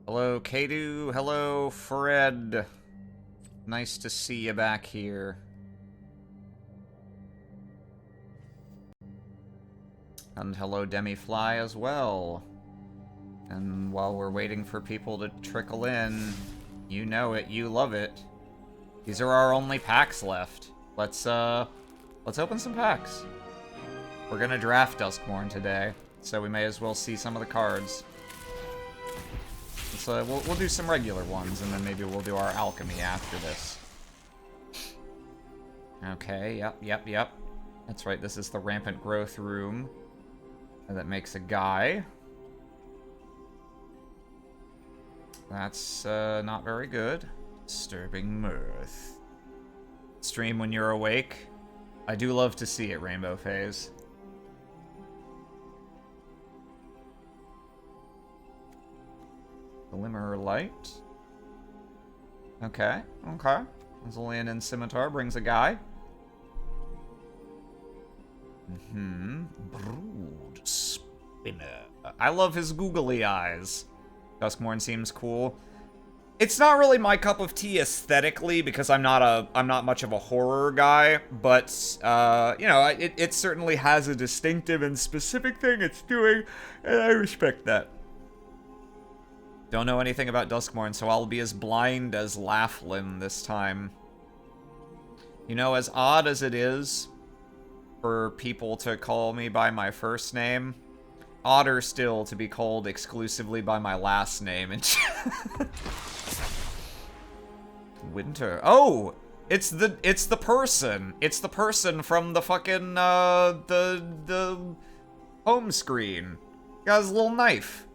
Hello, Kadu. Hello, Fred. Nice to see you back here. And hello, Demifly as well. And while we're waiting for people to trickle in, you know it, you love it. These are our only packs left. Let's open some packs. We're gonna draft Duskmourn today, so we may as well see some of the cards. So we'll do some regular ones, and then maybe we'll do our alchemy after this. Okay, yep. That's right, this is the Rampant Growth room. And that makes a guy. That's not very good. Disturbing mirth. Stream when you're awake. I do love to see it, Rainbow Phase. Glimmer light. Okay. Zillion and Scimitar brings a guy. Brood Spinner. I love his googly eyes. Duskmourn seems cool. It's not really my cup of tea aesthetically because I'm not much of a horror guy, but you know, it certainly has a distinctive and specific thing it's doing, and I respect that. Don't know anything about Duskmourn, so I'll be as blind as Laughlin this time. You know, as odd as it is for people to call me by my first name, odder still to be called exclusively by my last name. Winter. Oh, it's the person. It's the person from the fucking the home screen. Got his little knife.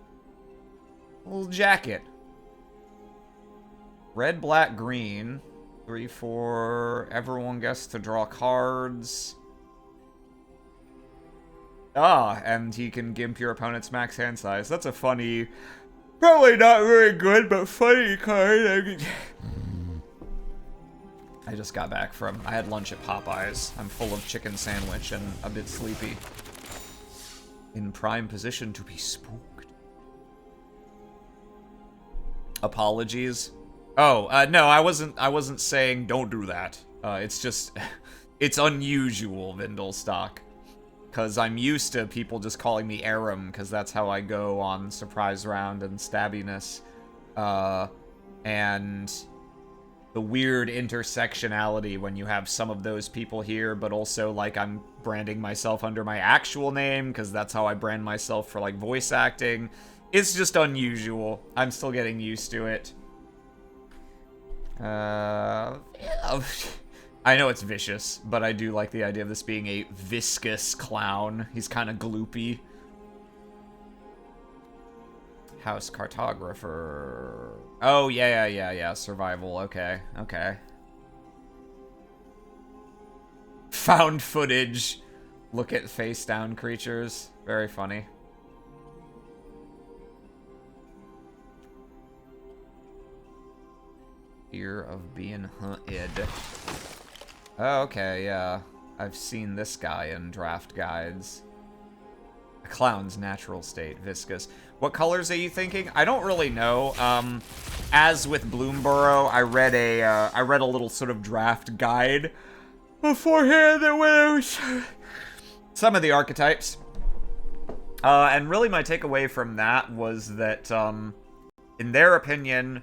Little jacket. Red, black, green. 3, 4. Everyone gets to draw cards. Ah, and he can gimp your opponent's max hand size. That's a funny, probably not very good, but funny card. I just got back from, I had lunch at Popeyes. I'm full of chicken sandwich and a bit sleepy. In prime position to be spooked. Apologies. Oh, no, I wasn't saying don't do that. It's just, it's unusual, Vindlestock. Because I'm used to people just calling me Aram, because that's how I go on Surprise Round and Stabbiness. And the weird intersectionality when you have some of those people here, but also, like, I'm branding myself under my actual name, because that's how I brand myself for, like, voice acting. It's just unusual. I'm still getting used to it. I know it's vicious, but I do like the idea of this being a viscous clown. He's kind of gloopy. House Cartographer. Oh, yeah. Survival. Okay. Found footage. Look at face down creatures. Very funny. Fear of being hunted. Oh, okay, yeah. I've seen this guy in draft guides. A clown's natural state, viscous. What colors are you thinking? I don't really know. As with Bloomborough, I read a little sort of draft guide beforehand that went over some of the archetypes. And really my takeaway from that was that, in their opinion,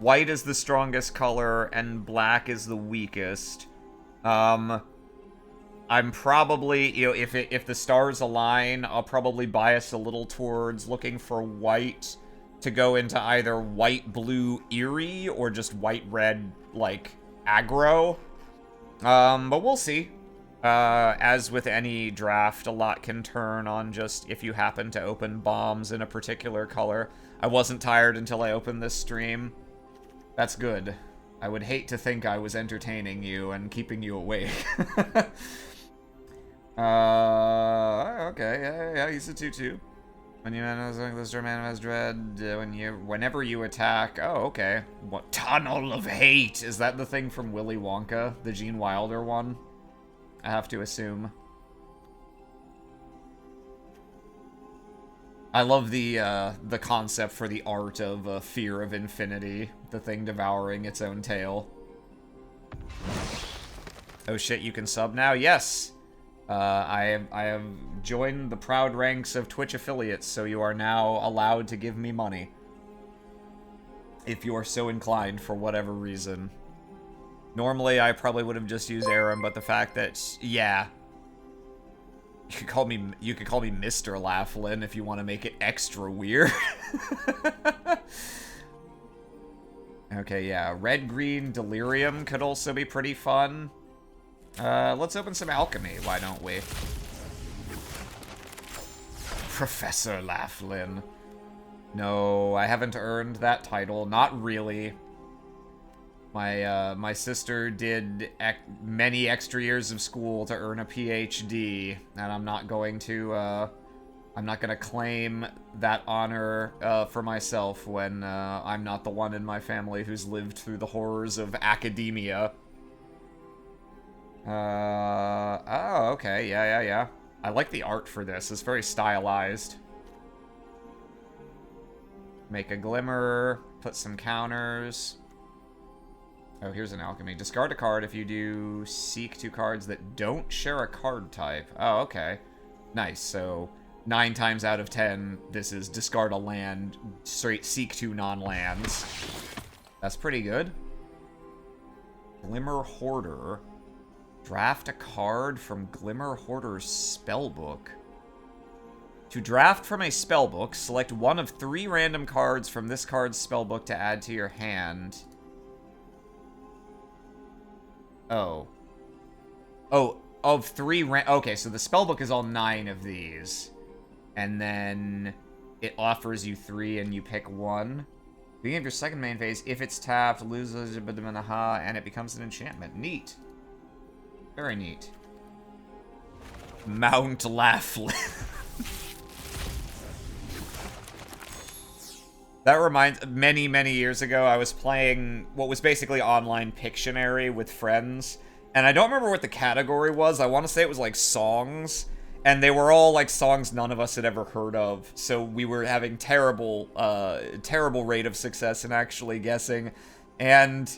white is the strongest color and black is the weakest. I'm probably, you know, if the stars align, I'll probably bias a little towards looking for white to go into either white-blue eerie or just white-red, like, aggro. But we'll see. As with any draft, a lot can turn on just if you happen to open bombs in a particular color. I wasn't tired until I opened this stream. That's good. I would hate to think I was entertaining you and keeping you awake. Okay, yeah, he's a 2/2. When you this German has dread, whenever you attack. Oh, okay. What Tunnel of Hate? Is that the thing from Willy Wonka, the Gene Wilder one? I have to assume. I love the concept for the art of fear of infinity, the thing devouring its own tail. Oh shit, you can sub now? Yes! I have joined the proud ranks of Twitch affiliates, so you are now allowed to give me money. If you are so inclined, for whatever reason. Normally, I probably would have just used Aram, but the fact that, yeah. You could call me Mr. Laughlin if you want to make it extra weird. Okay, yeah. Red-green delirium could also be pretty fun. Let's open some alchemy, why don't we? Professor Laughlin. No, I haven't earned that title. Not really. My sister did many extra years of school to earn a PhD, and I'm not going to claim that honor for myself when I'm not the one in my family who's lived through the horrors of academia. Oh, okay, yeah. I like the art for this. It's very stylized. Make a glimmer, put some counters. Oh, here's an alchemy. Discard a card if you do seek 2 cards that don't share a card type. Oh, okay. Nice, so 9 times out of 10, this is discard a land, straight seek 2 non-lands. That's pretty good. Glimmer Hoarder. Draft a card from Glimmer Hoarder's spellbook. To draft from a spellbook, select one of 3 random cards from this card's spellbook to add to your hand. Oh, of 3 okay, so the spellbook is all 9 of these. And then it offers you 3 and you pick 1. Beginning of your second main phase, if it's tapped, loses and it becomes an enchantment. Neat. Very neat. Mount Laughlin. That reminds... Many years ago, I was playing what was basically online Pictionary with friends. And I don't remember what the category was. I want to say it was, like, songs. And they were all, like, songs none of us had ever heard of. So we were having terrible rate of success in actually guessing. And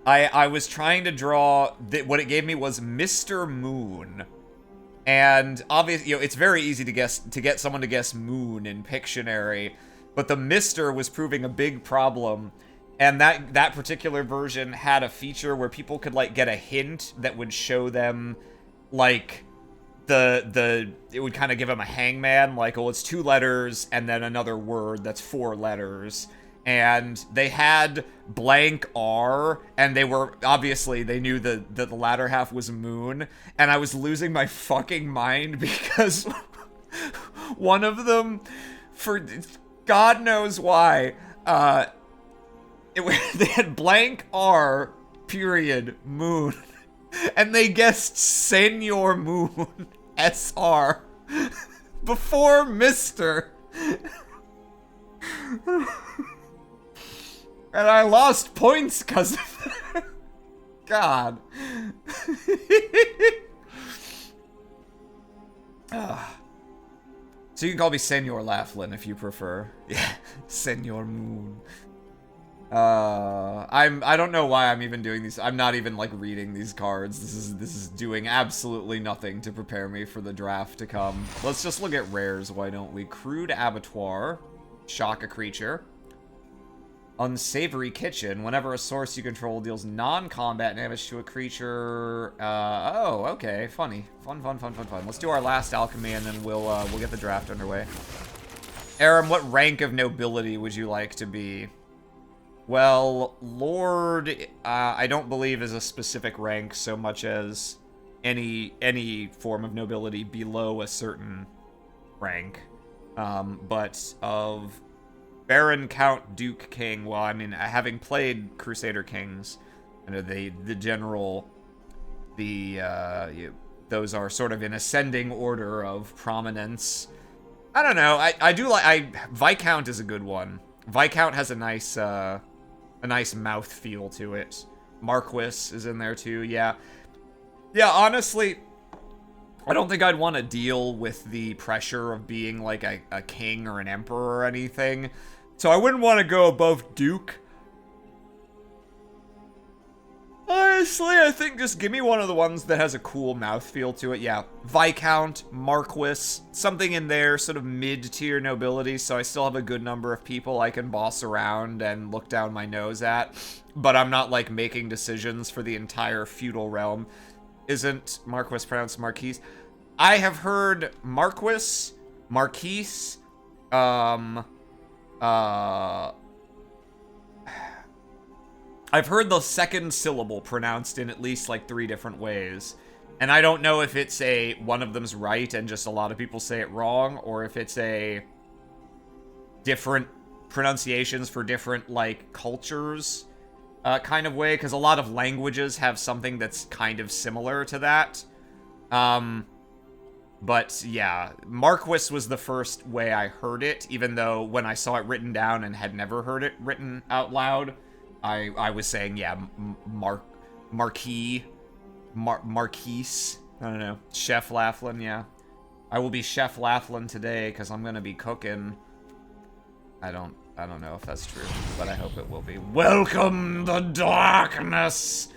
I was trying to draw... What it gave me was Mr. Moon. And obviously, you know, it's very easy to get someone to guess Moon in Pictionary. But the Mr. was proving a big problem, and that particular version had a feature where people could, like, get a hint that would show them, like, it would kind of give them a hangman, like, oh, it's 2 letters, and then another word that's 4 letters, and they had blank R, and they were, obviously, they knew that the latter half was Moon, and I was losing my fucking mind because one of them, for... God knows why. They had blank R, period, Moon. And they guessed Senor Moon, SR, before Mr. And I lost points because of that. God. So you can call me Senor Laughlin if you prefer. Yeah, Senor Moon. I don't know why I'm even doing these. I'm not even, like, reading these cards. This is doing absolutely nothing to prepare me for the draft to come. Let's just look at rares, why don't we? Crude Abattoir. Shock a creature. Unsavory Kitchen. Whenever a source you control deals non-combat damage to a creature... oh, okay. Funny. Fun. Let's do our last alchemy, and then we'll get the draft underway. Aram, what rank of nobility would you like to be? Well, Lord, I don't believe is a specific rank so much as any form of nobility below a certain rank. But of... Baron, Count, Duke, King, well, I mean, having played Crusader Kings, the general, those are sort of in ascending order of prominence. I don't know, I do like, Viscount is a good one. Viscount has a nice mouth feel to it. Marquis is in there too, yeah. Yeah, honestly, I don't think I'd want to deal with the pressure of being like a king or an emperor or anything. So I wouldn't want to go above Duke. Honestly, I think just give me one of the ones that has a cool mouthfeel to it. Yeah, Viscount, Marquis, something in there, sort of mid-tier nobility, so I still have a good number of people I can boss around and look down my nose at. But I'm not, like, making decisions for the entire feudal realm. Isn't Marquis pronounced Marquise? I have heard Marquis, Marquise, I've heard the second syllable pronounced in at least like 3 different ways. And I don't know if it's one of them's right and just a lot of people say it wrong, or if it's different pronunciations for different like cultures kind of way, because a lot of languages have something that's kind of similar to that. But yeah, Marquis was the first way I heard it, even though when I saw it written down and had never heard it written out loud, I was saying, yeah, Marquise. I don't know. Chef Laughlin, yeah. I will be Chef Laughlin today because I'm gonna be cooking. I don't know if that's true, but I hope it will be. Welcome the darkness.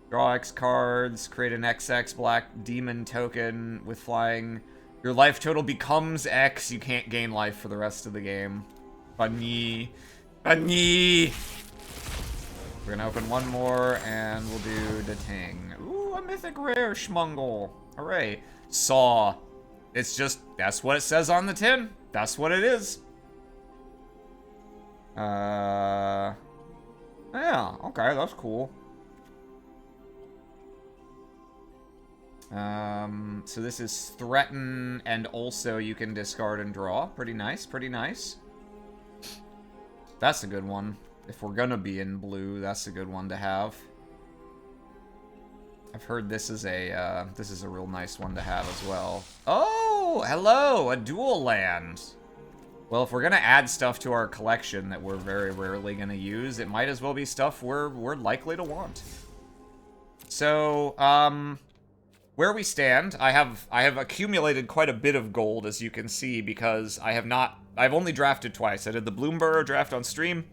Draw X cards, create an XX black demon token with flying. Your life total becomes X. You can't gain life for the rest of the game. Funny. Funny. We're gonna open one more, and we'll do the ting. Ooh, a mythic rare schmungle. Hooray. Saw. It's just, that's what it says on the tin. That's what it is. Yeah, okay, that's cool. So this is threaten, and also you can discard and draw. Pretty nice, pretty nice. That's a good one. If we're gonna be in blue, that's a good one to have. I've heard this is a real nice one to have as well. Oh, hello, a dual land. Well, if we're gonna add stuff to our collection that we're very rarely gonna use, it might as well be stuff we're likely to want. So, where we stand, I have accumulated quite a bit of gold, as you can see, because I've only drafted twice. I did the Bloomborough draft on stream.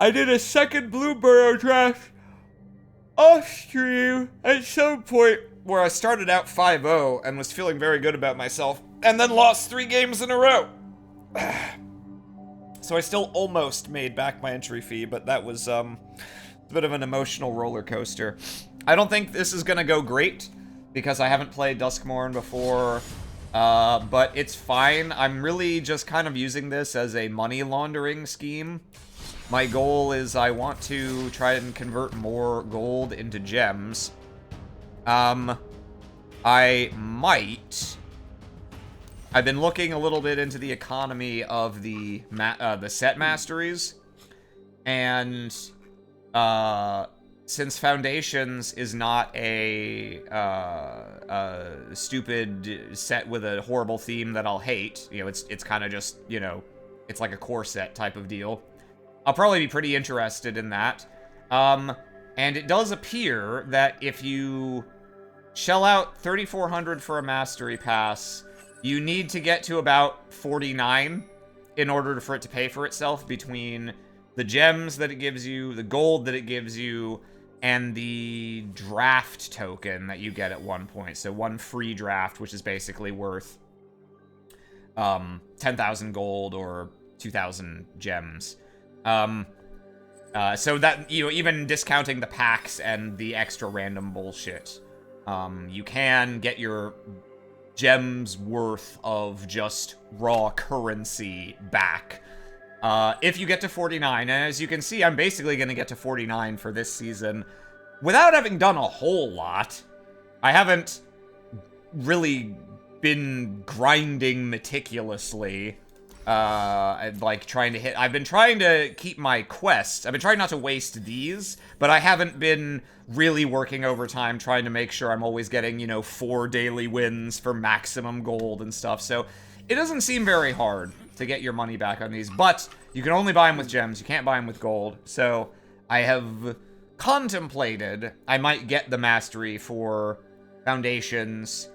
I did a second Bloomborough draft off stream at some point where I started out 5-0 and was feeling very good about myself, and then lost 3 games in a row. So I still almost made back my entry fee, but that was a bit of an emotional roller coaster. I don't think this is gonna go great, because I haven't played Duskmourn before, but it's fine. I'm really just kind of using this as a money laundering scheme. My goal is I want to try and convert more gold into gems. I might. I've been looking a little bit into the economy of the set masteries, and since Foundations is not a stupid set with a horrible theme that I'll hate, you know, it's kind of just, you know, it's like a core set type of deal. I'll probably be pretty interested in that. And it does appear that if you shell out 3,400 for a mastery pass, you need to get to about 49 in order for it to pay for itself, between the gems that it gives you, the gold that it gives you, and the draft token that you get at one point. So one free draft, which is basically worth 10,000 gold or 2,000 gems. So that, you know, even discounting the packs and the extra random bullshit, you can get your gems worth of just raw currency back if you get to 49. And as you can see, I'm basically going to get to 49 for this season without having done a whole lot. I haven't really been grinding meticulously, like trying to hit. I've been trying to keep my quests. I've been trying not to waste these, but I haven't been really working overtime trying to make sure I'm always getting, you know, 4 daily wins for maximum gold and stuff. So it doesn't seem very hard to get your money back on these, but you can only buy them with gems. You can't buy them with gold. So I have contemplated I might get the mastery for Foundations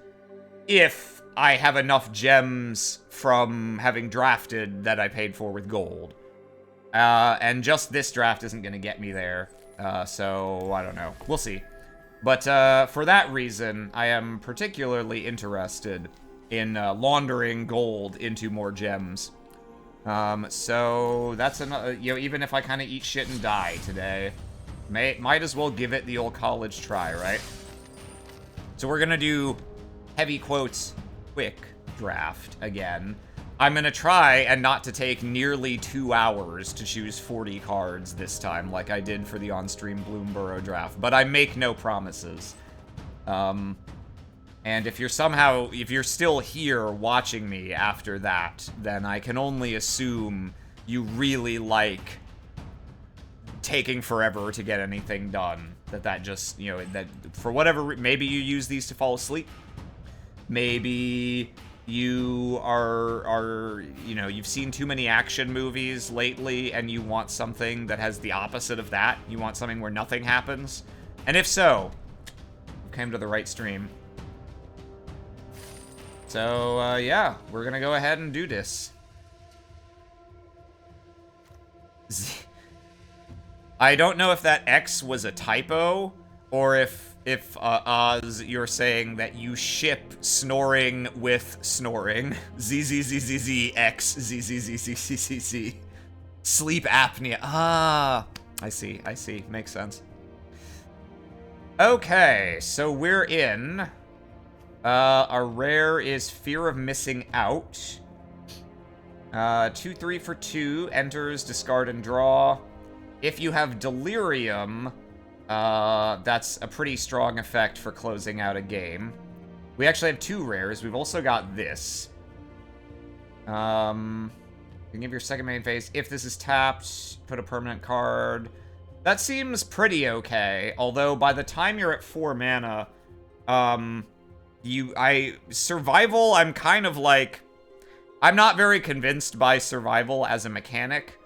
if I have enough gems from having drafted that I paid for with gold. And just this draft isn't going to get me there. So, I don't know. We'll see. But for that reason, I am particularly interested in laundering gold into more gems. So that's another, even if I kind of eat shit and die today, might as well give it the old college try, right? So we're gonna do heavy quotes quick draft again. I'm gonna try and not to take nearly 2 hours to choose 40 cards this time, like I did for the on-stream Bloomborough draft, but I make no promises. And if you're still here watching me after that, then I can only assume you really like taking forever to get anything done. That just, that for whatever, maybe you use these to fall asleep. Maybe you are you've seen too many action movies lately and you want something that has the opposite of that. You want something where nothing happens. And if so, you came to the right stream. So, yeah, we're gonna go ahead and do this. I don't know if that X was a typo, or if Oz, you're saying that you ship snoring with snoring. ZZZZZ, Sleep apnea. Ah, I see. Makes sense. Okay, so we're in... our rare is Fear of Missing Out. 2/3 for 2, enters, discard, and draw. If you have Delirium, that's a pretty strong effect for closing out a game. We actually have 2 rares. We've also got this. You can give your second main phase. If this is tapped, put a permanent card. That seems pretty okay, although by the time you're at 4 mana, survival, I'm kind of like, I'm not very convinced by survival as a mechanic,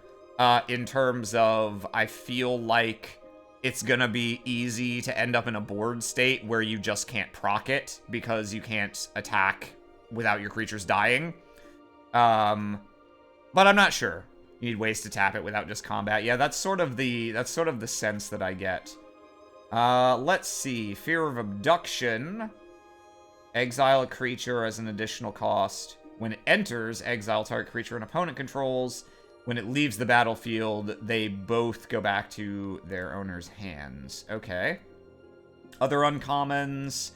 in terms of, I feel like it's gonna be easy to end up in a board state where you just can't proc it, because you can't attack without your creatures dying. But I'm not sure. You need ways to tap it without just combat. Yeah, that's sort of the sense that I get. Let's see, Fear of Abduction. Exile a creature as an additional cost. When it enters, exile target creature an opponent controls. When it leaves the battlefield, they both go back to their owner's hands. Okay. Other uncommons.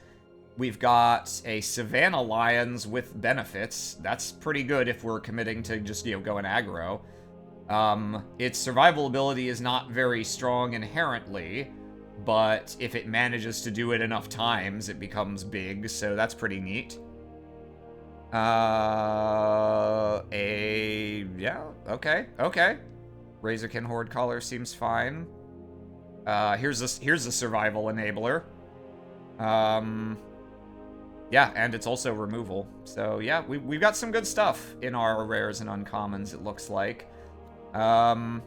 We've got a Savannah Lions with benefits. That's pretty good if we're committing to just, going aggro. Its survival ability is not very strong inherently, but if it manages to do it enough times, it becomes big, so that's pretty neat. Yeah, okay. Razorkin Horde Collar seems fine. Here's a survival enabler. Yeah, and it's also removal. So yeah, we've got some good stuff in our rares and uncommons, it looks like. That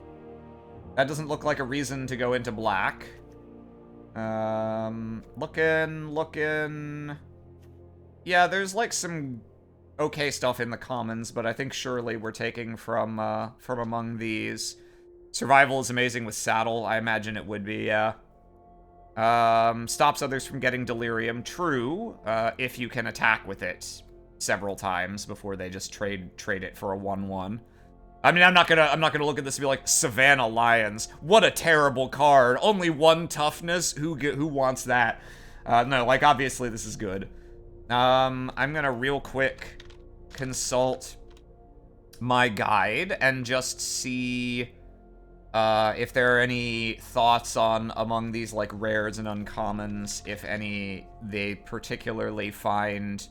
doesn't look like a reason to go into black. Looking. Yeah, there's like some okay stuff in the commons, but I think surely we're taking from among these. Survival is amazing with Saddle. I imagine it would be, yeah. Stops others from getting Delirium. True, if you can attack with it several times before they just trade it for a 1/1. I mean, I'm not gonna look at this and be like, Savannah Lions, what a terrible card. Only 1 toughness. Who wants that? No, like obviously this is good. I'm gonna real quick consult my guide and just see if there are any thoughts on among these like rares and uncommons, if any they particularly find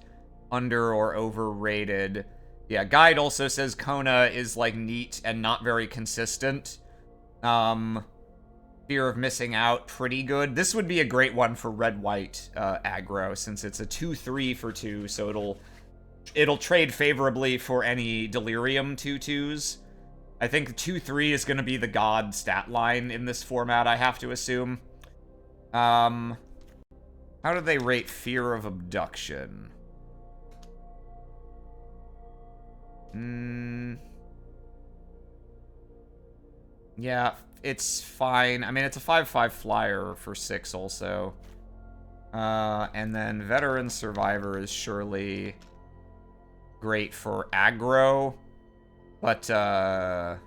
under or overrated. Yeah, guide also says Kona is like neat and not very consistent. Fear of Missing Out, pretty good. This would be a great one for red-white aggro, since it's a 2/3 for 2, so it'll trade favorably for any Delirium 2/2s. I think 2/3 is going to be the god stat line in this format, I have to assume. How do they rate Fear of Abduction? Yeah, it's fine. I mean, it's a 5/5 flyer for 6 also. And then Veteran Survivor is surely great for aggro. But, I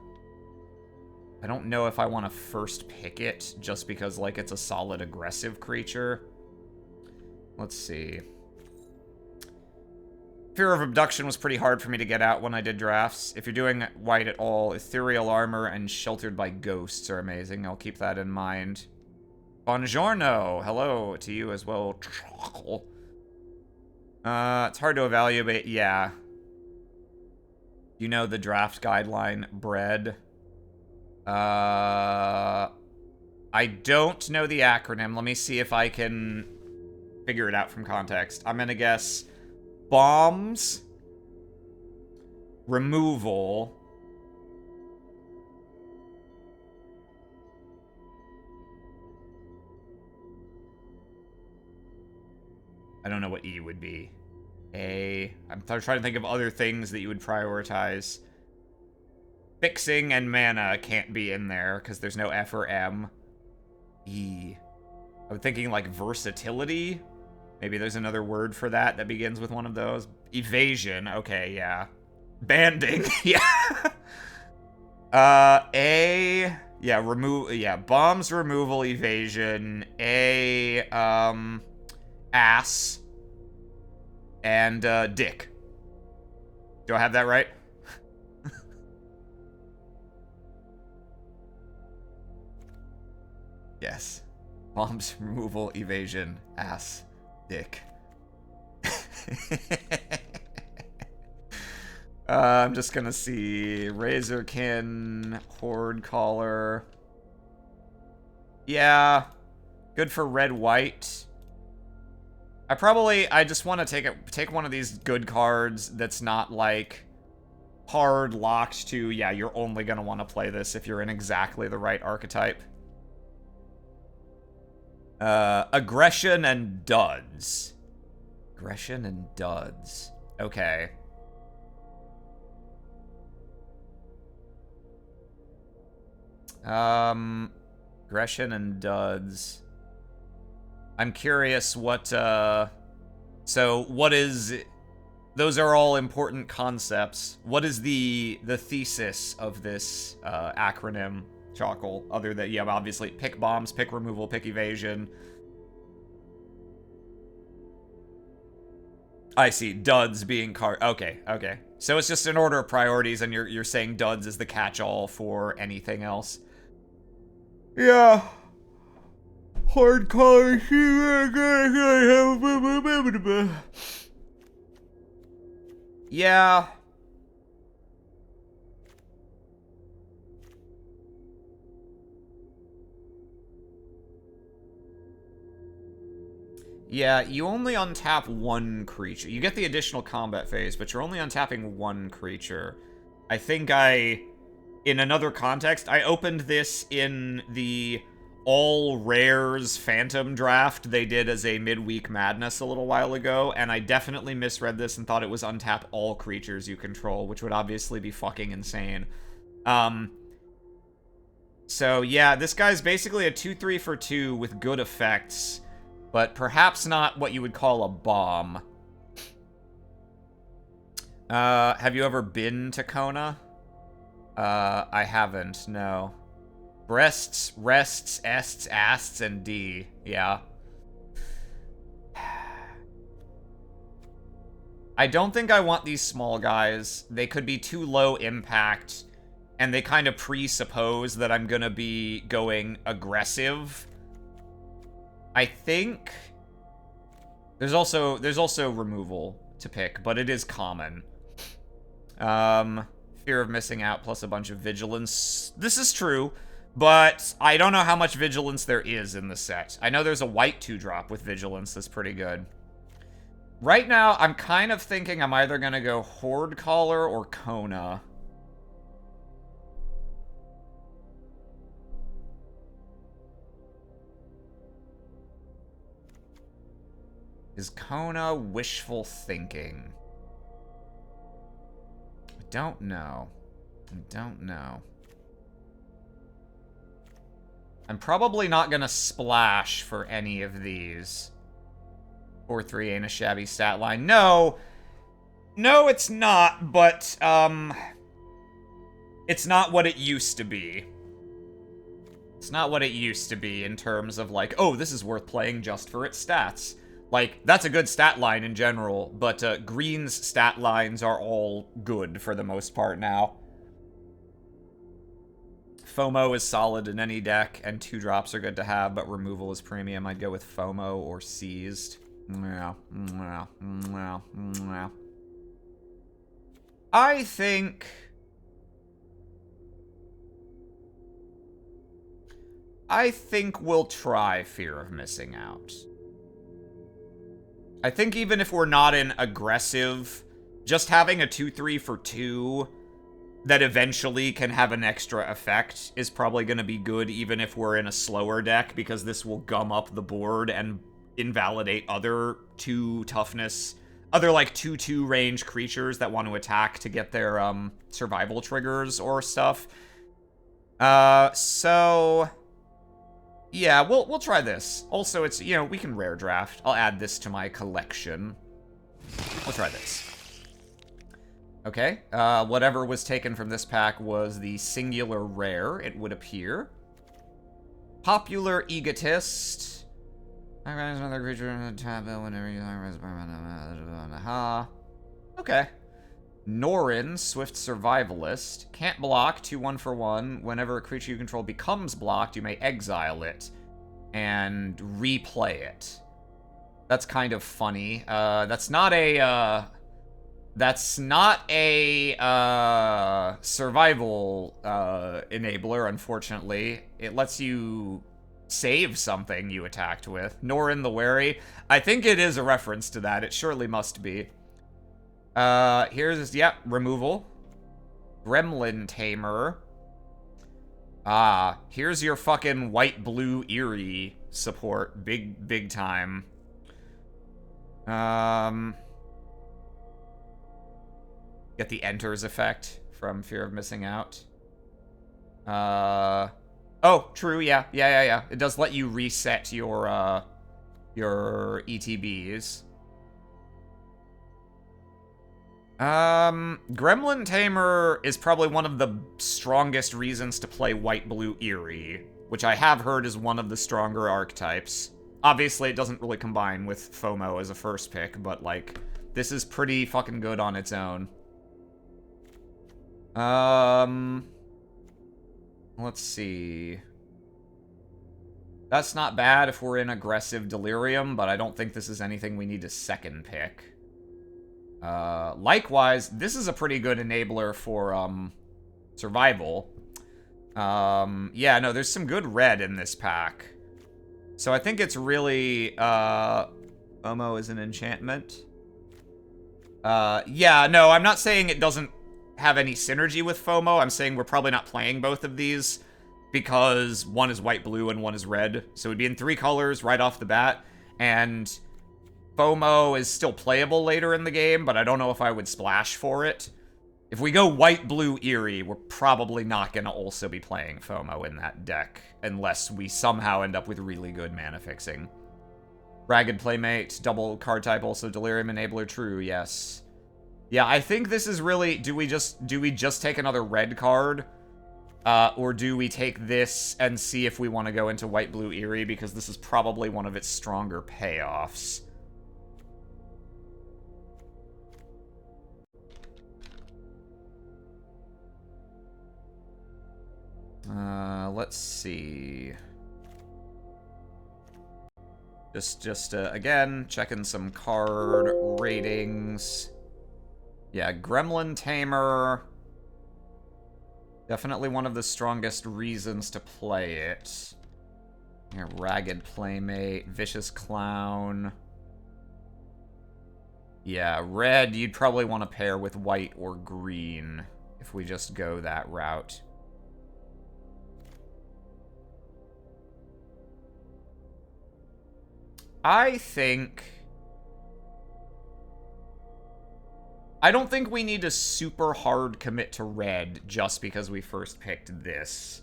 don't know if I want to first pick it, just because, like, it's a solid aggressive creature. Let's see. Fear of Abduction was pretty hard for me to get out when I did drafts. If you're doing white at all, Ethereal Armor and Sheltered by Ghosts are amazing. I'll keep that in mind. Buongiorno! Hello to you as well. It's hard to evaluate. Yeah. You know the draft guideline, bread. I don't know the acronym. Let me see if I can figure it out from context. I'm gonna guess bombs, removal, I don't know what E would be. I'm trying to think of other things that you would prioritize. Fixing and mana can't be in there because there's no F or M. E. I'm thinking like versatility. Maybe there's another word for that that begins with one of those. Evasion. Okay, yeah. Banding. Yeah. A. Yeah, remove. Yeah, bombs, removal, evasion. A. Ass. And, dick. Do I have that right? Yes. Bombs, removal, evasion, ass, dick. I'm just gonna see. Razorkin, Horde Caller. Yeah. Good for red-white. I just want to take one of these good cards that's not, like, hard locked to, yeah, you're only gonna want to play this if you're in exactly the right archetype. Aggression and duds. Aggression and duds. Okay. Aggression and duds. I'm curious what, so what is... Those are all important concepts. What is the thesis of this acronym, Chockle? Other than, yeah, obviously, pick bombs, pick removal, pick evasion. I see, duds being card... Okay, okay. So it's just an order of priorities, and you're saying duds is the catch-all for anything else. Yeah. Hardcore. Yeah. Yeah, you only untap one creature. You get the additional combat phase, but you're only untapping one creature. I think in another context, I opened this in the all rares Phantom draft they did as a midweek madness a little while ago, and I definitely misread this and thought it was untap all creatures you control, which would obviously be fucking insane. So yeah, this guy's basically a 2/3 for 2 with good effects, but perhaps not what you would call a bomb. Have you ever been to Kona? I haven't, no. Breasts, rests, ests, asts, and D. Yeah. I don't think I want these small guys. They could be too low impact, and they kind of presuppose that I'm gonna be going aggressive. I think there's also removal to pick, but it is common. Fear of missing out plus a bunch of vigilance. This is true, but I don't know how much vigilance there is in the set. I know there's a white 2-drop with vigilance that's pretty good. Right now, I'm kind of thinking I'm either gonna go Horde Caller or Kona. Is Kona wishful thinking? don't know. I don't know. I'm probably not gonna splash for any of these. 4-3 ain't a shabby stat line. No! No, it's not, but, it's not what it used to be. It's not what it used to be in terms of, like, oh, this is worth playing just for its stats. Like, that's a good stat line in general, but Green's stat lines are all good for the most part now. FOMO is solid in any deck, and 2-drops are good to have, but removal is premium. I'd go with FOMO or Seized. I think... we'll try Fear of Missing Out. I think even if we're not in aggressive, just having a 2-3 for 2 that eventually can have an extra effect is probably going to be good, even if we're in a slower deck, because this will gum up the board and invalidate other 2 toughness, other like 2-2 range creatures that want to attack to get their survival triggers or stuff. So yeah, we'll try this. Also, it's, you know, we can rare draft. I'll add this to my collection. We'll try this. Okay, whatever was taken from this pack was the singular rare, it would appear. Popular Egotist. Another creature in the tab whenever you okay. Norin, Swift Survivalist. Can't block, 2-1 for 1. Whenever a creature you control becomes blocked, you may exile it and replay it. That's kind of funny. That's not a survival enabler, unfortunately. It lets you save something you attacked with. Norin the Wary. I think it is a reference to that. It surely must be. Here's, yep, removal. Gremlin Tamer. Here's your fucking white-blue Eerie support. Big time. Get the Enters effect from Fear of Missing Out. Oh, true, yeah. It does let you reset your ETBs. Gremlin Tamer is probably one of the strongest reasons to play White-Blue Eerie, which I have heard is one of the stronger archetypes. Obviously, it doesn't really combine with FOMO as a first pick, but, like, this is pretty fucking good on its own. Let's see. That's not bad if we're in aggressive Delirium, but I don't think this is anything we need to second pick. Likewise, this is a pretty good enabler for, survival. Yeah, no, there's some good red in this pack. So I think it's really, FOMO is an enchantment. Yeah, no, I'm not saying it doesn't have any synergy with FOMO. I'm saying we're probably not playing both of these because one is white-blue and one is red. So it'd be in 3 colors right off the bat, and FOMO is still playable later in the game, but I don't know if I would splash for it. If we go white-blue Eerie, we're probably not going to also be playing FOMO in that deck, unless we somehow end up with really good mana fixing. Ragged Playmate, double card type, also Delirium Enabler, true, yes. Yeah, I think this is really, do we just take another red card? Or do we take this and see if we want to go into white-blue Eerie, because this is probably one of its stronger payoffs. Let's see. Just again, checking some card ratings. Yeah, Gremlin Tamer. Definitely one of the strongest reasons to play it. Yeah, Ragged Playmate, Vicious Clown. Yeah, red, you'd probably want to pair with white or green if we just go that route. I think I don't think we need to super hard commit to red just because we first picked this.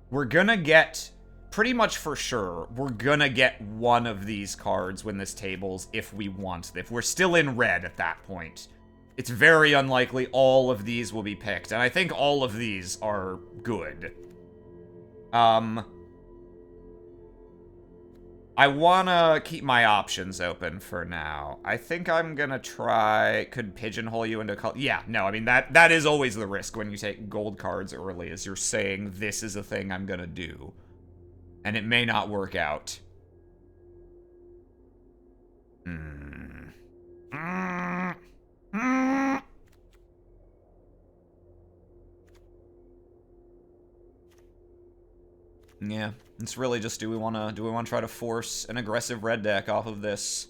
We're gonna get, pretty much for sure, we're gonna get one of these cards when this tables if we want. If we're still in red at that point. It's very unlikely all of these will be picked, and I think all of these are good. I wanna keep my options open for now. I think I'm gonna try... Could pigeonhole you into color? Yeah, no, I mean, that is always the risk when you take gold cards early, is you're saying, this is a thing I'm gonna do. And it may not work out. Yeah, it's really just, do we wanna try to force an aggressive red deck off of this?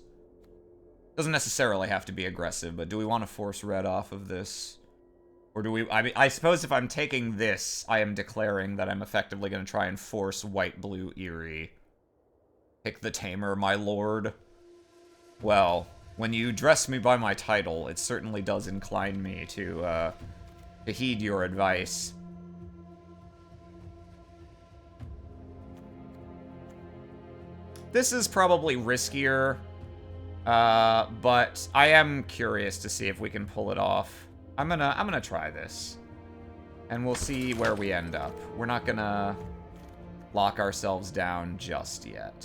Doesn't necessarily have to be aggressive, but do we want to force red off of this? Or do we... I mean, I suppose if I'm taking this, I am declaring that I'm effectively going to try and force white-blue Eerie. Pick the Tamer, my lord. Well, when you dress me by my title, it certainly does incline me to heed your advice. This is probably riskier, but I am curious to see if we can pull it off. I'm gonna try this, and we'll see where we end up. We're not gonna lock ourselves down just yet.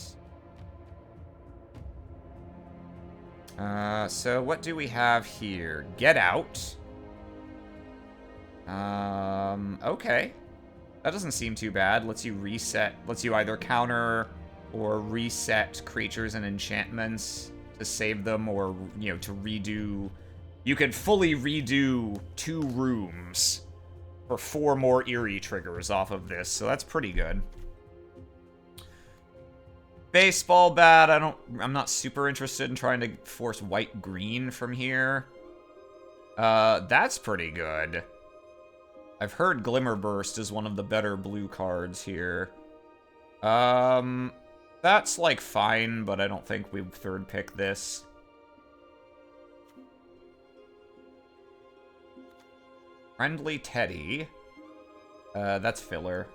So what do we have here? Get out. Okay. That doesn't seem too bad. Lets you reset, lets you either counter or reset creatures and enchantments to save them, or, you know, to redo. You could fully redo 2 rooms for 4 more Eerie triggers off of this, so that's pretty good. Baseball bat, I'm not super interested in trying to force white-green from here. That's pretty good. I've heard Glimmerburst is one of the better blue cards here. That's, like, fine, but I don't think we third pick this. Friendly Teddy. That's filler.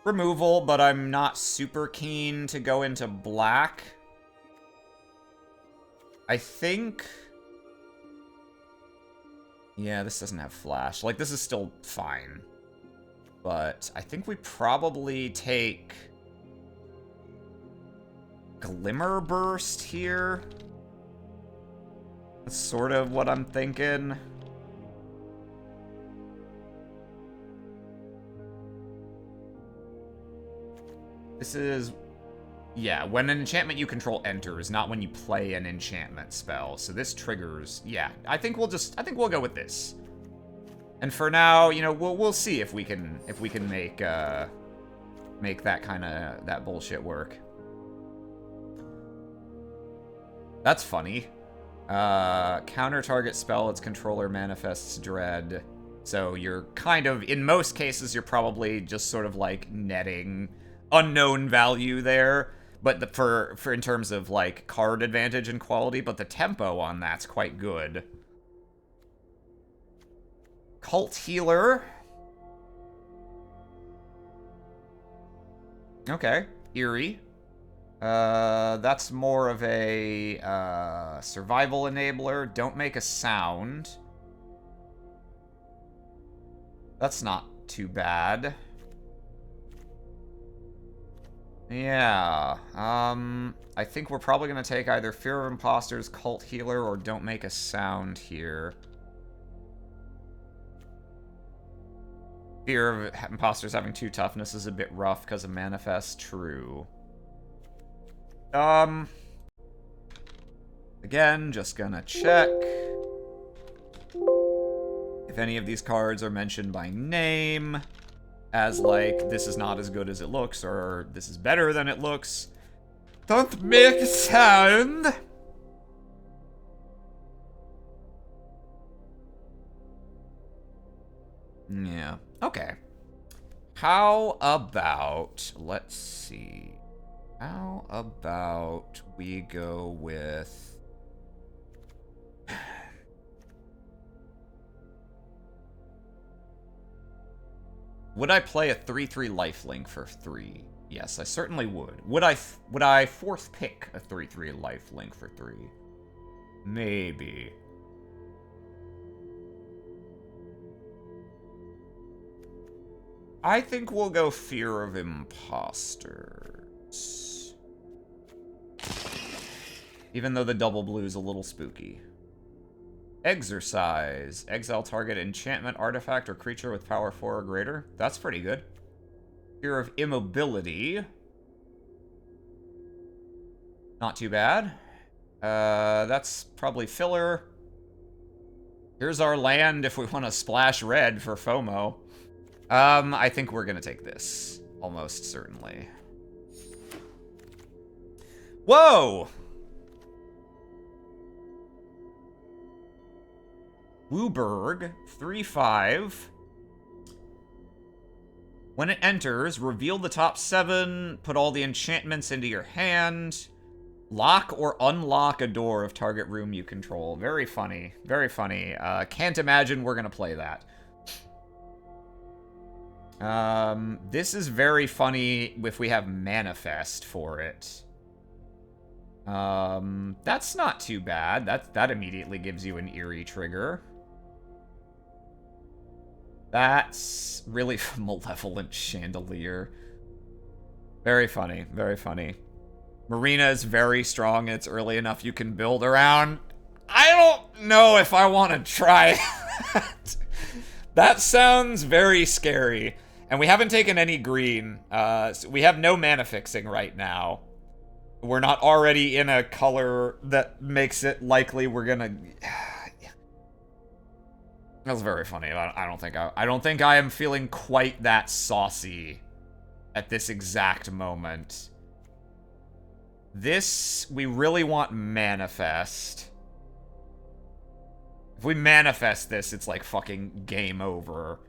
Removal, but I'm not super keen to go into black. I think... Yeah, this doesn't have flash. Like, this is still fine. But I think we probably take... Glimmerburst here. That's sort of what I'm thinking. This is... Yeah, when an enchantment you control enters, not when you play an enchantment spell. So this triggers... Yeah, I think we'll go with this. And for now, you know, we'll see if we can make make that bullshit work. That's funny. Counter target spell its controller manifests dread. So you're kind of, in most cases, you're probably just sort of like netting unknown value there. But for in terms of like card advantage and quality, but the tempo on that's quite good. Cult Healer. Okay, Eerie. That's more of a survival enabler. Don't make a sound. That's not too bad. Yeah, I think we're probably going to take either Fear of Imposters, Cult Healer, or Don't Make a Sound here. Fear of Imposters having 2 toughness is a bit rough because of Manifest, true. Again, just gonna check if any of these cards are mentioned by name, as like, this is not as good as it looks, or this is better than it looks. Don't make a sound! Yeah, okay. How about, let's see. How about we go with... Would I play a 3/3 lifelink for 3? Yes, I certainly would. Would I fourth pick a 3/3 lifelink for 3? Maybe. I think we'll go Fear of Imposters. Even though the double blue is a little spooky. Exercise. Exile target enchantment, artifact, or creature with power 4 or greater. That's pretty good. Fear of Immobility. Not too bad. That's probably filler. Here's our land if we want to splash red for FOMO. I think we're gonna take this. Almost certainly. Whoa! Wooburg, 3/5. When it enters, reveal the top 7, put all the enchantments into your hand, lock or unlock a door of target room you control. Very funny. Very funny. Can't imagine we're gonna play that. This is very funny if we have Manifest for it. That's not too bad. That immediately gives you an eerie trigger. That's really Malevolent Chandelier. Very funny, very funny. Marina is very strong, and it's early enough you can build around. I don't know if I want to try that. That sounds very scary. And we haven't taken any green. So we have no mana fixing right now. We're not already in a color that makes it likely we're gonna... That's very funny. I don't think I am feeling quite that saucy at this exact moment. This, we really want Manifest. If we manifest this, it's like fucking game over.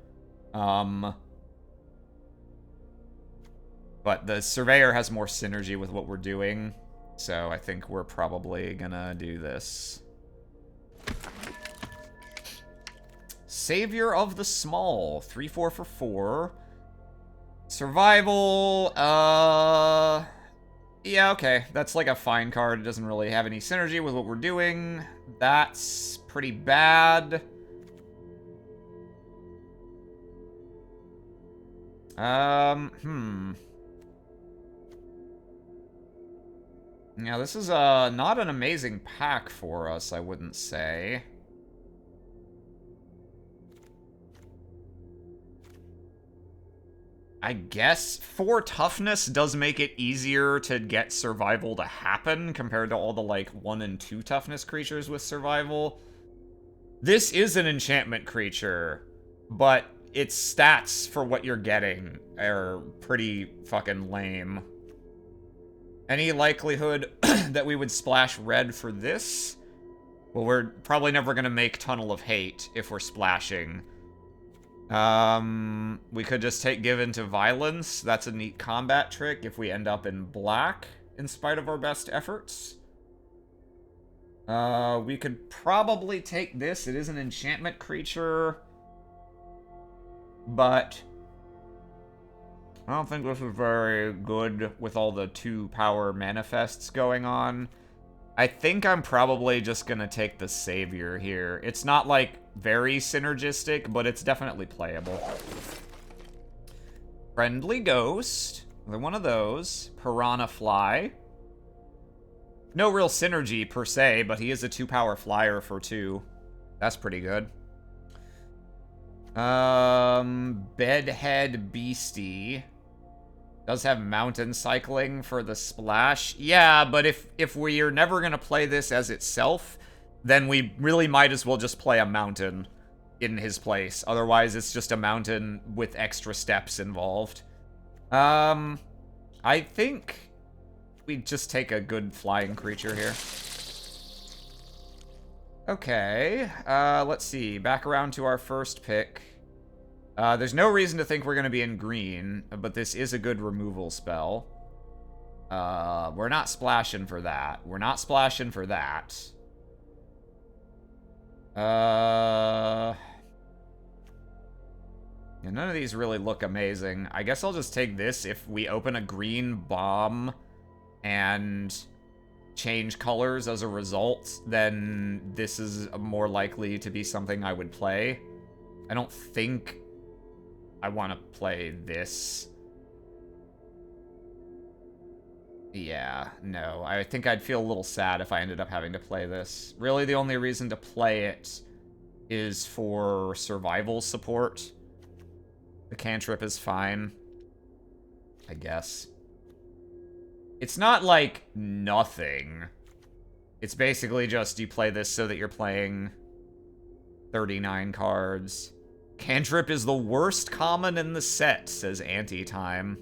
But the Surveyor has more synergy with what we're doing, so I think we're probably gonna do this. Savior of the Small, 3/4 for 4. Survival, yeah, okay. That's like a fine card. It doesn't really have any synergy with what we're doing. That's pretty bad. Yeah, this is, not an amazing pack for us, I wouldn't say. I guess 4 toughness does make it easier to get survival to happen compared to all the, like, 1 and 2 toughness creatures with survival. This is an enchantment creature, but its stats for what you're getting are pretty fucking lame. Any likelihood that we would splash red for this? Well, we're probably never gonna make Tunnel of Hate if we're splashing. We could just take Give Into Violence. That's a neat combat trick if we end up in black, in spite of our best efforts. We could probably take this. It is an enchantment creature. But I don't think this is very good with all the 2-power manifests going on. I think I'm probably just gonna take the Savior here. It's not, like, very synergistic, but it's definitely playable. Friendly Ghost. Another one of those. Piranha Fly. No real synergy, per se, but he is a 2-power flyer for 2. That's pretty good. Bedhead Beastie. Does have mountain cycling for the splash. Yeah, but if we're never gonna play this as itself, then we really might as well just play a mountain in his place. Otherwise, it's just a mountain with extra steps involved. I think we just take a good flying creature here. Okay, let's see. Back around to our first pick. There's no reason to think we're going to be in green, but this is a good removal spell. We're not splashing for that. We're not splashing for that. Yeah, Yeah, none of these really look amazing. I guess I'll just take this. If we open a green bomb and change colors as a result, then this is more likely to be something I would play. I don't think I want to play this. Yeah, no. I think I'd feel a little sad if I ended up having to play this. Really, the only reason to play it is for survival support. The cantrip is fine, I guess. It's not like nothing. It's basically just you play this so that you're playing 39 cards. Cantrip is the worst common in the set, says Anti-Time.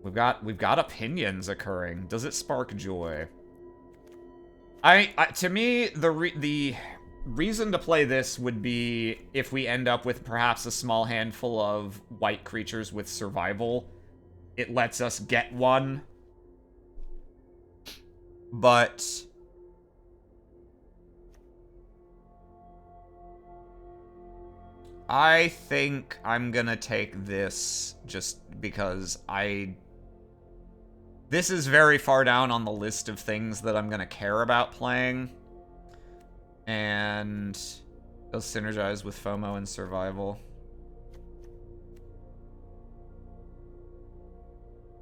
We've got opinions occurring. Does it spark joy? To me, the reason to play this would be if we end up with perhaps a small handful of white creatures with survival. It lets us get one. But I think I'm gonna take this just because this is very far down on the list of things that I'm gonna care about playing. And does synergize with FOMO and survival.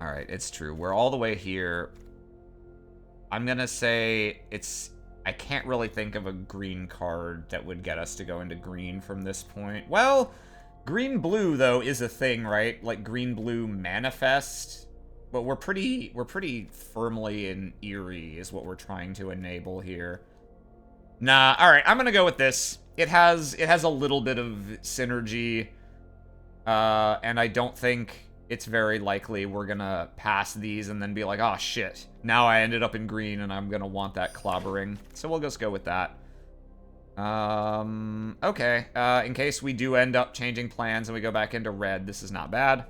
Alright, it's true. We're all the way here. I'm gonna say I can't really think of a green card that would get us to go into green from this point. Well, green-blue, though, is a thing, right? Like, green-blue manifest. But we're pretty firmly in Eerie is what we're trying to enable here. Nah, alright, I'm gonna go with this. It has a little bit of synergy. And I don't think it's very likely we're gonna pass these and then be like, oh shit, now I ended up in green and I'm gonna want that clobbering. So we'll just go with that. Okay. In case we do end up changing plans and we go back into red, this is not bad.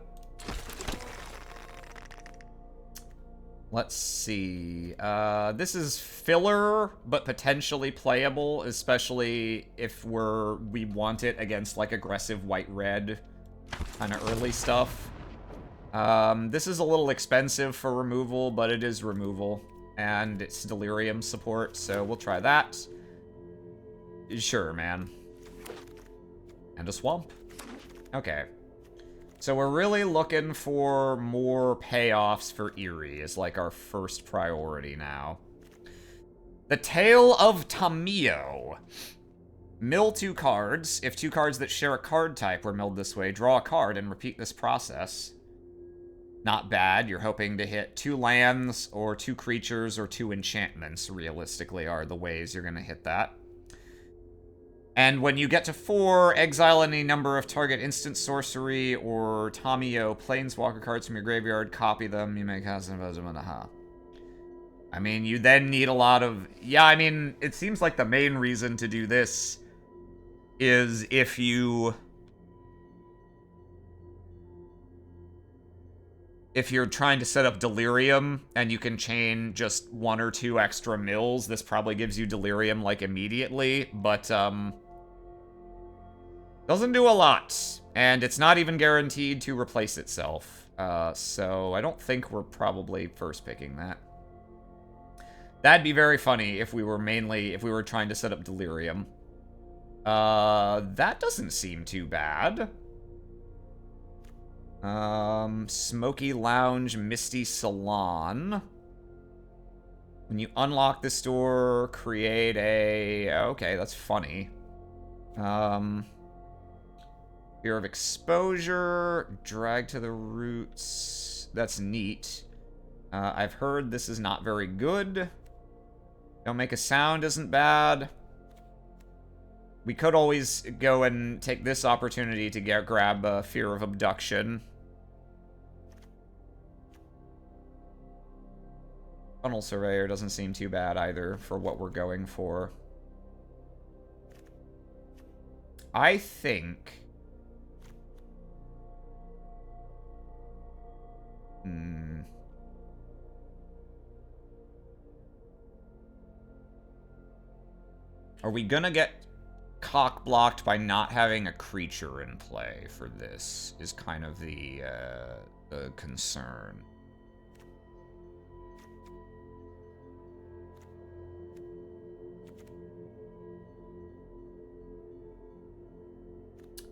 Let's see. This is filler, but potentially playable, especially if we want it against, like, aggressive white-red kind of early stuff. This is a little expensive for removal, but it is removal. And it's delirium support, so we'll try that. Sure, man. And a swamp. Okay. So we're really looking for more payoffs for Eerie is like our first priority now. The Tale of Tamio. Mill 2 cards. If 2 cards that share a card type were milled this way, draw a card and repeat this process. Not bad. You're hoping to hit 2 lands or 2 creatures or 2 enchantments, realistically, are the ways you're going to hit that. And when you get to 4, exile any number of target instant sorcery or Tamio planeswalker cards from your graveyard, copy them, you may cast them as a I mean, you then need a lot of... Yeah, I mean, it seems like the main reason to do this is if you're trying to set up Delirium and you can chain just 1 or 2 extra mills, this probably gives you Delirium, like, immediately, but, doesn't do a lot, and it's not even guaranteed to replace itself. So I don't think we're probably first picking that. That'd be very funny if we were trying to set up Delirium. That doesn't seem too bad. Smoky Lounge, Misty Salon. When you unlock this door, create a... Okay, that's funny. Fear of Exposure, Drag to the Roots. That's neat. I've heard this is not very good. Don't Make a Sound isn't bad. We could always go and take this opportunity to grab Fear of Abduction. Funnel Surveyor doesn't seem too bad either for what we're going for. I think... Are we gonna get cock-blocked by not having a creature in play for this, is kind of the concern.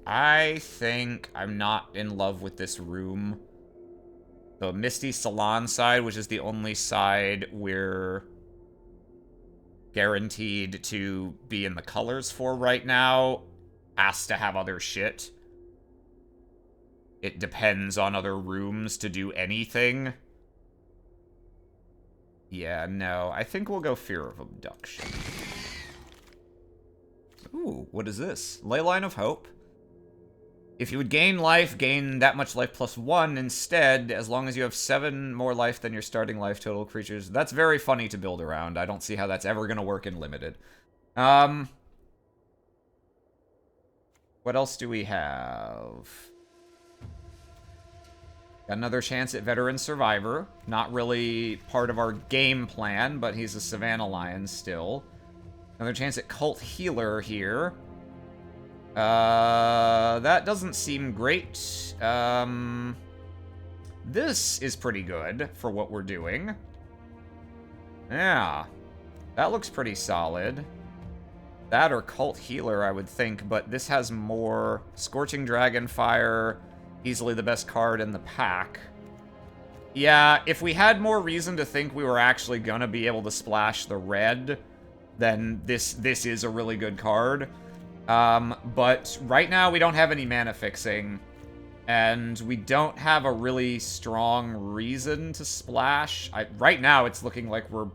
I think I'm not in love with this room. The Misty Salon side, which is the only side we're guaranteed to be in the colors for right now, has to have other shit. It depends on other rooms to do anything. Yeah, no. I think we'll go Fear of Abduction. Ooh, what is this? Leyline of Hope. If you would gain life, gain that much life plus 1 instead, as long as you have 7 more life than your starting life total creatures. That's very funny to build around. I don't see how that's ever going to work in Limited. What else do we have? Got another chance at Veteran Survivor. Not really part of our game plan, but he's a Savannah Lion still. Another chance at Cult Healer here. That doesn't seem great. This is pretty good for what we're doing. Yeah. That looks pretty solid. That or Cult Healer, I would think, but this has more. Scorching Dragonfire, easily the best card in the pack. Yeah, if we had more reason to think we were actually gonna be able to splash the red, then this is a really good card. But right now we don't have any mana fixing, and we don't have a really strong reason to splash. Right now it's looking like we're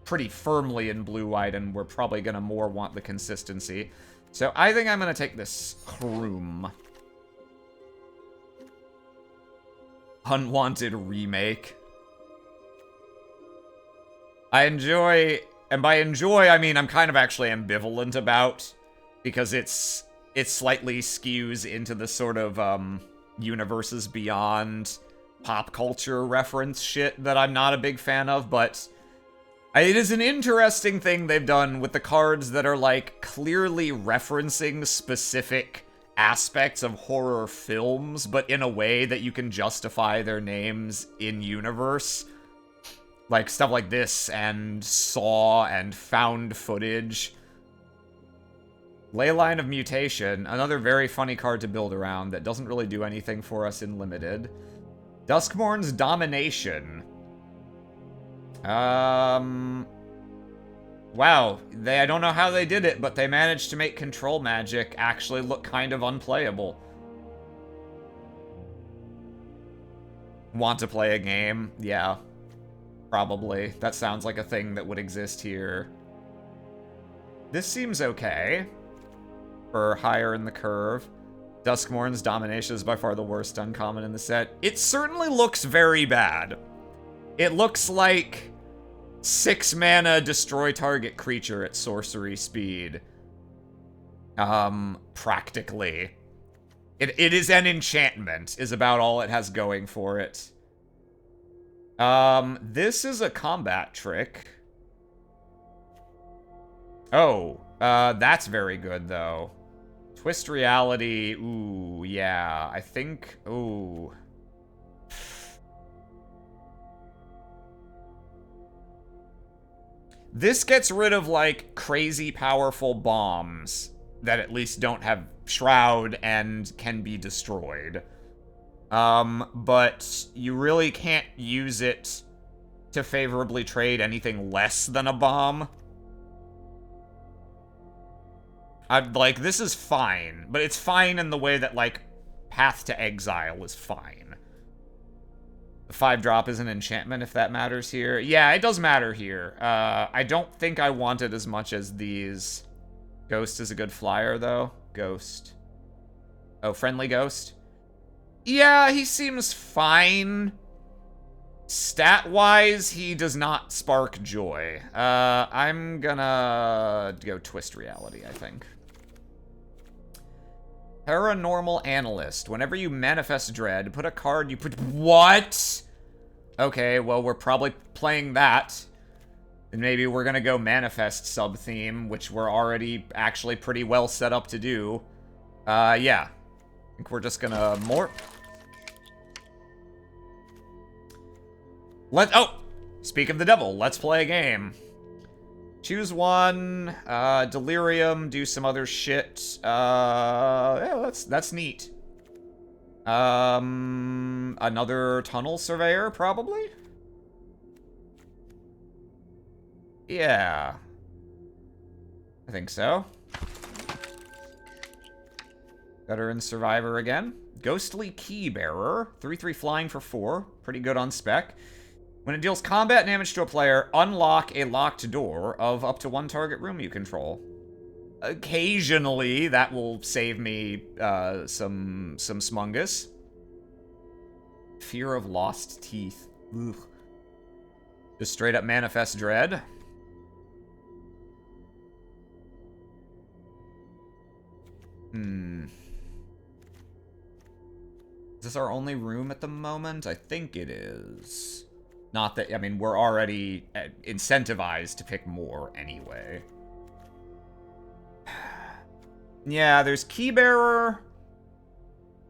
pretty firmly in blue-white, and we're probably gonna more want the consistency. So I think I'm gonna take this Kroom. Unwanted remake. I enjoy, and by enjoy I mean I'm kind of actually ambivalent about, because it slightly skews into the sort of universes beyond pop culture reference shit that I'm not a big fan of, but it is an interesting thing they've done with the cards that are like clearly referencing specific aspects of horror films, but in a way that you can justify their names in universe. Like stuff like this and Saw and Found Footage. Leyline of Mutation, another very funny card to build around that doesn't really do anything for us in Limited. Duskmourn's Domination. Wow, I don't know how they did it, but they managed to make Control Magic actually look kind of unplayable. Want to play a game? Yeah, probably. That sounds like a thing that would exist here. This seems okay. For higher in the curve. Duskmourn's Domination is by far the worst uncommon in the set. It certainly looks very bad. It looks like 6 mana destroy target creature at sorcery speed. Practically. It is an enchantment, is about all it has going for it. This is a combat trick. Oh, that's very good, though. Twist Reality, ooh, yeah, I think, ooh. This gets rid of, like, crazy powerful bombs that at least don't have Shroud and can be destroyed. But you really can't use it to favorably trade anything less than a bomb. Like, this is fine, but it's fine in the way that, like, Path to Exile is fine. The 5-drop is an enchantment, if that matters here. Yeah, it does matter here. I don't think I want it as much as these. Ghost is a good flyer, though. Ghost. Oh, Friendly Ghost? Yeah, he seems fine. Stat-wise, he does not spark joy. I'm gonna go Twist Reality, I think. Paranormal Analyst. Whenever you manifest dread, put a card you put... What? Okay, well, we're probably playing that. And maybe we're gonna go Manifest sub-theme, which we're already actually pretty well set up to do. Yeah. I think we're just gonna Oh! Speak of the devil, let's play a game. Choose one, Delirium, do some other shit. Yeah, that's neat. Another Tunnel Surveyor, probably? Yeah. I think so. Veteran Survivor again. Ghostly Keybearer. 3/3 flying for 4. Pretty good on spec. When it deals combat damage to a player, unlock a locked door of up to 1 target room you control. Occasionally, that will save me some smungus. Fear of Lost Teeth. Ugh. Just straight up Manifest Dread. Is this our only room at the moment? I think it is. Not that, I mean, we're already incentivized to pick more anyway. Yeah, there's Keybearer.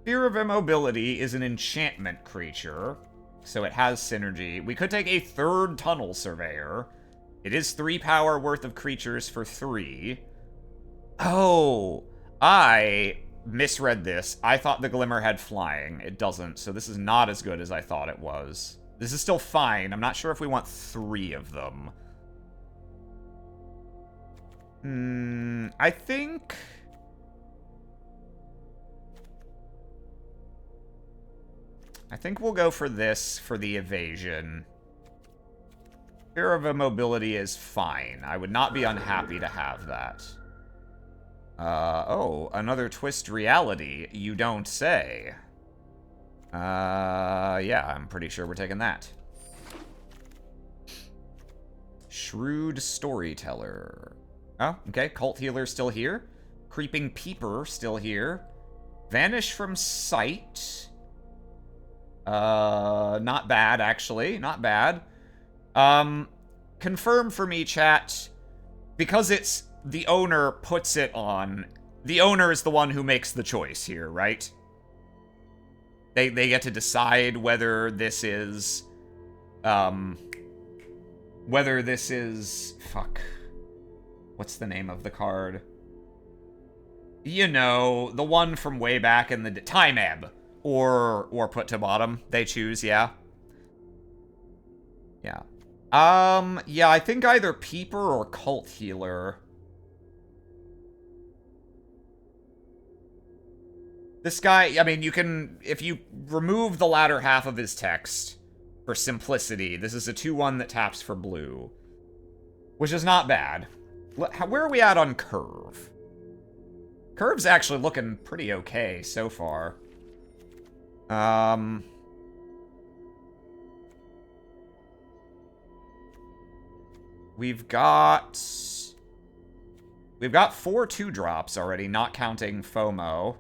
Fear of Immobility is an enchantment creature, so it has synergy. We could take a third Tunnel Surveyor. It is 3 power worth of creatures for 3. Oh, I misread this. I thought the Glimmer had flying. It doesn't, so this is not as good as I thought it was. This is still fine. I'm not sure if we want 3 of them. I think we'll go for this for the evasion. Fear of Immobility is fine. I would not be unhappy to have that. Oh, another Twist Reality. You don't say. Yeah, I'm pretty sure we're taking that. Shrewd Storyteller. Oh, okay. Cult Healer still here. Creeping Peeper still here. Vanish from Sight. Not bad, actually. Not bad. Confirm for me, chat. Because it's the owner puts it on. The owner is the one who makes the choice here, right? They get to decide whether this is, fuck. What's the name of the card? You know, the one from way back in the Time Ebb. Or put to bottom. They choose, yeah. Yeah. Yeah, I think either Peeper or Cult Healer. This guy, I mean, you can, if you remove the latter half of his text for simplicity, this is a 2/1 that taps for blue. Which is not bad. Where are we at on Curve? Curve's actually looking pretty okay so far. We've got 4 2-drops already, not counting FOMO.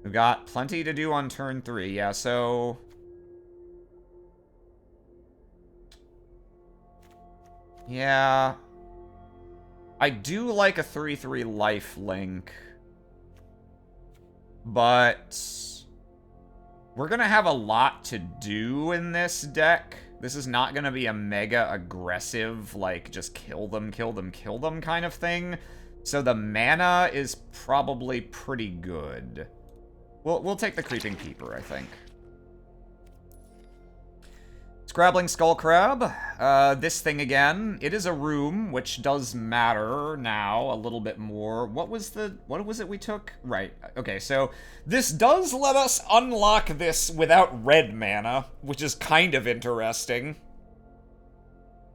We've got plenty to do on turn 3, yeah, so... Yeah... I do like a 3/3 life link. But... we're gonna have a lot to do in this deck. This is not gonna be a mega aggressive, like, just kill them, kill them, kill them kind of thing. So the mana is probably pretty good. We'll take the Creeping Peeper, I think. Scrabbling Skullcrab. This thing again. It is a room, which does matter now a little bit more. What was it we took? Right. Okay, so this does let us unlock this without red mana, which is kind of interesting.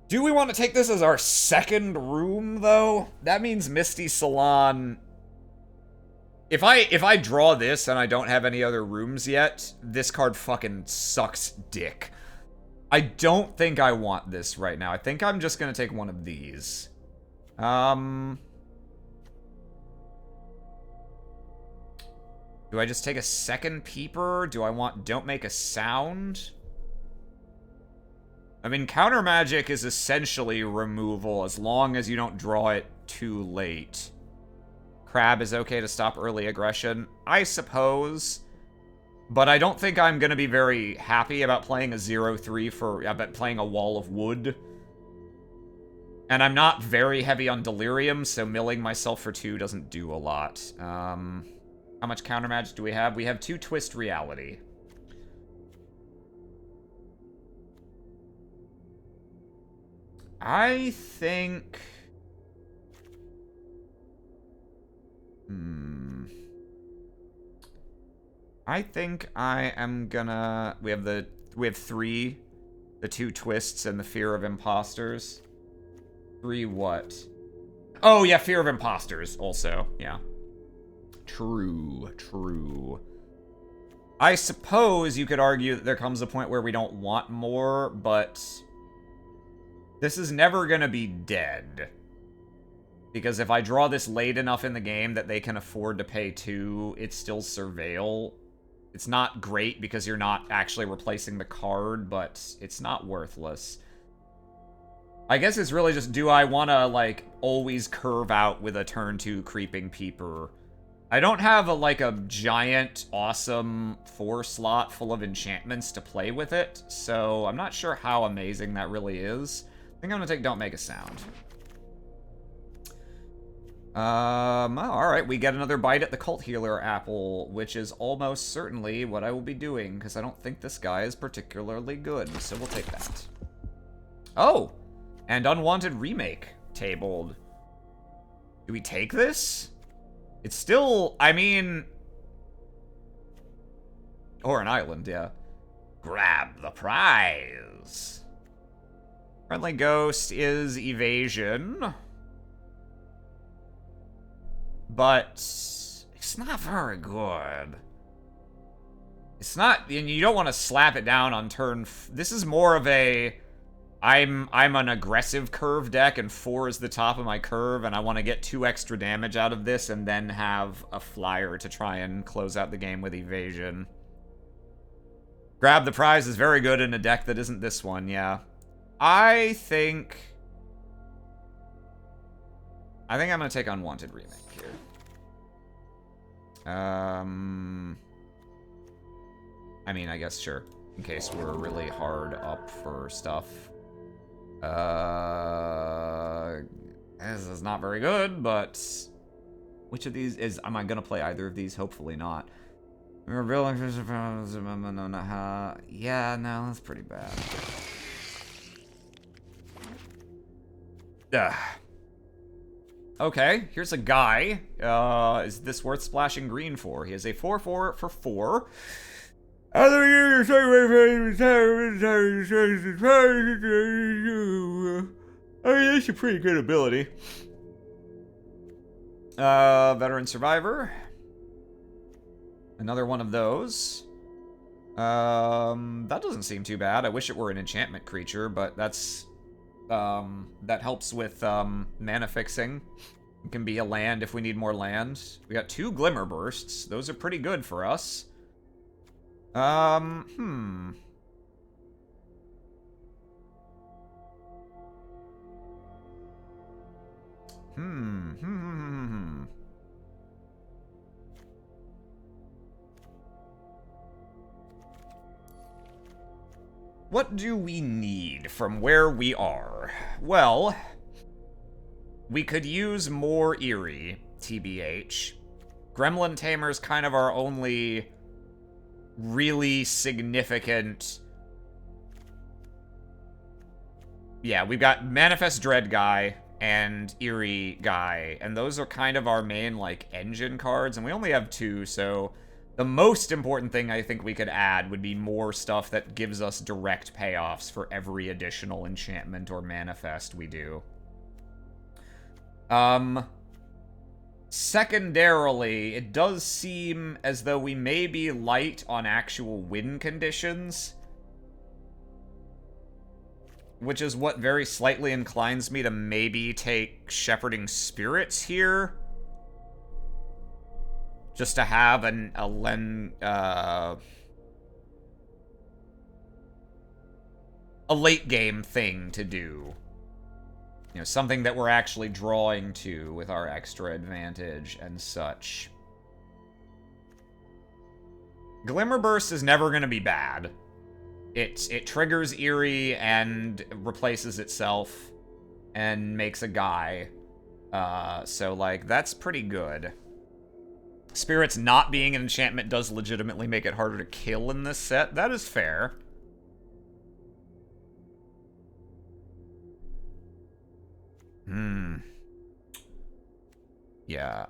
Do we want to take this as our second room, though? That means Misty Salon... If I draw this and I don't have any other rooms yet, this card fucking sucks dick. I don't think I want this right now. I think I'm just gonna take one of these. Do I just take a second Peeper? Do I want Don't Make a Sound? I mean, counter magic is essentially removal as long as you don't draw it too late. Crab is okay to stop early aggression, I suppose. But I don't think I'm going to be very happy about playing a 0-3 for... about playing a Wall of Wood. And I'm not very heavy on Delirium, so milling myself for 2 doesn't do a lot. How much counter magic do we have? We have 2 Twist Reality. I think... I think I am gonna... We have 3. The 2 Twists and the Fear of Imposters. 3 what? Oh, yeah, Fear of Imposters also. Yeah. True, true. I suppose you could argue that there comes a point where we don't want more, but... This is never gonna be dead. Because if I draw this late enough in the game that they can afford to pay 2, it's still Surveil. It's not great because you're not actually replacing the card, but it's not worthless. I guess it's really just, do I want to, like, always curve out with a turn 2 Creeping Peeper? I don't have, a giant, awesome 4 slot full of enchantments to play with it, so I'm not sure how amazing that really is. I think I'm going to take Don't Make a Sound. Alright, we get another bite at the Cult Healer apple, which is almost certainly what I will be doing, because I don't think this guy is particularly good, so we'll take that. Oh! And Unwanted Remake tabled. Do we take this? It's still, I mean... Or an island, yeah. Grab the prize! Friendly Ghost is Evasion. But it's not very good. It's not, and you don't want to slap it down on turn. This is more of a, I'm an aggressive curve deck, and 4 is the top of my curve, and I want to get 2 extra damage out of this, and then have a flyer to try and close out the game with Evasion. Grab the Prize is very good in a deck that isn't this one, yeah. I think I'm gonna take Unwanted Remake here. I mean, I guess, sure. In case we're really hard up for stuff. This is not very good, but... Which of these is... Am I gonna play either of these? Hopefully not. We're building... Yeah, no, that's pretty bad. Ugh. Okay, here's a guy. Is this worth splashing green for? He has a 4/4 for 4. I mean, that's a pretty good ability. Veteran Survivor. Another one of those. That doesn't seem too bad. I wish it were an enchantment creature, but that's... that helps with, mana fixing. It can be a land if we need more land. We got 2 Glimmer Bursts. Those are pretty good for us. What do we need from where we are? Well, we could use more Eerie, TBH. Gremlin Tamer's kind of our only really significant... Yeah, we've got Manifest Dread guy and Eerie guy, and those are kind of our main, like, engine cards, and we only have 2, so... The most important thing I think we could add would be more stuff that gives us direct payoffs for every additional enchantment or manifest we do. Secondarily, it does seem as though we may be light on actual win conditions. Which is what very slightly inclines me to maybe take Shepherding Spirits here. Just to have a late game thing to do. You know, something that we're actually drawing to with our extra advantage and such. Glimmer Burst is never going to be bad. It triggers Eerie and replaces itself and makes a guy. So, like, that's pretty good. Spirits not being an enchantment does legitimately make it harder to kill in this set. That is fair. Yeah.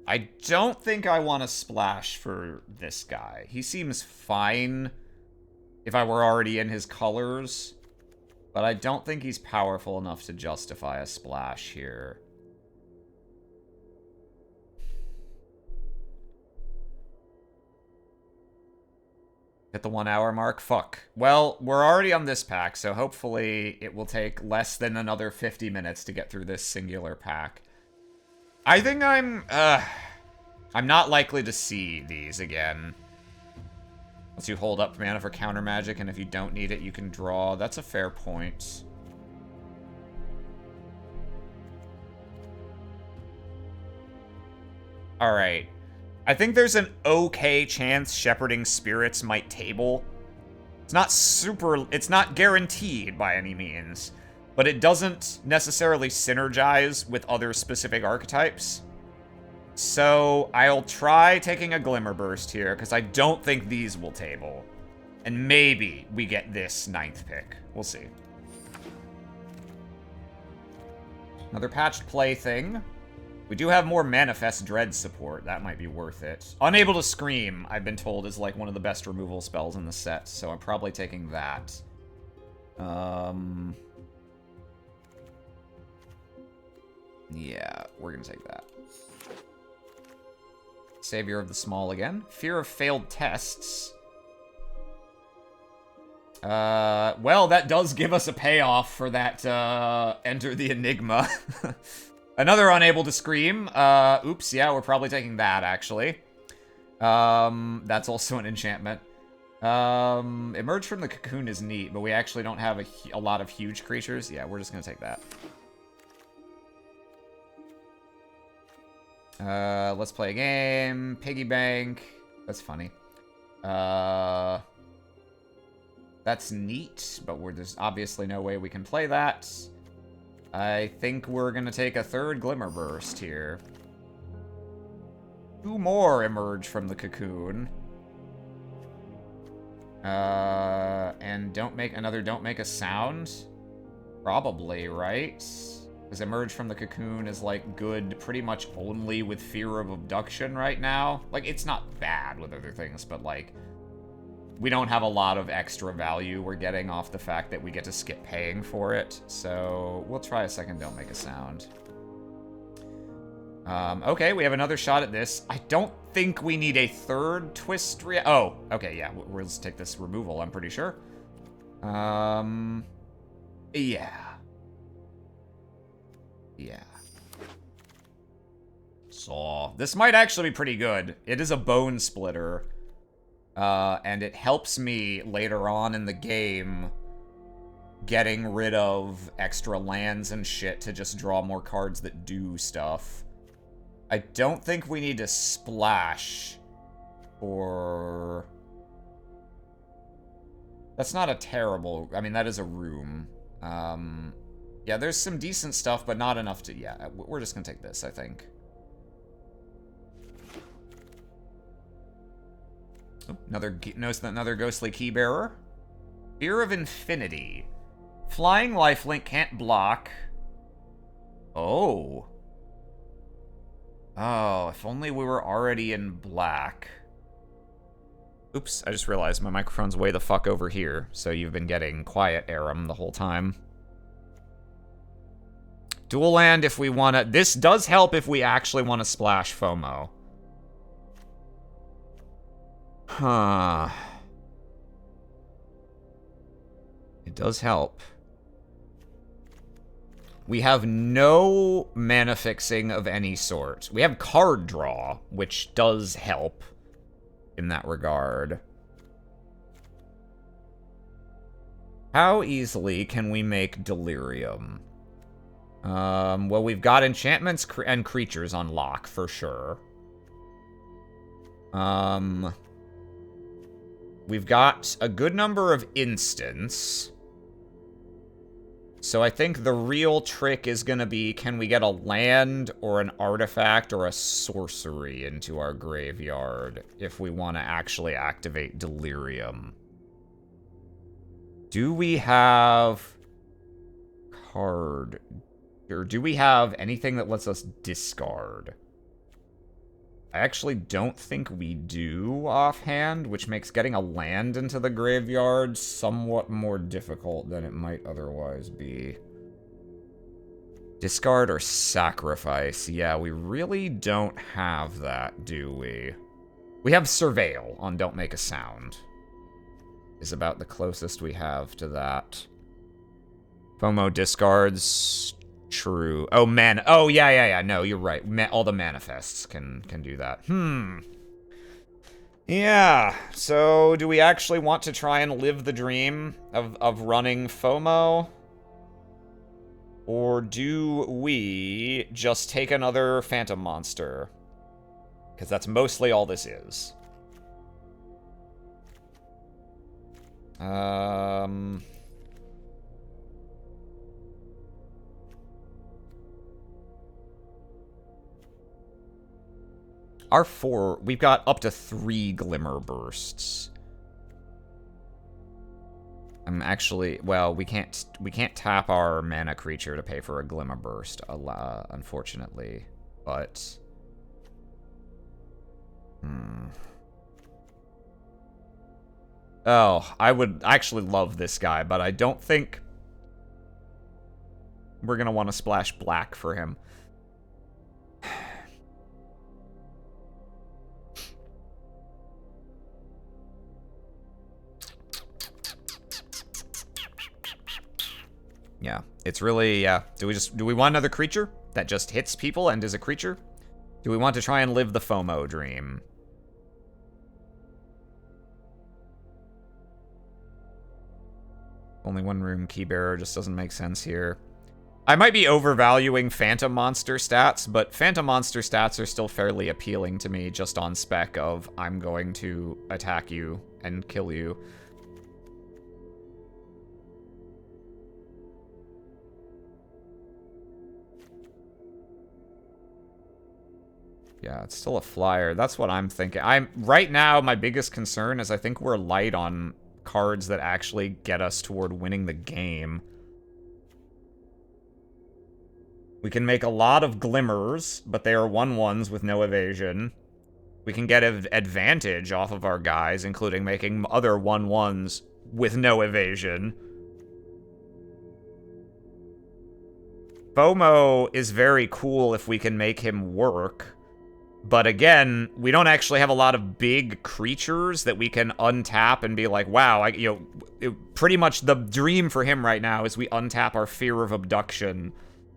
I don't think I want to splash for this guy. He seems fine if I were already in his colors, but I don't think he's powerful enough to justify a splash here. Hit the 1 hour mark? Fuck. Well, we're already on this pack, so hopefully it will take less than another 50 minutes to get through this singular pack. I think I'm not likely to see these again. Unless you hold up mana for counter magic, and if you don't need it, you can draw. That's a fair point. Alright. I think there's an okay chance Shepherding Spirits might table. It's not guaranteed by any means, but it doesn't necessarily synergize with other specific archetypes. So I'll try taking a Glimmer Burst here, because I don't think these will table. And maybe we get this 9th pick. We'll see. Another patched plaything. We do have more Manifest Dread support. That might be worth it. Unable to Scream, I've been told, is like one of the best removal spells in the set, so I'm probably taking that. Yeah, we're gonna take that. Savior of the Small again. Fear of Failed Tests. Well, that does give us a payoff for that, Enter the Enigma. Another Unable to Scream. Oops, yeah, we're probably taking that, actually. That's also an enchantment. Emerge from the Cocoon is neat, but we actually don't have a lot of huge creatures. Yeah, we're just gonna take that. Let's play a game. Piggy Bank. That's funny. That's neat, but there's obviously no way we can play that. I think we're gonna take a 3rd Glimmer Burst here. 2 more Emerge from the Cocoon. And don't make a sound? Probably, right? Because Emerge from the Cocoon is, like, good pretty much only with Fear of Abduction right now. Like, it's not bad with other things, but, like, we don't have a lot of extra value we're getting off the fact that we get to skip paying for it. So we'll try a second Don't Make a Sound. Okay, we have another shot at this. I don't think we need a 3rd twist oh, okay, yeah, we'll just take this removal, I'm pretty sure. Yeah. Yeah. So, this might actually be pretty good. It is a Bone Splitter. And it helps me later on in the game getting rid of extra lands and shit to just draw more cards that do stuff. I don't think we need to splash or... That's not a terrible... I mean, that is a room. Yeah, there's some decent stuff, but not enough to... Yeah, we're just gonna take this, I think. Oh, another ghostly key bearer. Fear of Infinity. Flying lifelink can't block. Oh. Oh, if only we were already in black. Oops, I just realized my microphone's way the fuck over here, so you've been getting quiet Aram the whole time. Dual land if we want to... This does help if we actually want to splash FOMO. Huh. It does help. We have no mana fixing of any sort. We have card draw, which does help in that regard. How easily can we make Delirium? Well, we've got enchantments and creatures on lock, for sure. We've got a good number of instants. So I think the real trick is gonna be, can we get a land or an artifact or a sorcery into our graveyard if we want to actually activate Delirium? Do we have card, or do we have anything that lets us discard? I actually don't think we do offhand, which makes getting a land into the graveyard somewhat more difficult than it might otherwise be. Discard or sacrifice. Yeah, we really don't have that, do we? We have Surveil on Don't Make a Sound. Is about the closest we have to that. FOMO discards. True. Oh, man. Oh, yeah. No, you're right. All the manifests can do that. Yeah. So, do we actually want to try and live the dream of running FOMO? Or do we just take another Phantom Monster? Because that's mostly all this is. Our 4, we've got up to 3 Glimmer Bursts. I'm actually, well, we can't tap our mana creature to pay for a Glimmer Burst, unfortunately. But oh, I would actually love this guy, but I don't think we're gonna want to splash black for him. Yeah, it's really, do we want another creature that just hits people and is a creature? Do we want to try and live the FOMO dream? Only one room Keybearer just doesn't make sense here. I might be overvaluing Phantom Monster stats, but Phantom Monster stats are still fairly appealing to me just on spec of I'm going to attack you and kill you. Yeah, it's still a flyer. That's what I'm thinking. Right now, my biggest concern is I think we're light on cards that actually get us toward winning the game. We can make a lot of glimmers, but they are 1/1s with no evasion. We can get advantage off of our guys, including making other 1/1s with no evasion. FOMO is very cool if we can make him work. But again, we don't actually have a lot of big creatures that we can untap and be like, wow, pretty much the dream for him right now is we untap our Fear of Abduction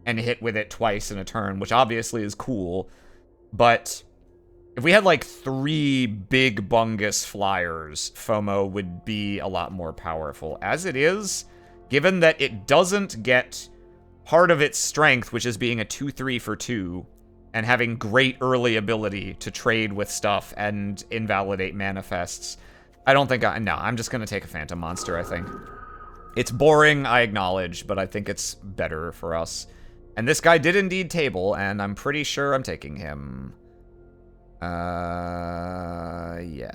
and hit with it twice in a turn, which obviously is cool. But if we had like 3 big bungus flyers, FOMO would be a lot more powerful. As it is, given that it doesn't get part of its strength, which is being a 2/3 for 2, and having great early ability to trade with stuff and invalidate manifests, I don't think no, I'm just gonna take a Phantom Monster, I think. It's boring, I acknowledge, but I think it's better for us. And this guy did indeed table, and I'm pretty sure I'm taking him. Yeah.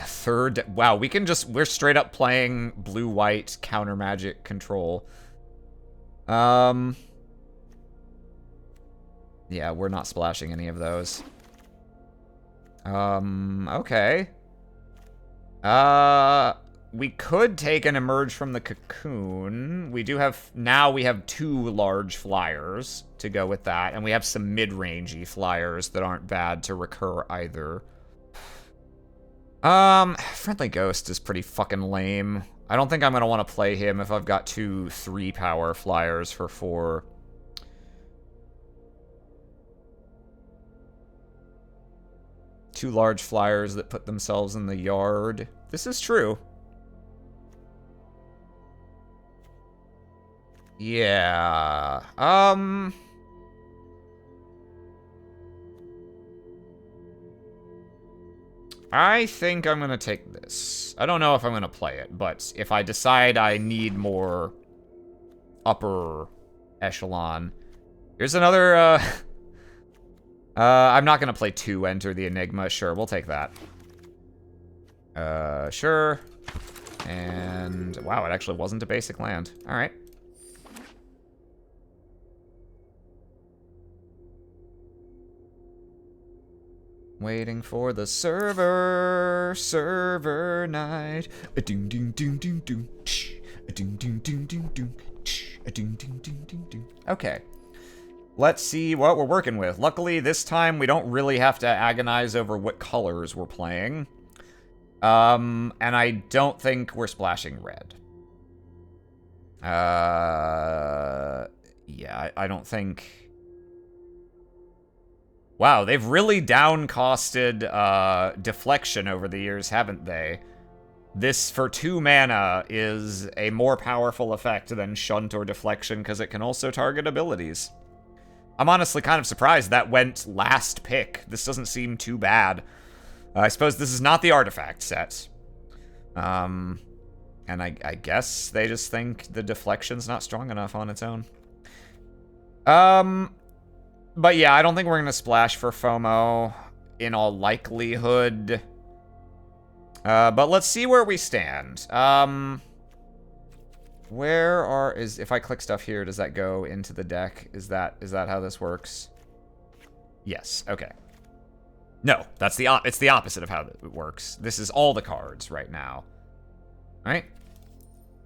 Third, wow, we're straight up playing blue-white counter magic control. Yeah, we're not splashing any of those. Okay. We could take an Emerge from the Cocoon. We have 2 large flyers to go with that, and we have some mid-rangey flyers that aren't bad to recur either. Friendly Ghost is pretty fucking lame. I don't think I'm gonna want to play him if I've got 2 3-power flyers for 4. Two large flyers that put themselves in the yard. This is true. Yeah. I think I'm gonna take this. I don't know if I'm gonna play it, but if I decide I need more upper echelon. Here's another, I'm not gonna play 2 Enter the Enigma. Sure, we'll take that. Sure. And, wow, it actually wasn't a basic land. Alright. Waiting for the server night. A doom doom doom doom doom. A doom doom doom doom doom. A doom doom doom doom doom. Okay. Let's see what we're working with. Luckily, this time we don't really have to agonize over what colors we're playing. And I don't think we're splashing red. Yeah, I don't think... Wow, they've really downcosted deflection over the years, haven't they? This, for 2 mana, is a more powerful effect than Shunt or Deflection, because it can also target abilities. I'm honestly kind of surprised that went last pick. This doesn't seem too bad. I suppose this is not the artifact set. And I guess they just think the Deflection's not strong enough on its own. But yeah, I don't think we're going to splash for FOMO in all likelihood. But let's see where we stand. If I click stuff here, does that go into the deck? Is that how this works? Yes, okay. No, it's the opposite of how it works. This is all the cards right now. All right?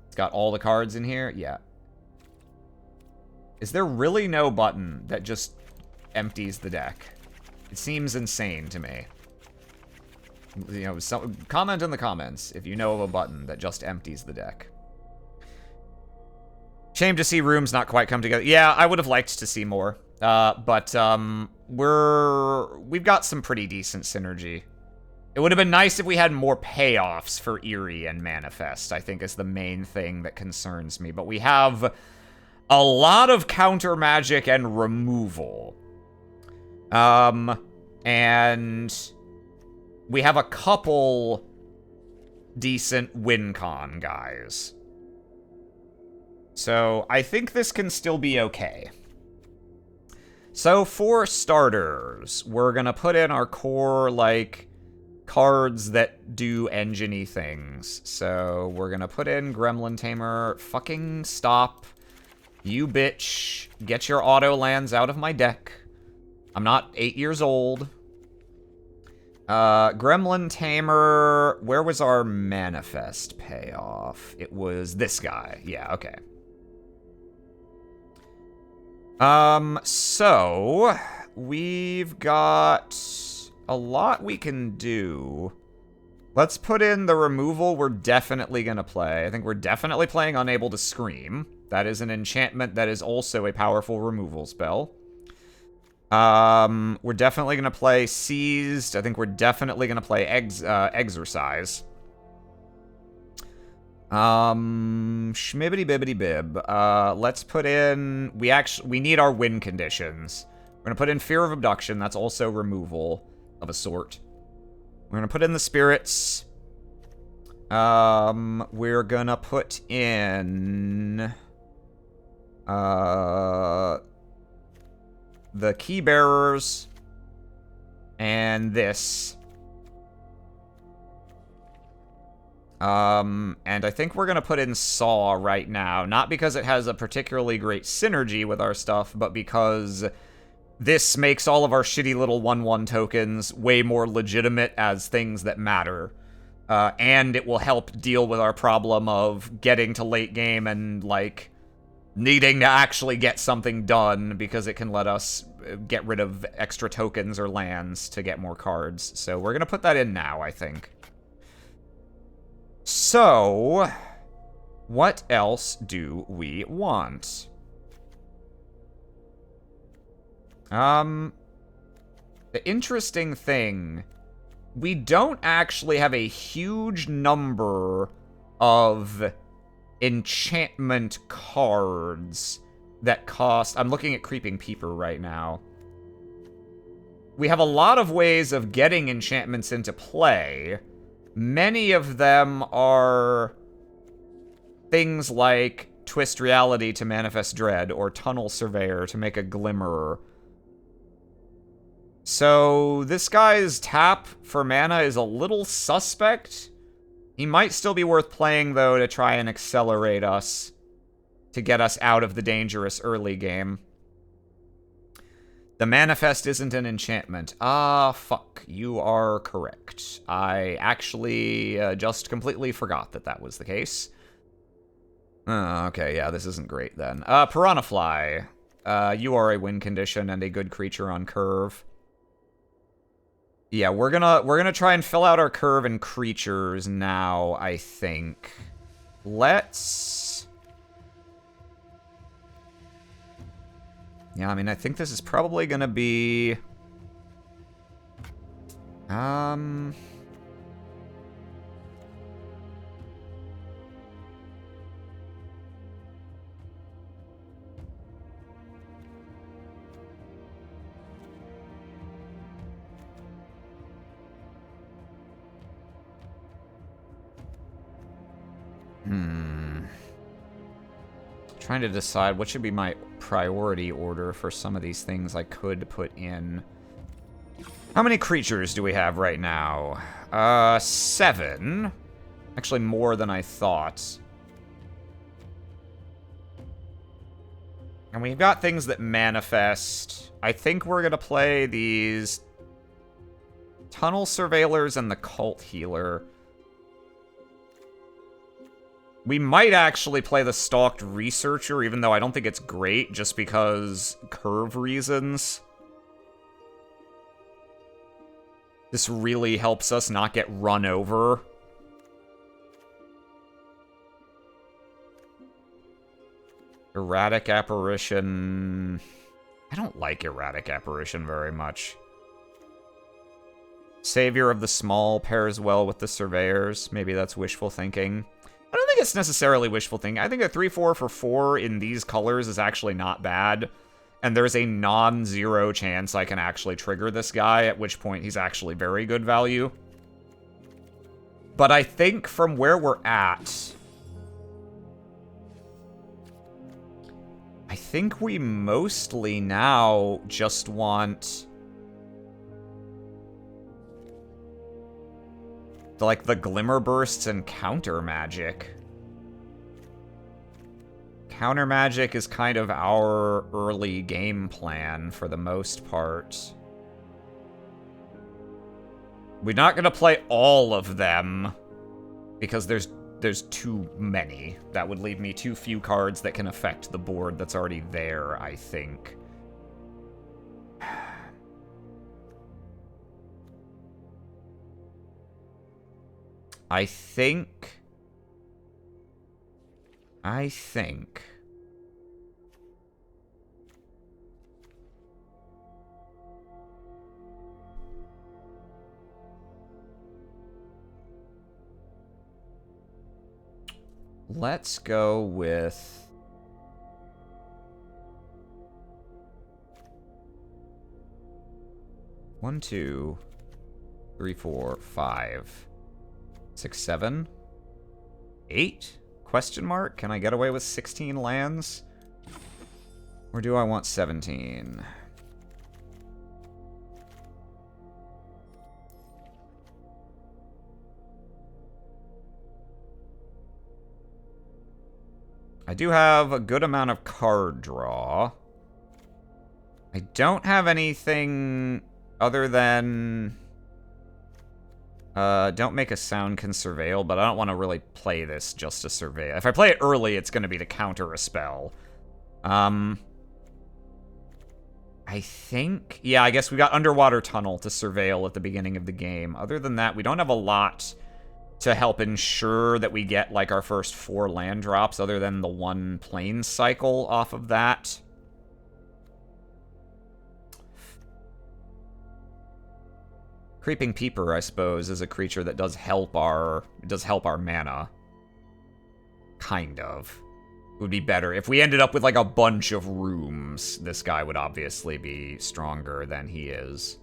It's got all the cards in here? Yeah. Is there really no button that just empties the deck? It seems insane to me. You know, comment in the comments if you know of a button that just empties the deck. Shame to see rooms not quite come together. Yeah, I would have liked to see more. But we've got some pretty decent synergy. It would have been nice if we had more payoffs for Eerie and Manifest, I think is the main thing that concerns me. But we have a lot of counter magic and removal. And we have a couple decent win con guys. So I think this can still be okay. So for starters, we're gonna put in our core, like, cards that do engine-y things. So we're gonna put in Gremlin Tamer. Fucking stop. You bitch. Get your auto lands out of my deck. I'm not 8 years old. Gremlin Tamer. Where was our Manifest payoff? It was this guy. Yeah, okay. So we've got a lot we can do. Let's put in the removal we're definitely gonna play. I think we're definitely playing Unable to Scream. That is an enchantment that is also a powerful removal spell. We're definitely gonna play Seized. I think we're definitely gonna play Exercise. Schmibbity bibbity bib. Let's put in... We need our win conditions. We're gonna put in Fear of Abduction. That's also removal of a sort. We're gonna put in the Spirits. We're gonna put in... the Key Bearers. And this. And I think we're gonna put in Saw right now, not because it has a particularly great synergy with our stuff, but because this makes all of our shitty little 1/1 tokens way more legitimate as things that matter. And it will help deal with our problem of getting to late game and, like, needing to actually get something done, because it can let us get rid of extra tokens or lands to get more cards. So we're gonna put that in now, I think. So, what else do we want? The interesting thing we don't actually have a huge number of enchantment cards that cost... I'm looking at Creeping Peeper right now. We have a lot of ways of getting enchantments into play. Many of them are things like Twist Reality to manifest Dread, or Tunnel Surveyor to make a Glimmerer. So this guy's tap for mana is a little suspect. He might still be worth playing, though, to try and accelerate us, to get us out of the dangerous early game. The Manifest isn't an enchantment. Ah, fuck. You are correct. I actually just completely forgot that that was the case. Okay, yeah, this isn't great then. Piranha Fly. You are a win condition and a good creature on curve. Yeah, we're gonna try and fill out our curve and creatures now, I think. Let's... Yeah, I mean, I think this is probably gonna be... Trying to decide what should be my priority order for some of these things I could put in. How many creatures do we have right now? 7. Actually, more than I thought. And we've got things that manifest. I think we're gonna play these Tunnel Surveillors and the Cult Healer. We might actually play the Stalked Researcher, even though I don't think it's great, just because curve reasons. This really helps us not get run over. Erratic Apparition... I don't like Erratic Apparition very much. Savior of the Small pairs well with the Surveyors. Maybe that's wishful thinking. I don't think it's necessarily wishful thinking. I think a 3/4 for 4 in these colors is actually not bad. And there's a non-zero chance I can actually trigger this guy, at which point he's actually very good value. But I think from where we're at... I think we mostly now just want... like the Glimmer Bursts and Counter Magic. Counter Magic is kind of our early game plan for the most part. We're not gonna play all of them because there's too many. That would leave me too few cards that can affect the board that's already there, I think. I think... Let's go with... 1, 2, 3, 4, 5, 6, 7, 8? Question mark? Can I get away with 16 lands? Or do I want 17? I do have a good amount of card draw. I don't have anything other than... don't make a sound can surveil, but I don't want to really play this just to surveil. If I play it early, it's going to be to counter a spell. I think... Yeah, I guess we got Underwater Tunnel to surveil at the beginning of the game. Other than that, we don't have a lot to help ensure that we get, like, our first 4 land drops, other than the 1 plane cycle off of that. Creeping Peeper, I suppose, is a creature that does help our mana. Kind of. It would be better. If we ended up with, like, a bunch of rooms, this guy would obviously be stronger than he is.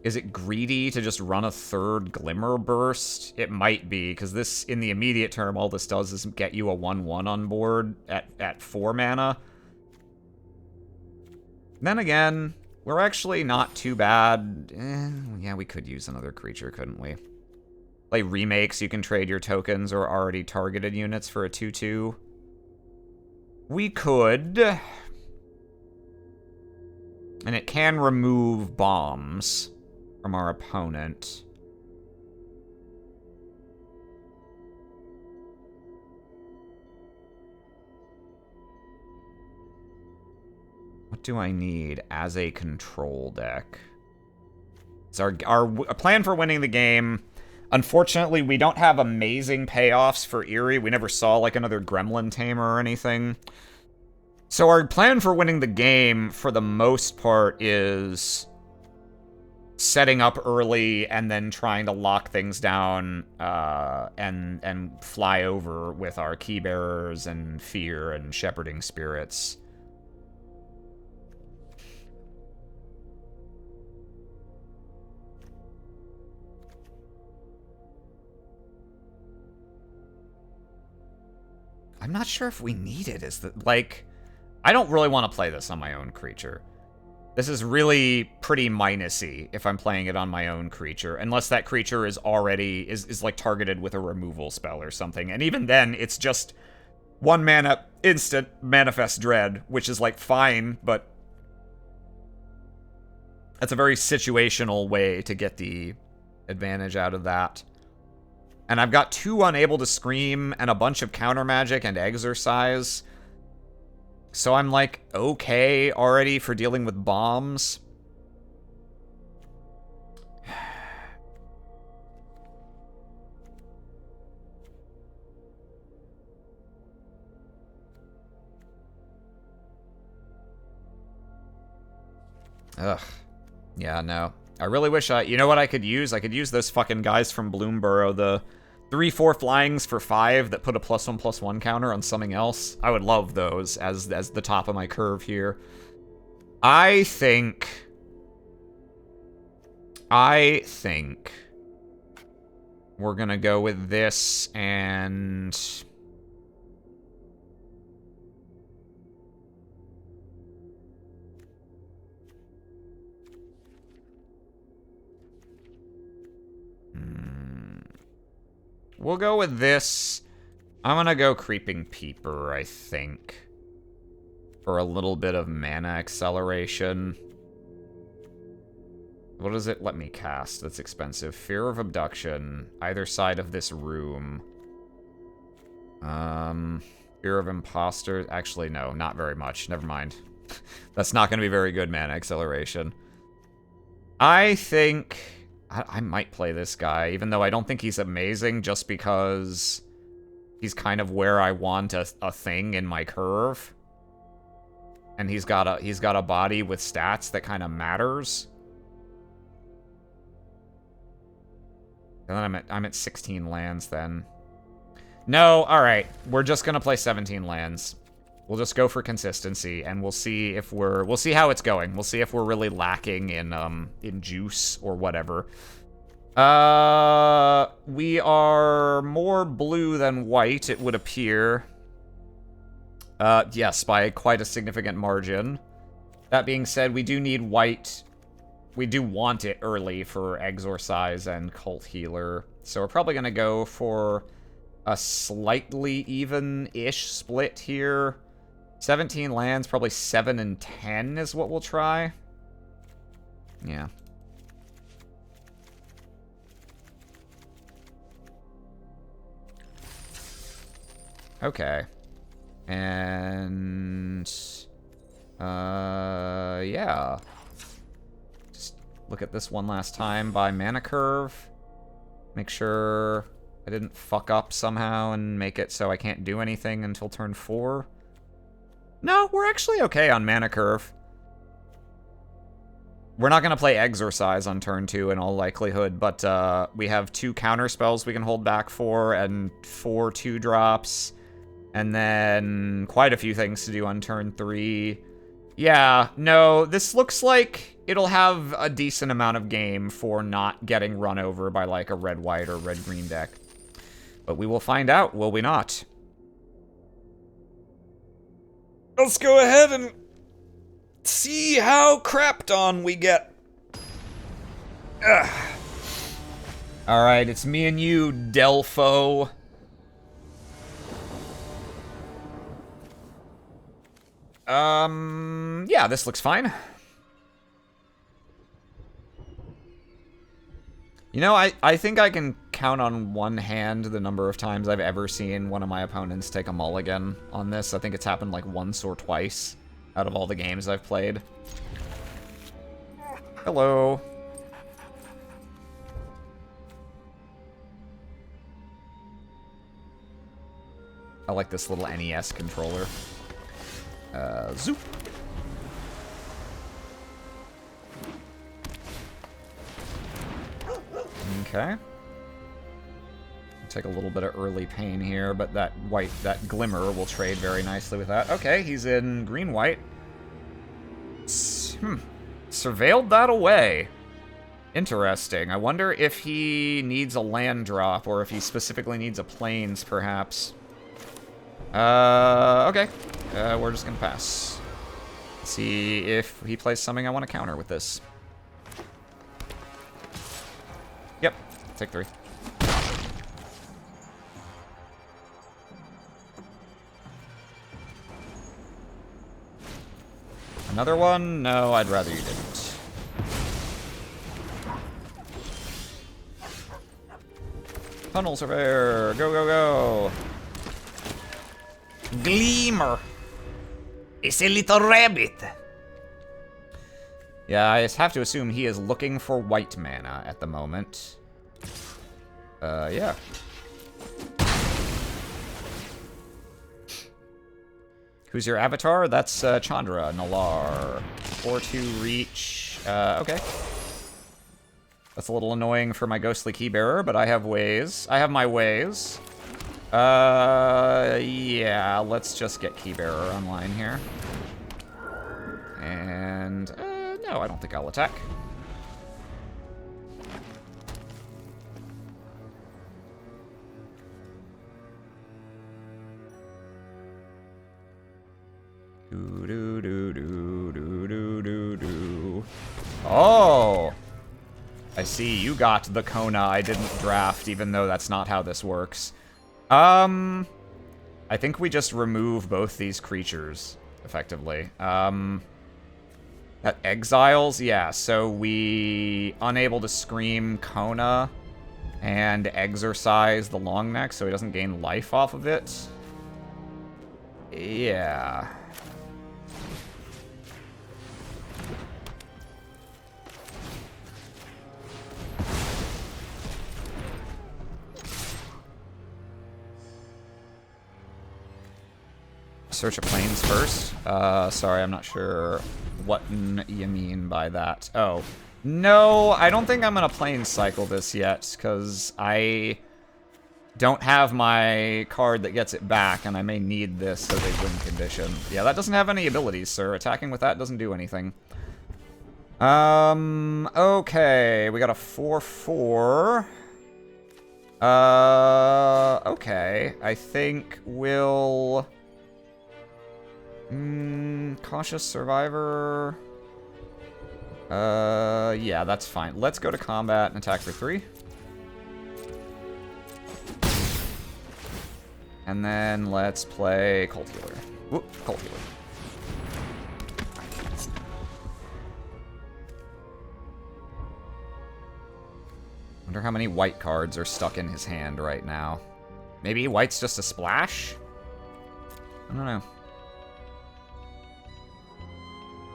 Is it greedy to just run a third Glimmer Burst? It might be, because this, in the immediate term, all this does is get you a 1/1 on board at 4 mana. Then again, we're actually not too bad. Yeah, we could use another creature, couldn't we? Play remakes, you can trade your tokens or already targeted units for a 2/2. We could. And it can remove bombs from our opponent. What do I need as a control deck? It's our plan for winning the game. Unfortunately, we don't have amazing payoffs for Eerie. We never saw, like, another Gremlin Tamer or anything. So our plan for winning the game, for the most part, is setting up early and then trying to lock things down and fly over with our Keybearers and Fear and Shepherding Spirits. I'm not sure if we need it. Like, I don't really want to play this on my own creature. This is really pretty minusy if I'm playing it on my own creature, unless that creature is already, is like targeted with a removal spell or something. And even then, it's just 1 mana instant Manifest Dread, which is like fine, but that's a very situational way to get the advantage out of that. And I've got 2 Unable to Scream and a bunch of counter magic and Exorcise. So I'm like, okay already for dealing with bombs. Ugh. Yeah, no. I really wish you know what I could use? I could use those fucking guys from Bloomborough, the 3/4 flyings for 5 that put a +1/+1 counter on something else. I would love those as the top of my curve here. I think we're gonna go with this and we'll go with this. I'm gonna go Creeping Peeper, I think, for a little bit of mana acceleration. What does it let me cast that's expensive? Fear of Abduction, either side of this room. Fear of Imposter. Actually, no, not very much. Never mind. That's not gonna be very good mana acceleration. I think I might play this guy, even though I don't think he's amazing, just because he's kind of where I want a thing in my curve. And he's got a body with stats that kind of matters. And then I'm at 16 lands then. No, alright. We're just gonna play 17 lands. We'll just go for consistency, and we'll see if we'll see how it's going. We'll see if we're really lacking in juice or whatever. We are more blue than white, it would appear. Yes, by quite a significant margin. That being said, we do need white. We do want it early for Exorcise and Cult Healer. So we're probably gonna go for a slightly even-ish split here. 17 lands, probably 7 and 10 is what we'll try. Yeah. Okay. And yeah. Just look at this one last time by mana curve. Make sure I didn't fuck up somehow and make it so I can't do anything until turn 4. No, we're actually okay on mana curve. We're not going to play Exorcise on turn 2 in all likelihood, but we have 2 counter spells we can hold back for, and 4 2-drops, and then quite a few things to do on turn 3. Yeah, no, this looks like it'll have a decent amount of game for not getting run over by, like, a red-white or red-green deck. But we will find out, will we not? Let's go ahead and see how crapped on we get. Ugh. Alright, it's me and you, Delpho. Yeah, this looks fine. You know, I think I can count on one hand the number of times I've ever seen one of my opponents take a mulligan on this. I think it's happened like once or twice out of all the games I've played. Hello. I like this little NES controller. Zoop. Okay. Take a little bit of early pain here, but that glimmer will trade very nicely with that. Okay, he's in green-white. Surveilled that away. Interesting. I wonder if he needs a land drop, or if he specifically needs a plains, perhaps. Okay. We're just gonna pass. Let's see if he plays something I want to counter with this. Yep, take 3. Another one? No, I'd rather you didn't. Tunnel Surveyor, go, go, go. Gleamer. It's a little rabbit. Yeah, I just have to assume he is looking for white mana at the moment. Yeah. Who's your avatar? That's Chandra, Nalar. 4-2 reach. Okay. That's a little annoying for my ghostly keybearer, but I have ways. I have my ways. Yeah, let's just get keybearer online here. And, no, I don't think I'll attack. Oh! I see, you got the Kona I didn't draft, even though that's not how this works. I think we just remove both these creatures, effectively. That exiles? Yeah, so we unable to scream Kona and exorcise the long neck so he doesn't gain life off of it. Yeah. Search of planes first. Sorry, I'm not sure what you mean by that. Oh. No, I don't think I'm gonna plane cycle this yet, because I don't have my card that gets it back, and I may need this as a win condition. Yeah, that doesn't have any abilities, sir. Attacking with that doesn't do anything. Okay, we got a 4-4. Okay, I think we'll... Cautious Survivor. Yeah, that's fine. Let's go to combat and attack for 3. And then let's play Cult Healer. Whoop, Cult Healer. Wonder how many white cards are stuck in his hand right now. Maybe white's just a splash? I don't know.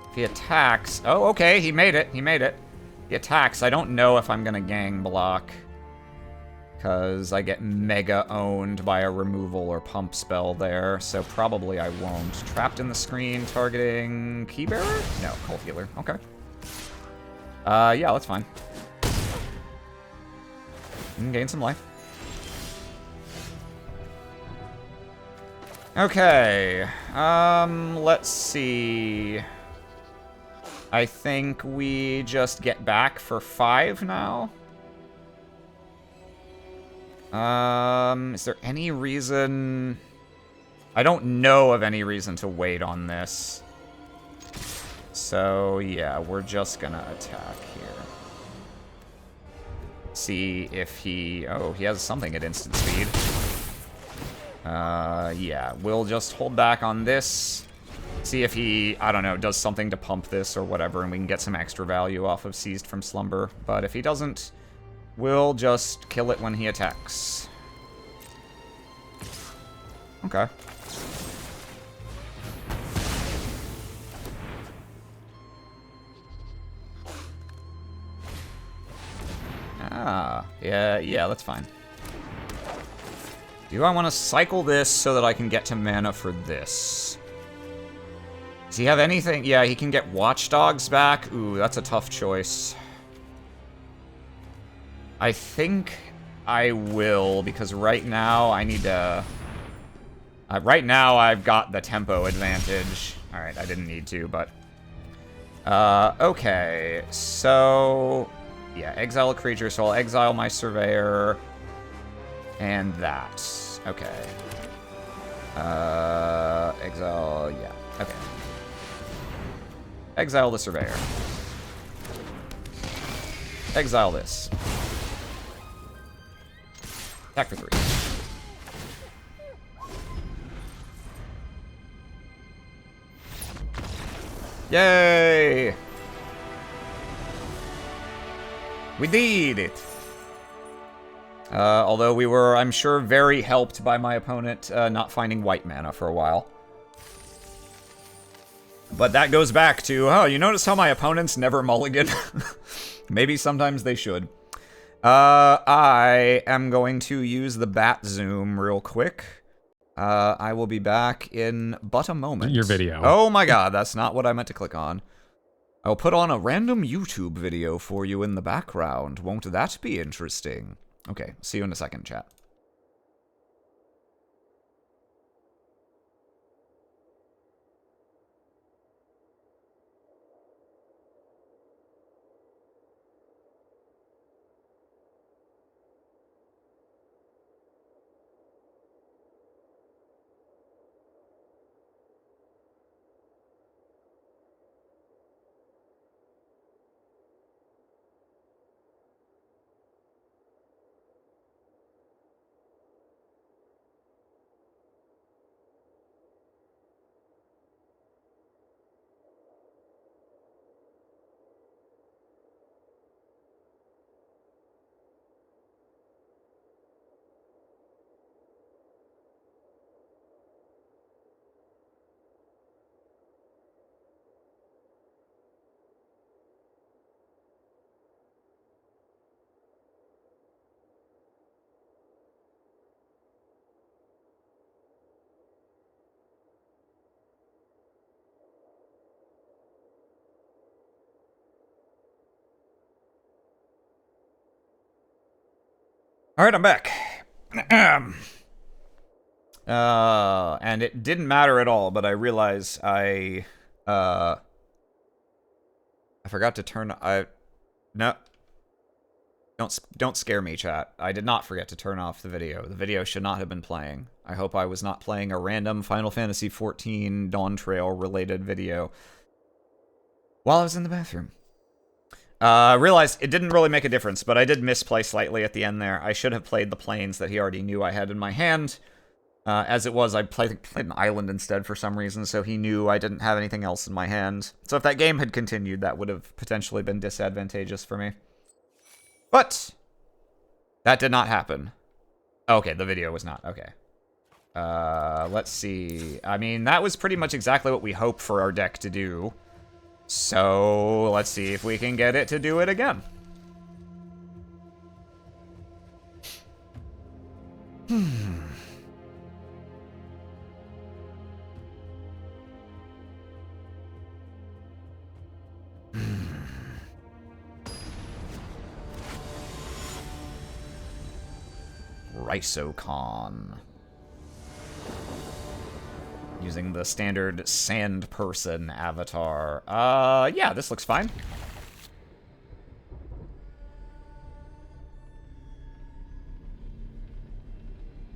If he attacks... Oh, okay, he made it. He made it. He attacks. I don't know if I'm gonna gang block. Because I get mega owned by a removal or pump spell there. So probably I won't. Trapped in the screen, targeting Keybearer? No, Cult Healer. Okay. Yeah, that's fine. You can gain some life. Okay, let's see. I think we just get back for 5 now. Is there any reason... I don't know of any reason to wait on this. So, yeah, we're just gonna attack here. See if he... Oh, he has something at instant speed. Yeah, we'll just hold back on this. See if he, I don't know, does something to pump this or whatever, and we can get some extra value off of Seized from Slumber. But if he doesn't, we'll just kill it when he attacks. Okay. Ah, yeah, that's fine. Do I want to cycle this so that I can get to mana for this? Does he have anything? Yeah, he can get Watchdogs back. Ooh, that's a tough choice. I think I will, because right now I need to... right now I've got the tempo advantage. Alright, I didn't need to, but... okay, so... Yeah, exile a creature, so I'll exile my Surveyor... And that. Okay. Exile, yeah. Okay. Exile the Surveyor. Exile this. Attack for 3. Yay! We did it! Although we were, I'm sure, very helped by my opponent not finding white mana for a while. But that goes back to, oh, you notice how my opponents never mulligan? Maybe sometimes they should. I am going to use the Bat Zoom real quick. I will be back in but a moment. Your video. Oh my god, that's not what I meant to click on. I'll put on a random YouTube video for you in the background. Won't that be interesting? Okay, see you in a second, chat. Alright, I'm back. And it didn't matter at all, but I realized I forgot to turn... No. Don't scare me, chat. I did not forget to turn off the video. The video should not have been playing. I hope I was not playing a random Final Fantasy XIV Dawn Trail related video while I was in the bathroom. I realized it didn't really make a difference, but I did misplay slightly at the end there. I should have played the planes that he already knew I had in my hand. As it was, I played an island instead for some reason, so he knew I didn't have anything else in my hand. So if that game had continued, that would have potentially been disadvantageous for me. But that did not happen. Okay, the video was not. Okay. Let's see. I mean, that was pretty much exactly what we hoped for our deck to do. So, let's see if we can get it to do it again. Rhysocon. Using the standard sand person avatar. Yeah, this looks fine.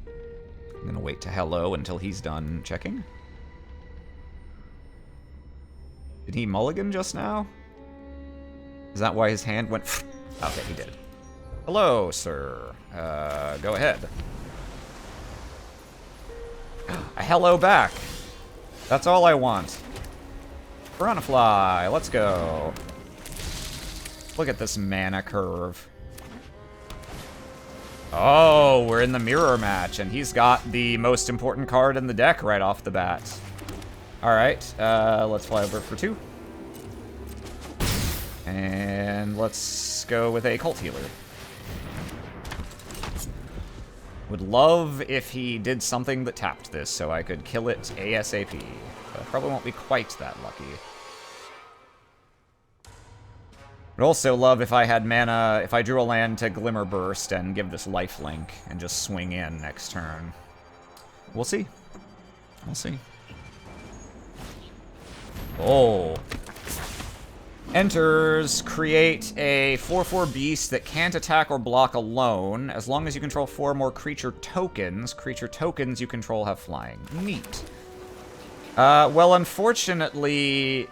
I'm gonna wait to hello until he's done checking. Did he mulligan just now? Is that why his hand went... Okay, he did. Hello, sir. Go ahead. A hello back. That's all I want. Piranha Fly, let's go. Look at this mana curve. Oh, we're in the mirror match, and he's got the most important card in the deck right off the bat. Alright, let's fly over for 2. And let's go with a Cult Healer. Would love if he did something that tapped this so I could kill it ASAP. But I probably won't be quite that lucky. Would also love if I had mana, if I drew a land to Glimmer Burst and give this lifelink and just swing in next turn. We'll see. We'll see. Oh. Enters, create a 4/4 beast that can't attack or block alone. As long as you control 4 more creature tokens you control have flying. Neat. Well, unfortunately...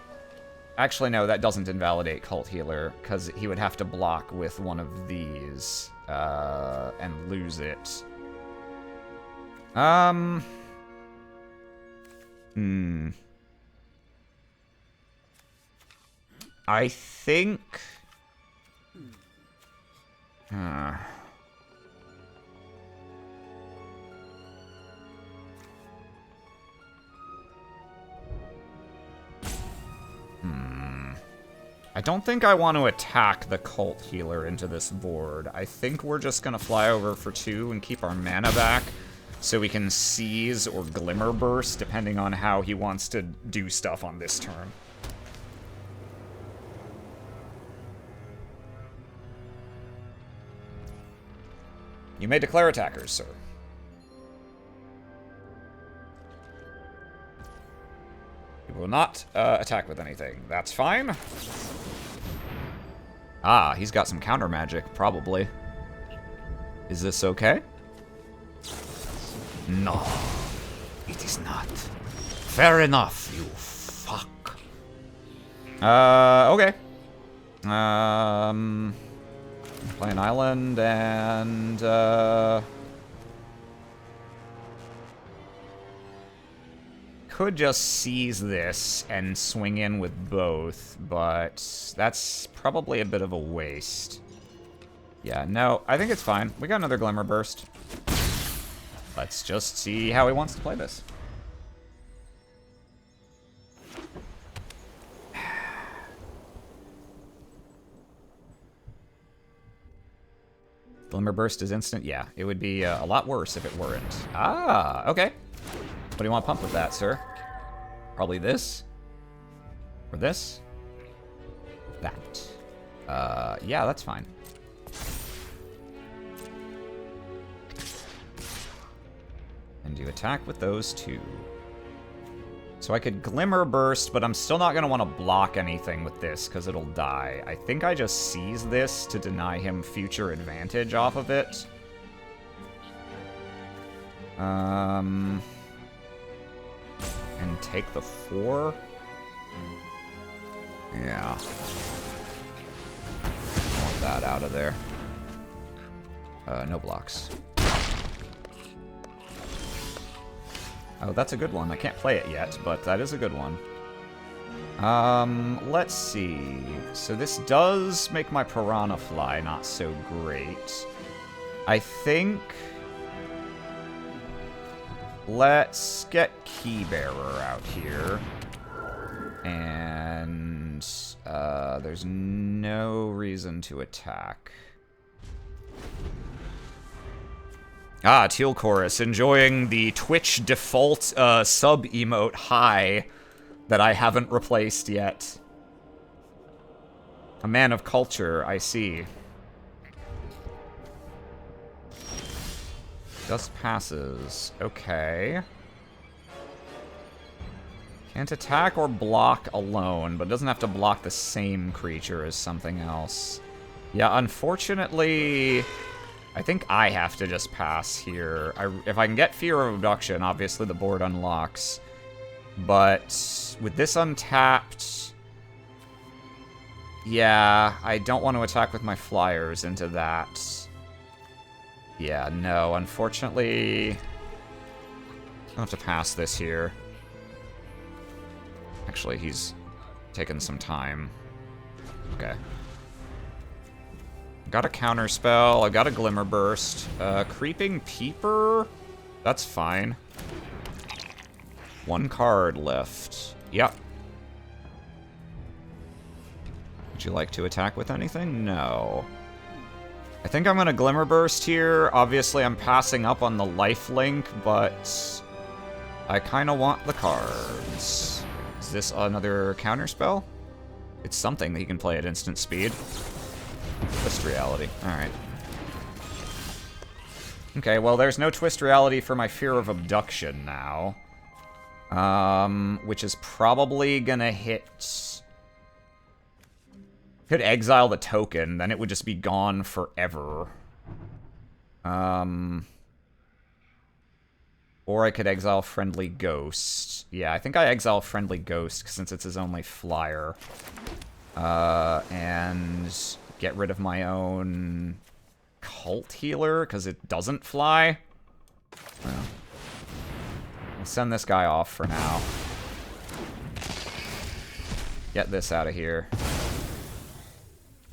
Actually, no, that doesn't invalidate Cult Healer, because he would have to block with one of these, and lose it. I think... I don't think I want to attack the Cult Healer into this board. I think we're just going to fly over for 2 and keep our mana back so we can seize or Glimmer Burst, depending on how he wants to do stuff on this turn. You may declare attackers, sir. You will not attack with anything. That's fine. Ah, he's got some counter magic, probably. Is this okay? No, it is not. Fair enough, you fuck. Okay. Play an island and could just seize this and swing in with both, but that's probably a bit of a waste. Yeah, no, I think it's fine. We got another Glimmer Burst. Let's just see how he wants to play this. Glimmer Burst is instant? Yeah, it would be a lot worse if it weren't. Ah, okay. What do you want to pump with that, sir? Probably this? Or this? That. Yeah, that's fine. And you attack with those 2. So I could Glimmer Burst, but I'm still not going to want to block anything with this, because it'll die. I think I just seize this to deny him future advantage off of it. And take the 4? Yeah. I want that out of there. No blocks. Oh, that's a good one. I can't play it yet, but that is a good one. Let's see. So this does make my Piranha Fly not so great. I think... Let's get Keybearer out here. And there's no reason to attack. Ah, Teal Chorus, enjoying the Twitch default sub-emote high that I haven't replaced yet. A man of culture, I see. Just passes. Okay. Can't attack or block alone, but doesn't have to block the same creature as something else. Yeah, unfortunately, I think I have to just pass here. If I can get Fear of Abduction, obviously the board unlocks. But with this untapped, yeah, I don't want to attack with my flyers into that. Yeah, no, unfortunately, I'll have to pass this here. Actually, he's taken some time. Okay. Got a counter spell. I got a Glimmer Burst. Creeping Peeper? That's fine. One card left. Yep. Would you like to attack with anything? No. I think I'm gonna Glimmer Burst here. Obviously, I'm passing up on the lifelink, but I kind of want the cards. Is this another counter spell? It's something that he can play at instant speed. Twist Reality. Alright. Okay, well, there's no Twist Reality for my Fear of Abduction now. Which is probably gonna hit... Could exile the token, then it would just be gone forever. Or I could exile Friendly Ghost. Yeah, I think I exile Friendly Ghost since it's his only flyer. And get rid of my own Cult Healer, because it doesn't fly. Well, I'll send this guy off for now. Get this out of here.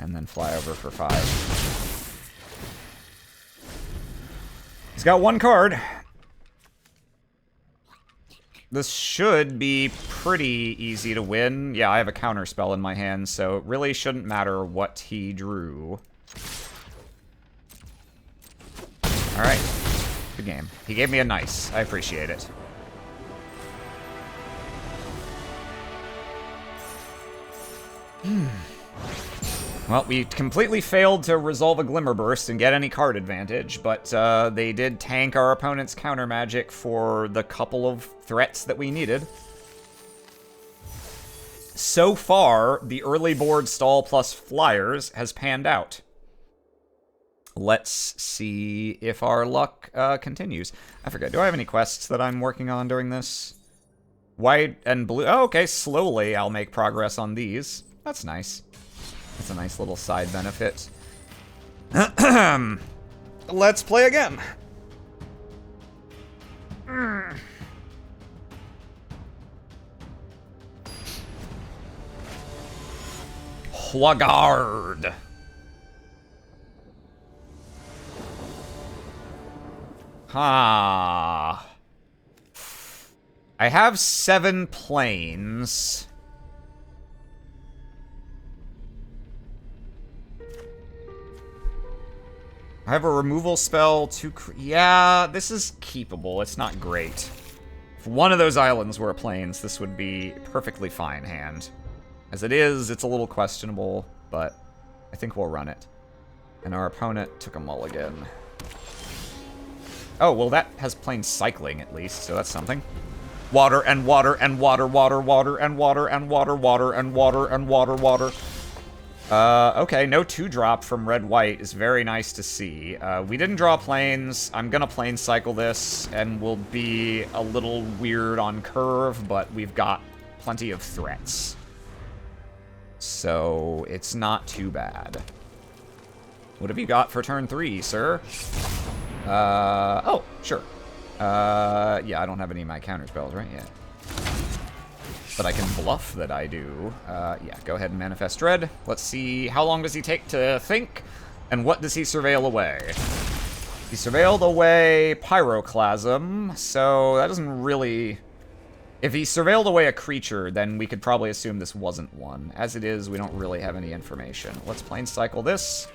And then fly over for 5. He's got one card. This should be pretty easy to win. Yeah, I have a counter spell in my hand, so it really shouldn't matter what he drew. Alright. Good game. He gave me a nice. I appreciate it. Well, we completely failed to resolve a Glimmer Burst and get any card advantage, but they did tank our opponent's counter magic for the couple of threats that we needed. So far, the early board stall plus flyers has panned out. Let's see if our luck continues. I forget, do I have any quests that I'm working on during this? White and blue. Oh, okay, slowly I'll make progress on these. That's nice. That's a nice little side benefit. Let's play again. Huagard. Ha. I have 7 planes. I have a removal spell to... Yeah, this is keepable. It's not great. If one of those islands were plains, this would be a perfectly fine hand. As it is, it's a little questionable, but I think we'll run it. And our opponent took a mulligan. Oh, well, that has plain cycling, at least, so that's something. Water and water and water, water, water, and water, and water, water, and water, and water, water. Okay, no 2-drop from red-white is very nice to see. We didn't draw planes. I'm gonna plane cycle this, and we'll be a little weird on curve, but we've got plenty of threats. So, it's not too bad. What have you got for turn 3, sir? Oh, sure. Yeah, I don't have any of my counter spells, right? Yeah. But I can bluff that I do. Yeah, go ahead and Manifest Dread. Let's see, how long does he take to think? And what does he surveil away? He surveilled away Pyroclasm, so that doesn't really... If he surveilled away a creature, then we could probably assume this wasn't one. As it is, we don't really have any information. Let's plane cycle this.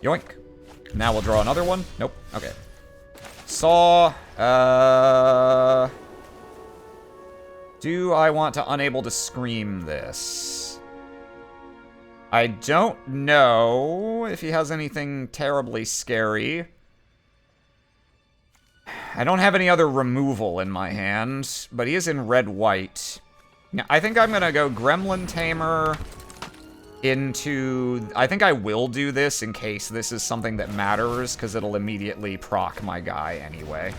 Yoink. Now we'll draw another one. Nope. Okay. Saw. Do I want to unable to scream this? I don't know if he has anything terribly scary. I don't have any other removal in my hand, but he is in red-white. Now, I think I'm gonna go Gremlin Tamer into... I think I will do this in case this is something that matters, because it'll immediately proc my guy anyway.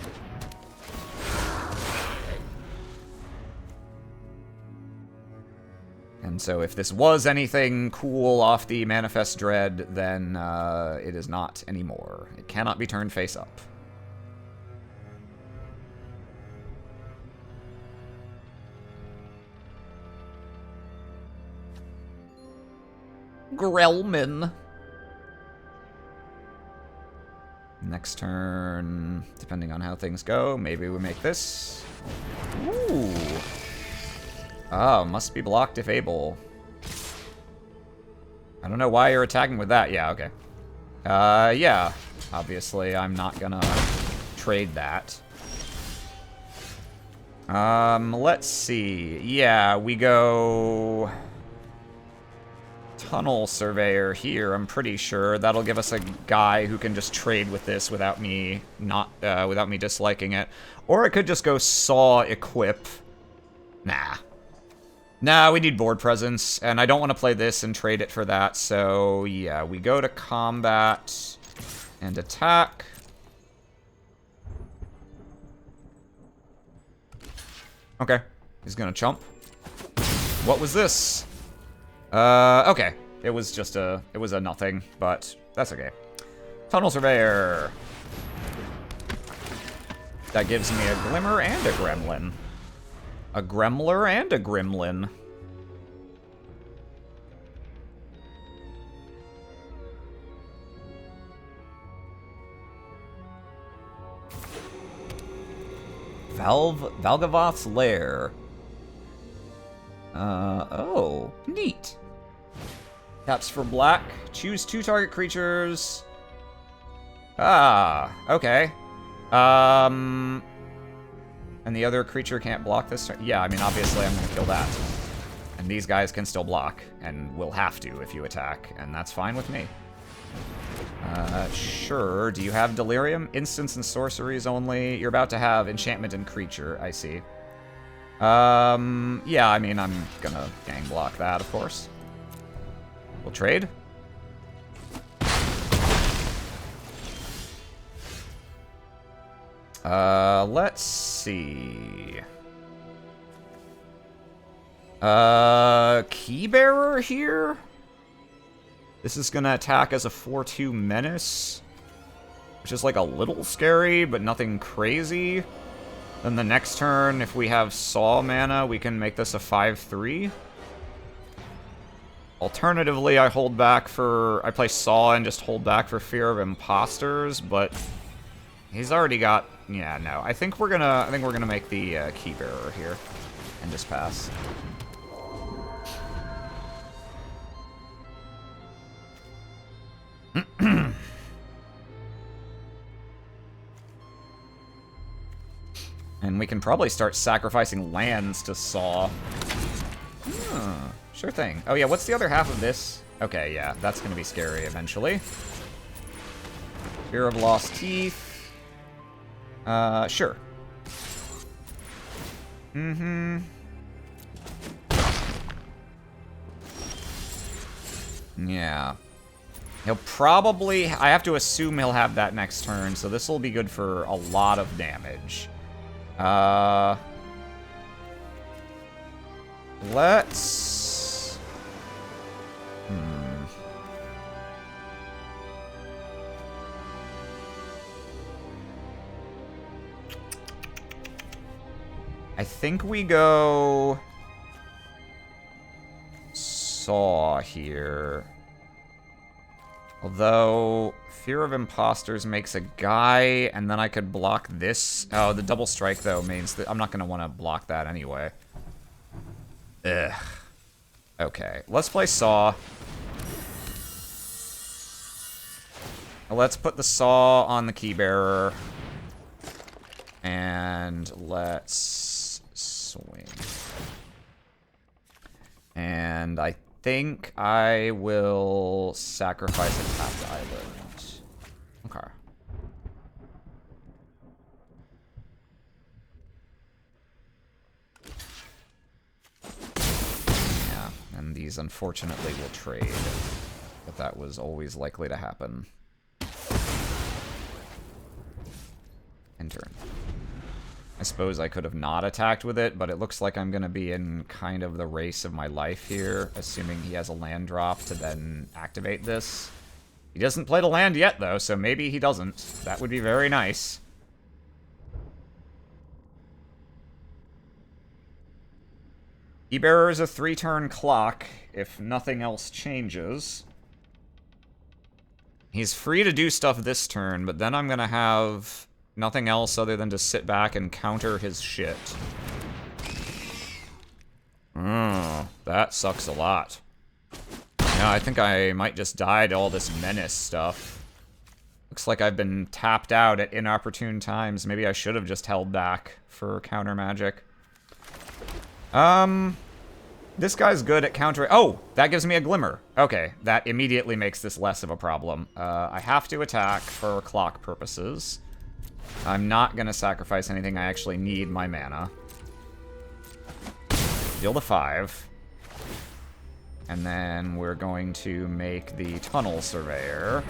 And so if this was anything cool off the Manifest Dread, then it is not anymore. It cannot be turned face up. Grelman. Next turn, depending on how things go, maybe we make this. Ooh. Oh, must be blocked if able. I don't know why you're attacking with that. Yeah, okay. Yeah. Obviously, I'm not gonna trade that. Let's see. Yeah, we go... Tunnel Surveyor here, I'm pretty sure. That'll give us a guy who can just trade with this without me without me disliking it. Or it could just go Saw Equip. Nah. Nah, we need board presence, and I don't want to play this and trade it for that, so yeah, we go to combat and attack. Okay, he's gonna chump. What was this? Okay. It was just a nothing, but that's okay. Tunnel Surveyor. That gives me a Glimmer and a Gremlin. A Gremler and a Gremlin. Valgavoth's Lair. Oh, neat. Taps for black. Choose 2 target creatures. Ah, okay. And the other creature can't block this turn? Yeah, I mean, obviously I'm gonna kill that. And these guys can still block, and will have to if you attack, and that's fine with me. Sure. Do you have Delirium? Instants and sorceries only. You're about to have Enchantment and Creature, I see. Yeah, I mean, I'm gonna gang block that, of course. We'll trade. Let's see. Keybearer here? This is gonna attack as a 4/2 menace, which is like a little scary, but nothing crazy. Then the next turn, if we have Saw mana, we can make this a 5/3. Alternatively, I play Saw and just hold back for Fear of Imposters, but he's already got... Yeah, no. I think we're gonna make the Keybearer here and just pass. And we can probably start sacrificing lands to Saw. Sure thing. Oh yeah, what's the other half of this? Okay, yeah, that's gonna be scary eventually. Fear of Lost Teeth. Sure. Mm-hmm. Yeah. He'll probably... I have to assume he'll have that next turn, so this will be good for a lot of damage. Let's... I think we go... Saw here. Although, Fear of Imposters makes a guy, and then I could block this. Oh, the double strike, though, means that I'm not going to want to block that anyway. Ugh. Okay, let's play Saw. Let's put the Saw on the Keybearer. And let's swing. And I think I will sacrifice a tapped island. Okay. Yeah, and these unfortunately will trade. But that was always likely to happen. End turn. I suppose I could have not attacked with it, but it looks like I'm going to be in kind of the race of my life here, assuming he has a land drop to then activate this. He doesn't play the land yet, though, so maybe he doesn't. That would be very nice. E-Bearer is a 3-turn clock, if nothing else changes. He's free to do stuff this turn, but then I'm going to have nothing else other than to sit back and counter his shit. That sucks a lot. Yeah, I think I might just die to all this menace stuff. Looks like I've been tapped out at inopportune times. Maybe I should have just held back for counter magic. This guy's good at countering. Oh, that gives me a glimmer. Okay, that immediately makes this less of a problem. I have to attack for clock purposes. I'm not gonna sacrifice anything. I actually need my mana. Deal the 5. And then we're going to make the Tunnel Surveyor.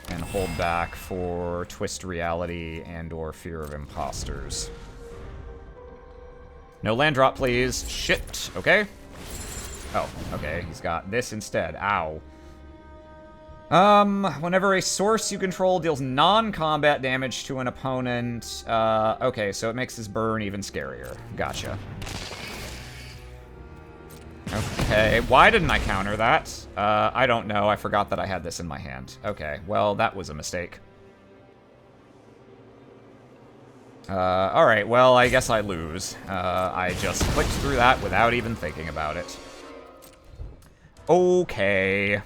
And hold back for Twist Reality and or Fear of Imposters. No land drop, please. Shit. Okay. Oh, okay. He's got this instead. Ow. Whenever a source you control deals non-combat damage to an opponent, okay, so it makes his burn even scarier. Gotcha. Okay, why didn't I counter that? I don't know. I forgot that I had this in my hand. Okay, well, that was a mistake. Alright, well, I guess I lose. I just clicked through that without even thinking about it. Okay.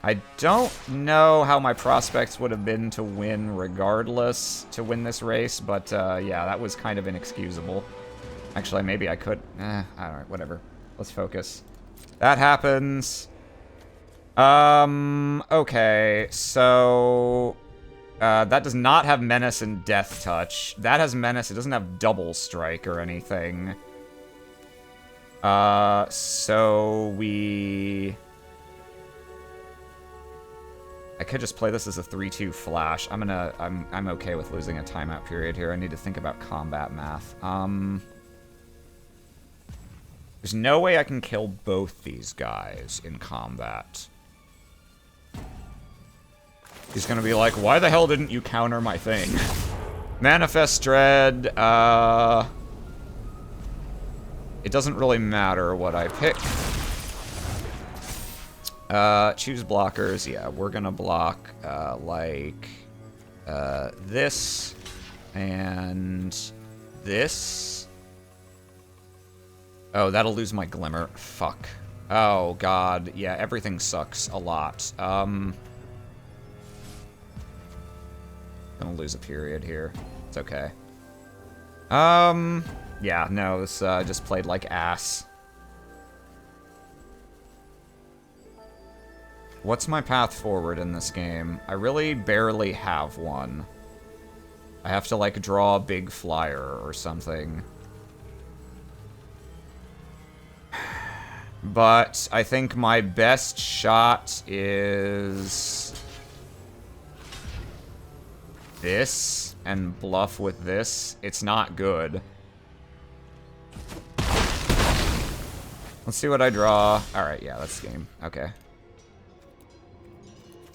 I don't know how my prospects would have been to win regardless, to win this race, but yeah, that was kind of inexcusable. Actually, maybe I could. Alright, whatever. Let's focus. That happens. Okay, so that does not have Menace and Death Touch. That has Menace. It doesn't have Double Strike or anything. So we... I could just play this as a 3-2 flash. I'm okay with losing a timeout period here. I need to think about combat math. There's no way I can kill both these guys in combat. He's gonna be like, why the hell didn't you counter my thing? Manifest Dread, it doesn't really matter what I pick. Choose blockers. Yeah, we're gonna block, like, this and this. Oh, that'll lose my glimmer. Fuck. Oh, God. Yeah, everything sucks a lot. Gonna lose a period here. It's okay. Yeah, no, this, just played like ass. What's my path forward in this game? I really barely have one. I have to, like, draw a big flyer or something. But I think my best shot is this, and bluff with this. It's not good. Let's see what I draw. Alright, yeah, that's game. Okay.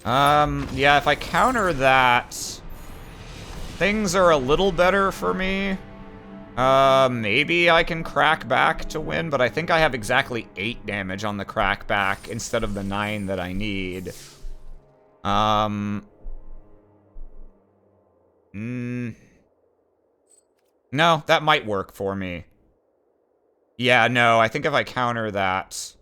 Yeah, if I counter that, things are a little better for me. Maybe I can crack back to win, but I think I have exactly 8 damage on the crack back instead of the 9 that I need. No, that might work for me. Yeah, no, I think if I counter that...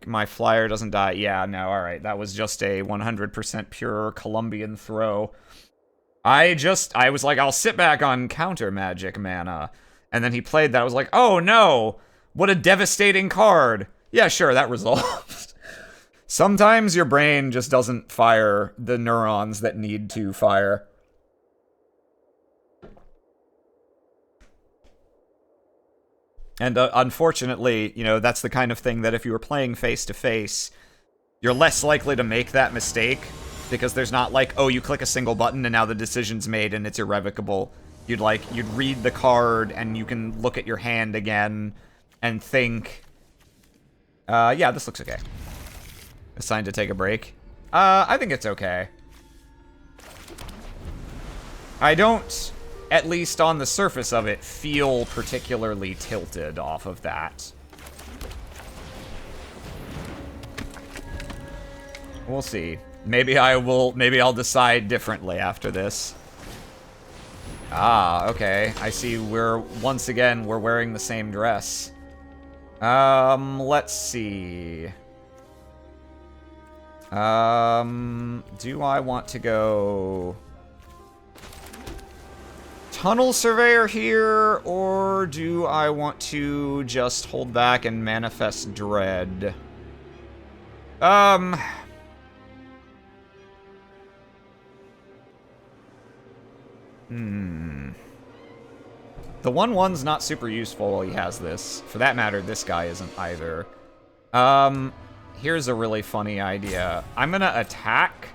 my flyer doesn't die. Yeah, no, alright. That was just a 100% pure Colombian throw. I was like, I'll sit back on counter magic mana. And then he played that. I was like, oh no, what a devastating card. Yeah, sure, that resolves. Sometimes your brain just doesn't fire the neurons that need to fire. And unfortunately, you know, that's the kind of thing that if you were playing face-to-face, you're less likely to make that mistake, because there's not like, oh, you click a single button and now the decision's made and it's irrevocable. You'd read the card and you can look at your hand again and think, yeah, this looks okay. Assigned to take a break. I think it's okay. I don't, at least on the surface of it, feel particularly tilted off of that. We'll see. Maybe I'll decide differently after this. Ah, okay. I see once again, we're wearing the same dress. Let's see. Do I want to go Tunnel Surveyor here, or do I want to just hold back and Manifest Dread? The 1/1's not super useful while he has this. For that matter, this guy isn't either. Here's a really funny idea. I'm gonna attack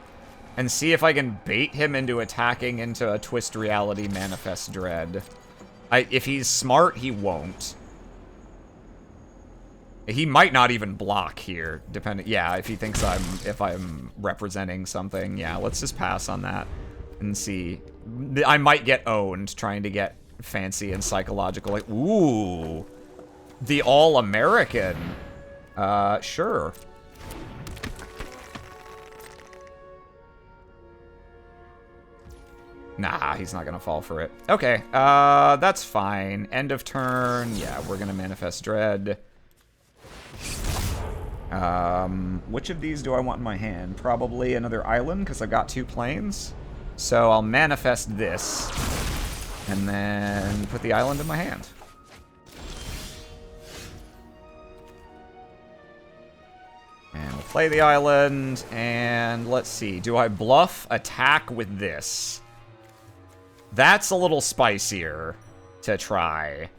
and see if I can bait him into attacking into a Twist Reality Manifest Dread. If he's smart, he won't. He might not even block here, depending. Yeah, if he thinks if I'm representing something, yeah, let's just pass on that and see. I might get owned trying to get fancy and psychological. Like, ooh, the All-American. Sure. Nah, he's not gonna fall for it. Okay, that's fine. End of turn. Yeah, we're gonna Manifest Dread. Which of these do I want in my hand? Probably another island, because I've got 2 planes. So I'll manifest this, and then put the island in my hand. And we'll play the island, and let's see. Do I bluff attack with this? That's a little spicier to try.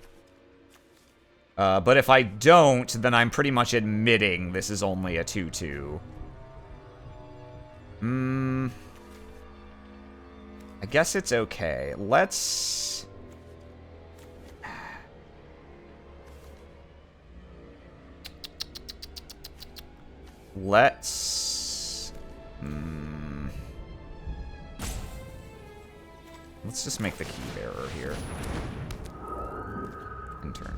But if I don't, then I'm pretty much admitting this is only a 2/2. I guess it's okay. Let's... Let's just make the key bearer here. In turn.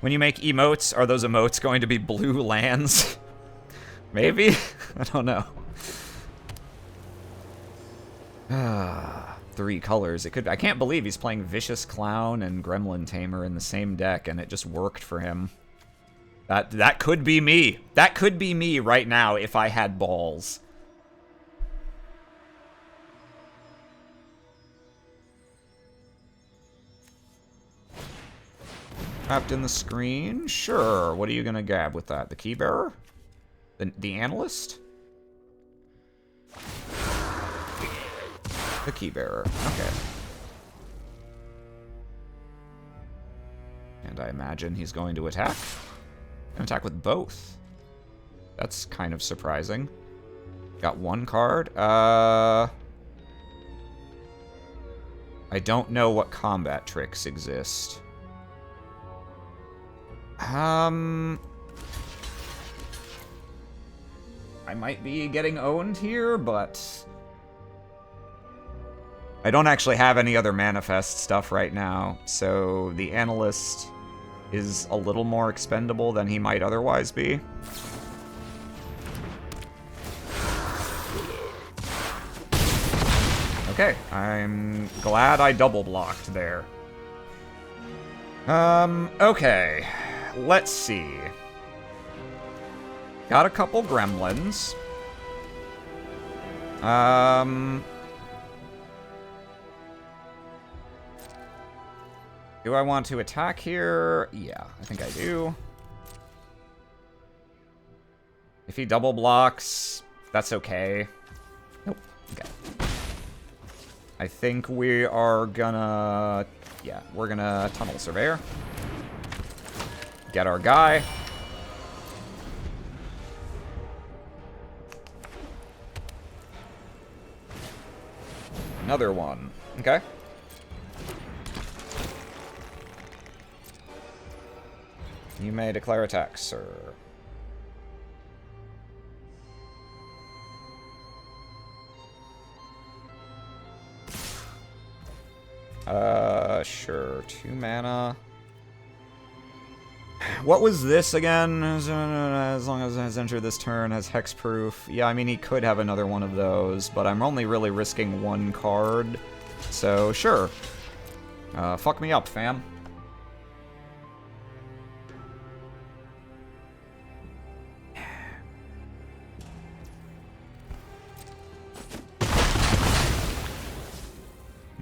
When you make emotes, are those emotes going to be blue lands? Maybe? I don't know. 3 colors. It could. I can't believe he's playing Vicious Clown and Gremlin Tamer in the same deck, and it just worked for him. That could be me. That could be me right now if I had balls. Trapped in the screen? Sure. What are you gonna grab with that? The key bearer? The analyst? The key bearer. Okay. And I imagine he's going to attack. And attack with both. That's kind of surprising. Got 1 card. I don't know what combat tricks exist. I might be getting owned here, but I don't actually have any other manifest stuff right now, so the analyst is a little more expendable than he might otherwise be. Okay, I'm glad I double blocked there. Okay. Let's see. Got a couple gremlins. Do I want to attack here? Yeah, I think I do. If he double blocks, that's okay. Nope. Okay. I think we are gonna... Yeah, we're gonna Tunnel Surveyor. Get our guy. Another one. Okay. You may declare attack, sir. Sure. 2 mana. What was this again? As long as it has entered this turn, has hexproof. Yeah, I mean, he could have another one of those, but I'm only really risking 1 card. So, sure. Fuck me up, fam.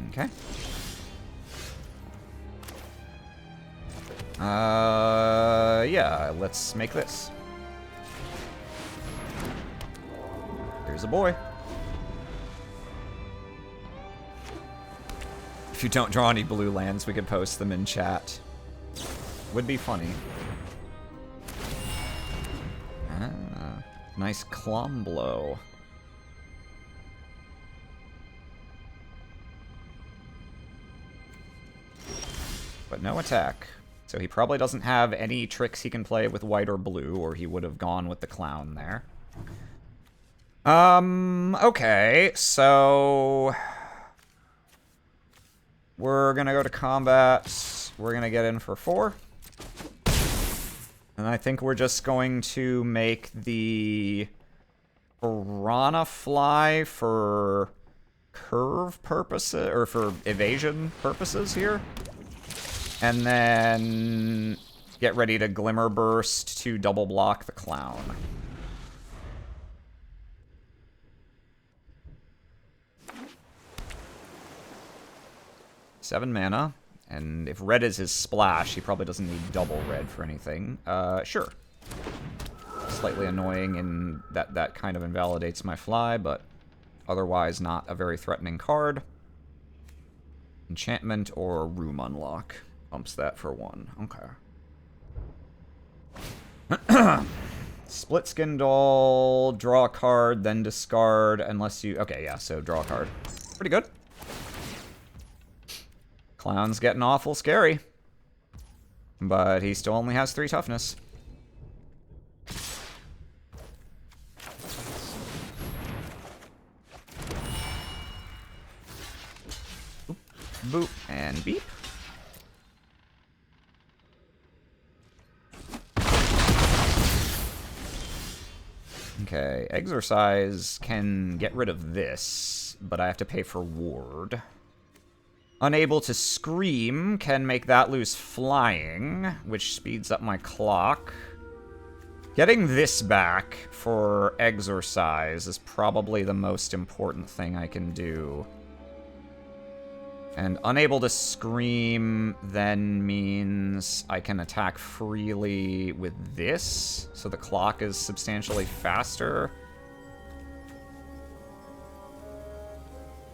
Okay. Yeah, let's make this. Here's a boy. If you don't draw any blue lands, we could post them in chat. Would be funny. Ah, nice Clom Blow. But no attack. So he probably doesn't have any tricks he can play with white or blue, or he would have gone with the clown there. Okay, so... We're gonna go to combat. We're gonna get in for 4. And I think we're just going to make the Piranha Fly for curve purposes, or for evasion purposes here. And then get ready to Glimmer Burst to double block the clown. Seven mana. And if red is his splash, he probably doesn't need double red for anything. Sure. Slightly annoying in that that kind of invalidates my fly, but otherwise not a very threatening card. Enchantment or Room Unlock. Bumps that for 1. Okay. Split Skin Doll, draw a card, then discard, unless you... Okay, yeah, so draw a card. Pretty good. Clown's getting awful scary. But he still only has 3 toughness. Boop, boop, and beep. Okay, Exorcise can get rid of this, but I have to pay for Ward. Unable to Scream can make that lose Flying, which speeds up my clock. Getting this back for Exorcise is probably the most important thing I can do. And Unable to Scream then means I can attack freely with this, so the clock is substantially faster.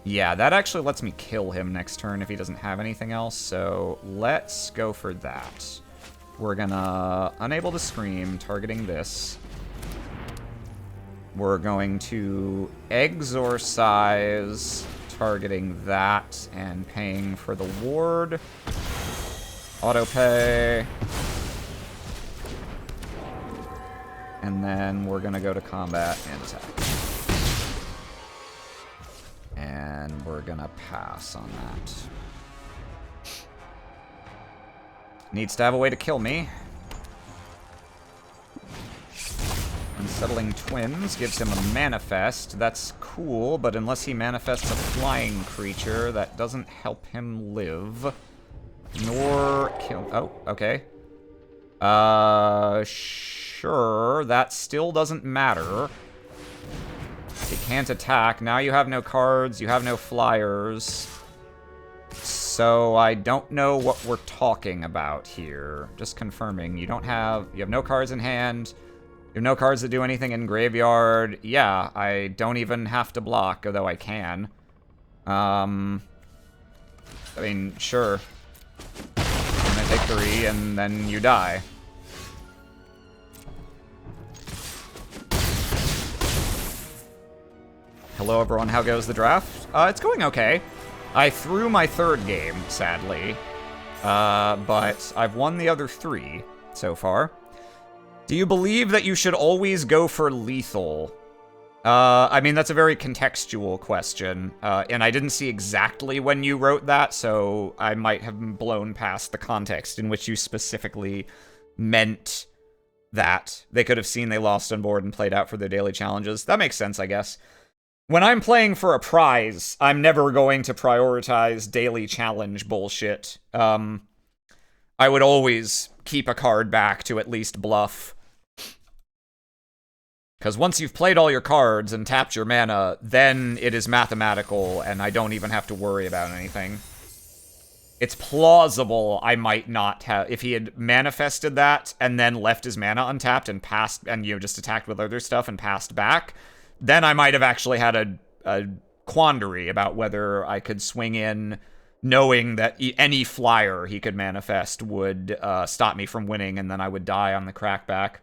Yeah, that actually lets me kill him next turn if he doesn't have anything else, so let's go for that. We're gonna Unable to Scream, targeting this. We're going to Exorcise, targeting that and paying for the ward. Autopay. And then we're gonna go to combat and attack. And we're gonna pass on that. Needs to have a way to kill me. Unsettling Twins gives him a manifest. That's cool, but unless he manifests a flying creature, that doesn't help him live. Nor kill... Oh, okay. Sure. That still doesn't matter. He can't attack. Now you have no cards, you have no flyers. So I don't know what we're talking about here. Just confirming. You have no cards in hand. You have no cards that do anything in graveyard. Yeah, I don't even have to block, although I can. I mean, sure. I'm gonna take 3, and then you die. Hello, everyone. How goes the draft? It's going okay. I threw my 3rd game, sadly. But I've won the other 3 so far. Do you believe that you should always go for lethal? I mean, that's a very contextual question. And I didn't see exactly when you wrote that, so I might have blown past the context in which you specifically meant that. They could have seen they lost on board and played out for their daily challenges. That makes sense, I guess. When I'm playing for a prize, I'm never going to prioritize daily challenge bullshit. I would always keep a card back to at least bluff. Because once you've played all your cards and tapped your mana, then it is mathematical, and I don't even have to worry about anything. It's plausible I might not have... If he had manifested that, and then left his mana untapped and passed, and, you know, just attacked with other stuff and passed back... Then I might have actually had a quandary about whether I could swing in knowing that any flyer he could manifest would stop me from winning, and then I would die on the crackback.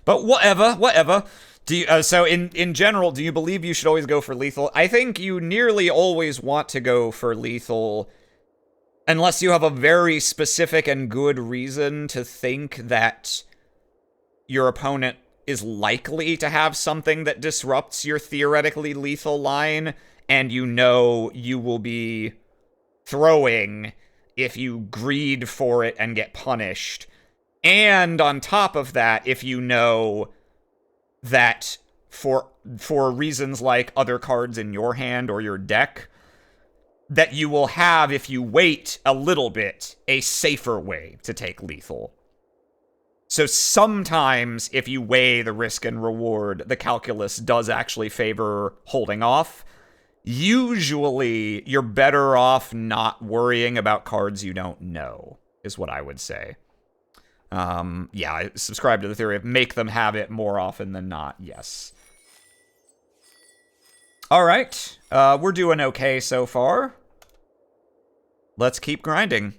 But whatever. Do you, so in general, do you believe you should always go for lethal? I think you nearly always want to go for lethal unless you have a very specific and good reason to think that your opponent is likely to have something that disrupts your theoretically lethal line, and you know you will be throwing if you greed for it and get punished. And on top of that, if you know that for reasons like other cards in your hand or your deck, that you will have, if you wait a little bit, a safer way to take lethal. So sometimes, if you weigh the risk and reward, the calculus does actually favor holding off. Usually, you're better off not worrying about cards you don't know, is what I would say. Yeah, I subscribe to the theory of make them have it more often than not, yes. Alright, we're doing okay so far. Let's keep grinding.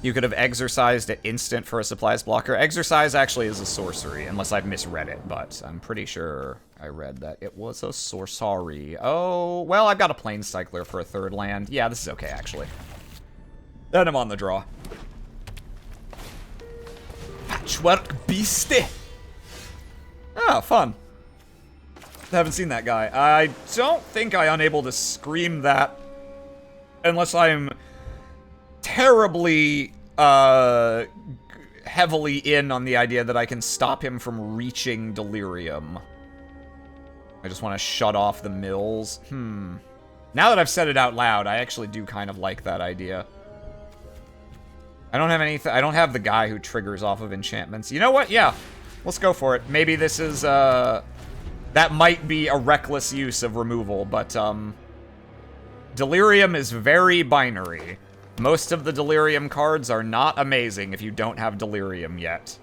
You could have exercised at instant for a supplies blocker. Exercise actually is a sorcery, unless I've misread it, but I'm pretty sure I read that it was a sorcery. Oh, well, I've got a Plane Cycler for a 3rd land. Yeah, this is okay, actually. Then I'm on the draw. Patchwork Beastie. Ah, fun. I haven't seen that guy. I don't think I'm unable to scream that unless I'm terribly heavily in on the idea that I can stop him from reaching delirium. I just want to shut off the mills. Now that I've said it out loud, I actually do kind of like that idea. I don't have anything. I don't have the guy who triggers off of enchantments. You know what? Yeah, let's go for it. Maybe this is that might be a reckless use of removal, but delirium is very binary. Most of the delirium cards are not amazing if you don't have delirium yet.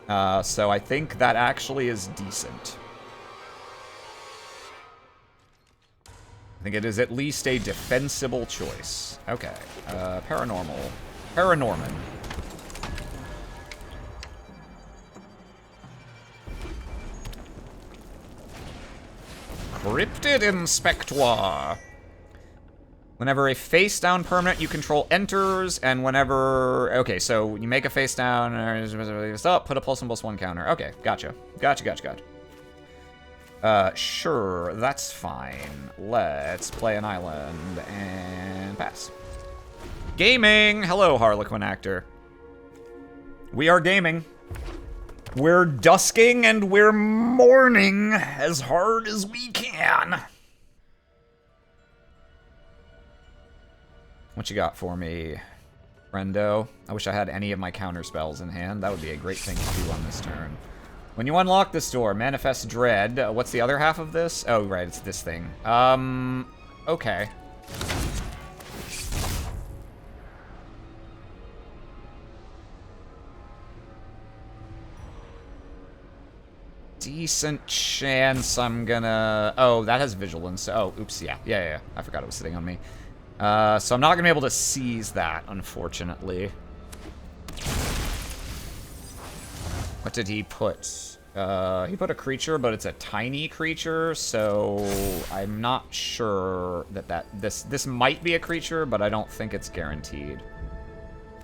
So I think that actually is decent. I think it is at least a defensible choice. Okay. Paranormal. Paranorman. Cryptid Inspector. Whenever a face-down permanent you control enters, and whenever... Okay, so you make a face-down, put a +1/+1 counter. Okay, gotcha. Gotcha. Sure, that's fine. Let's play an island and pass. Gaming! Hello, Harlequin actor. We are gaming. We're dusking and we're mourning as hard as we can. What you got for me, friendo? I wish I had any of my counter spells in hand. That would be a great thing to do on this turn. When you unlock this door, manifest dread. What's the other half of this? Oh, right, it's this thing. Okay. Decent chance I'm gonna... Oh, that has vigilance. Oh, oops, yeah. I forgot it was sitting on me. So I'm not gonna be able to seize that, unfortunately. What did he put? He put a creature, but it's a tiny creature, so I'm not sure that this might be a creature, but I don't think it's guaranteed.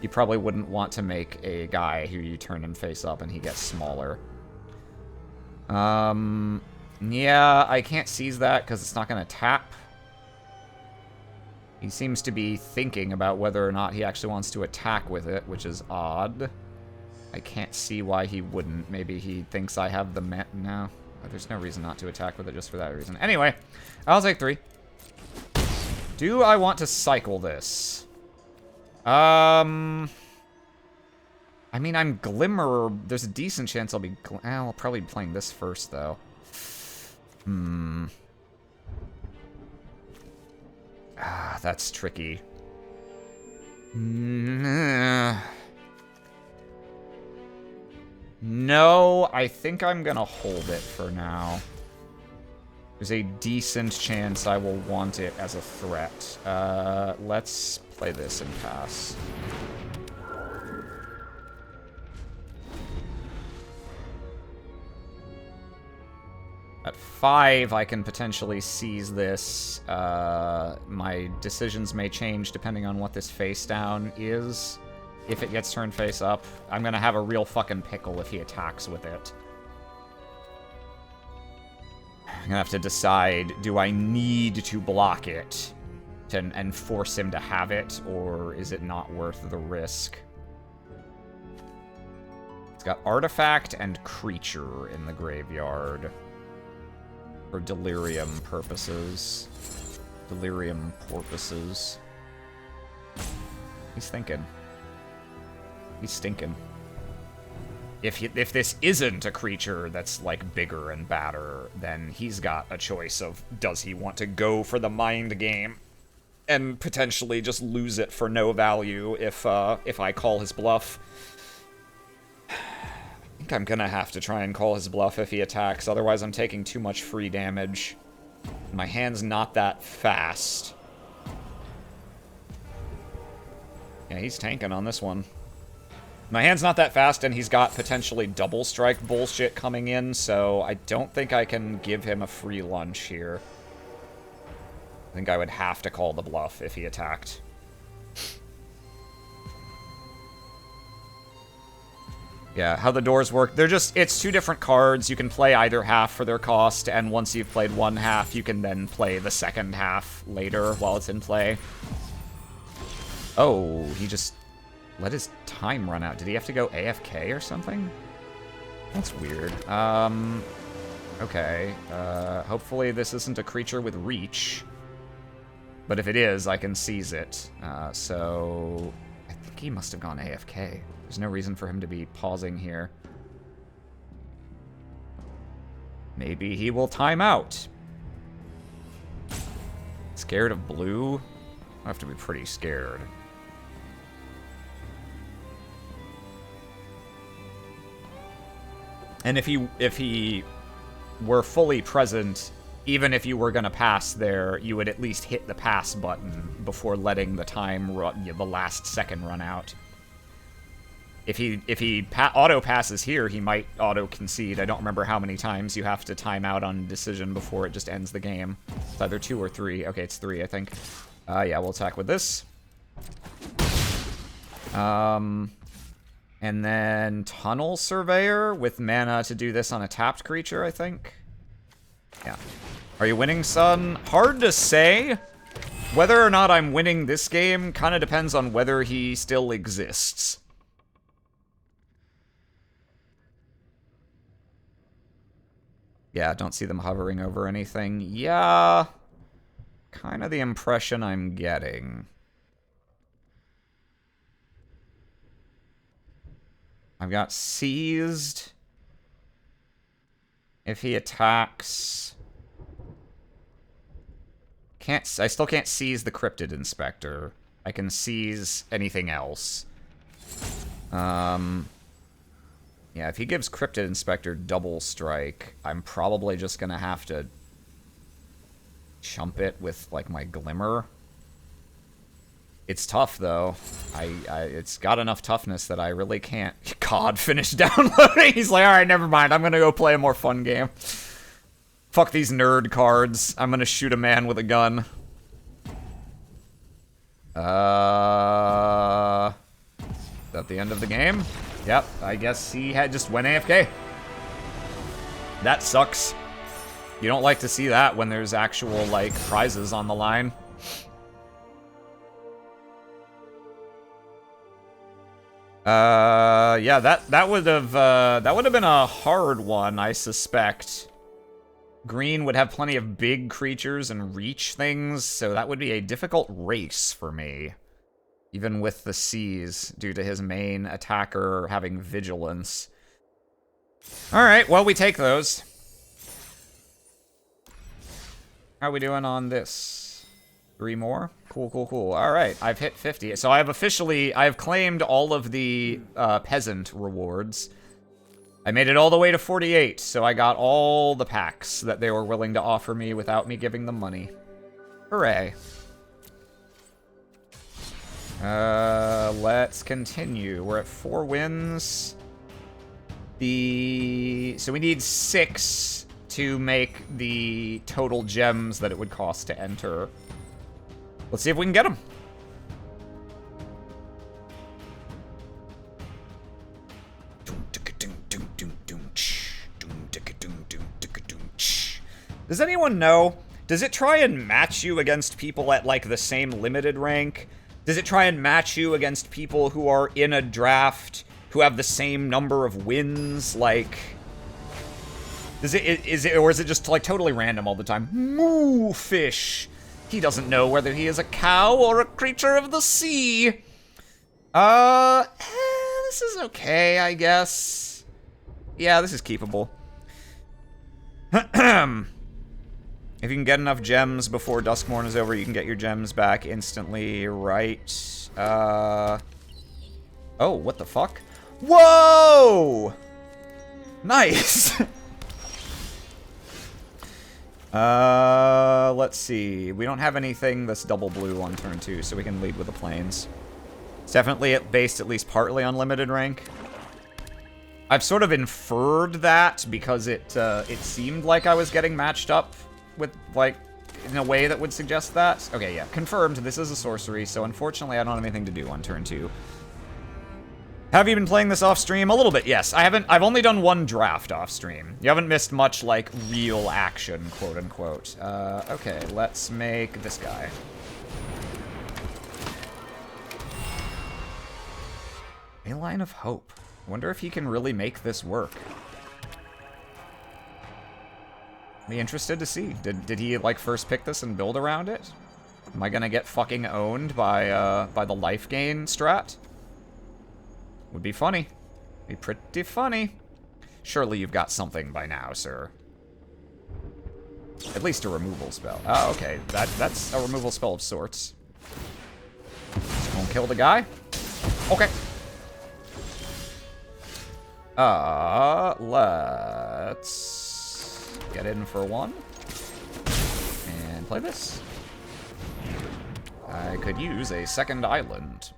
You probably wouldn't want to make a guy who you turn him face up and he gets smaller. Yeah, I can't seize that because it's not gonna tap. He seems to be thinking about whether or not he actually wants to attack with it, which is odd. I can't see why he wouldn't. Maybe he thinks I have the no. There's no reason not to attack with it just for that reason. Anyway, I'll take 3. Do I want to cycle this? I mean, I'm Glimmer. There's a decent chance I'll be... I'll probably be playing this first, though. That's tricky. No, I think I'm gonna hold it for now. There's a decent chance I will want it as a threat. Let's play this and pass. At 5, I can potentially seize this. My decisions may change depending on what this face down is. If it gets turned face up, I'm gonna have a real fucking pickle if he attacks with it. I'm gonna have to decide, do I need to block it and force him to have it, or is it not worth the risk? It's got artifact and creature in the graveyard. For delirium purposes. Delirium porpoises. He's thinking. He's stinking. If this isn't a creature that's, like, bigger and badder, then he's got a choice of, does he want to go for the mind game and potentially just lose it for no value if I call his bluff? I think I'm gonna have to try and call his bluff if he attacks, otherwise I'm taking too much free damage. My hand's not that fast. Yeah, he's tanking on this one. My hand's not that fast, and he's got potentially double strike bullshit coming in, so I don't think I can give him a free lunch here. I think I would have to call the bluff if he attacked. Yeah, how the doors work, they're just, it's 2 different cards. You can play either half for their cost, and once you've played one half, you can then play the second half later while it's in play. Oh, he just let his time run out. Did he have to go AFK or something? That's weird. Okay. Hopefully this isn't a creature with reach. But if it is, I can seize it. So I think he must have gone AFK. There's no reason for him to be pausing here. Maybe he will time out. Scared of blue? I have to be pretty scared. And if he were fully present, even if you were gonna pass there, you would at least hit the pass button before letting the time run, the last second run out. If he auto passes here, he might auto concede. I don't remember how many times you have to time out on decision before it just ends the game. It's either 2 or 3. Okay, it's 3, I think. Yeah, we'll attack with this. And then Tunnel Surveyor with mana to do this on a tapped creature, I think. Yeah. Are you winning, son? Hard to say. Whether or not I'm winning this game kind of depends on whether he still exists. Yeah, don't see them hovering over anything. Yeah, kind of the impression I'm getting. I've got seized. If he attacks... I still can't seize the Cryptid Inspector. I can seize anything else. Yeah, if he gives Cryptid Inspector double strike, I'm probably just gonna have to chump it with, like, my Glimmer. It's tough, though. It's got enough toughness that I really can't... God, finish downloading! He's like, alright, never mind. I'm gonna go play a more fun game. Fuck these nerd cards. I'm gonna shoot a man with a gun. Is that the end of the game? Yep, I guess he just went AFK. That sucks. You don't like to see that when there's actual, like, prizes on the line. Yeah, that would have been a hard one, I suspect. Green would have plenty of big creatures and reach things, so that would be a difficult race for me. Even with the C's, due to his main attacker having vigilance. Alright, well, we take those. How are we doing on this? 3 more? Cool, cool, cool. Alright, I've hit 50. So I have claimed all of the peasant rewards. I made it all the way to 48, so I got all the packs that they were willing to offer me without me giving them money. Hooray. Let's continue. We're at 4 wins. So we need 6 to make the total gems that it would cost to enter. Let's see if we can get them. Does anyone know? Does it try and match you against people at, like, the same limited rank? Does it try and match you against people who are in a draft who have the same number of wins? Like, or is it just, like, totally random all the time? Moo fish. He doesn't know whether he is a cow or a creature of the sea. This is okay, I guess. Yeah, this is keepable. If you can get enough gems before Duskmourn is over, you can get your gems back instantly, right? Oh, what the fuck? Whoa! Nice! Let's see. We don't have anything that's double blue on turn 2, so we can lead with the plains. It's definitely based at least partly on limited rank. I've sort of inferred that because it seemed like I was getting matched up with, like, in a way that would suggest that. Okay, yeah, confirmed. This is a sorcery, so unfortunately I don't have anything to do on turn 2. Have you been playing this off stream? A little bit, yes. I've only done 1 draft off stream. You haven't missed much, like, real action, quote unquote. Okay, let's make this guy. A Line of Hope. I wonder if he can really make this work. Be interested to see. Did he, like, first pick this and build around it? Am I gonna get fucking owned by the life gain strat? Would be funny. Be pretty funny. Surely you've got something by now, sir. At least a removal spell. Oh, okay. That's a removal spell of sorts. Just won't kill the guy? Okay. Let's get in for 1. And play this. I could use a second island.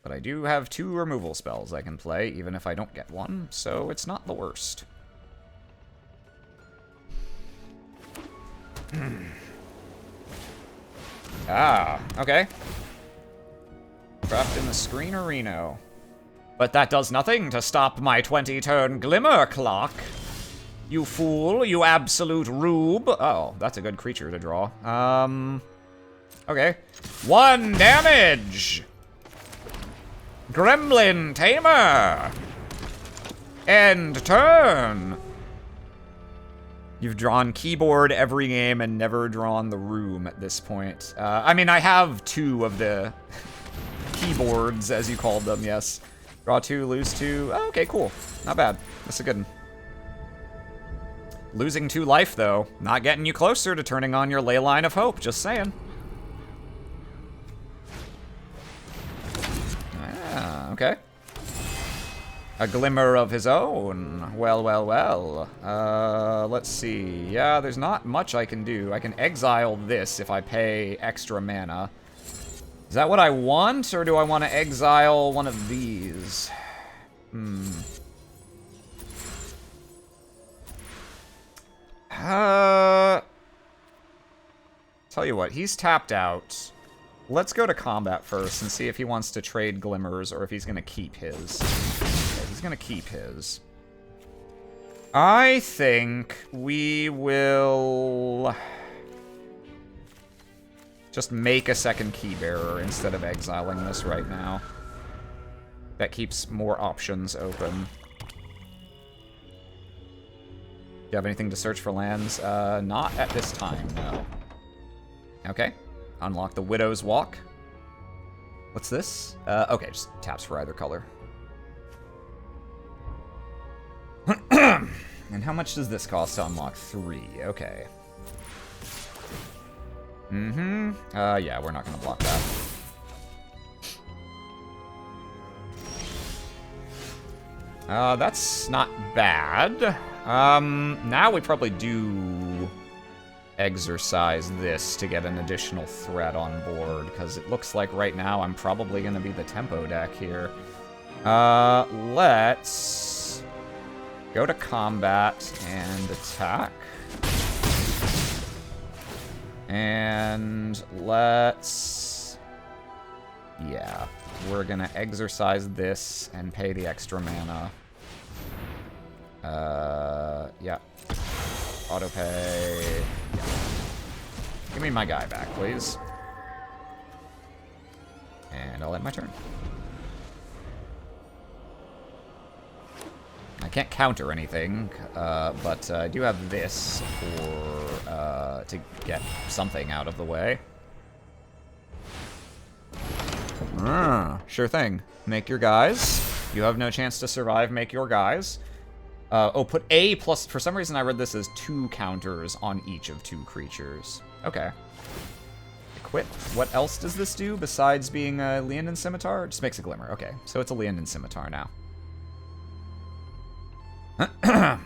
But I do have 2 removal spells I can play, even if I don't get one, so it's not the worst. Okay. Trapped in the Screenerino. But that does nothing to stop my 20-turn Glimmer Clock. You fool, you absolute rube. Oh, that's a good creature to draw. Okay. 1 damage! Gremlin Tamer! End turn! You've drawn keyboard every game and never drawn the room at this point. I mean, I have 2 of the keyboards, as you called them, yes. Draw 2, lose 2. Oh, okay, cool. Not bad. That's a good one. Losing 2 life, though. Not getting you closer to turning on your Ley Line of Hope, just saying. Ah, okay. A glimmer of his own. Well, well, well. Let's see. Yeah, there's not much I can do. I can exile this if I pay extra mana. Is that what I want, or do I want to exile one of these? Tell you what, he's tapped out. Let's go to combat first and see if he wants to trade glimmers or if he's going to keep his. Okay, he's going to keep his. I think we will just make a second key bearer instead of exiling this right now. That keeps more options open. Do you have anything to search for lands? Not at this time, no. Okay. Unlock the Widow's Walk. What's this? Okay, just taps for either color. And how much does this cost to unlock? 3. Okay. Yeah, we're not gonna block that. That's not bad. Now we probably do exercise this to get an additional threat on board, because it looks like right now I'm probably gonna be the tempo deck here. Let's go to combat and attack. And let's... yeah, we're gonna exercise this and pay the extra mana. Yeah. Autopay. Yeah. Give me my guy back, please. And I'll end my turn. I can't counter anything, but I do have this for, to get something out of the way. Sure thing. Make your guys. You have no chance to survive, make your guys. Oh, put A plus... for some reason I read this as 2 counters on each of 2 creatures. Okay. Equip. What else does this do besides being a Leonin Scimitar? It just makes a glimmer. Okay, so it's a Leonin Scimitar now. I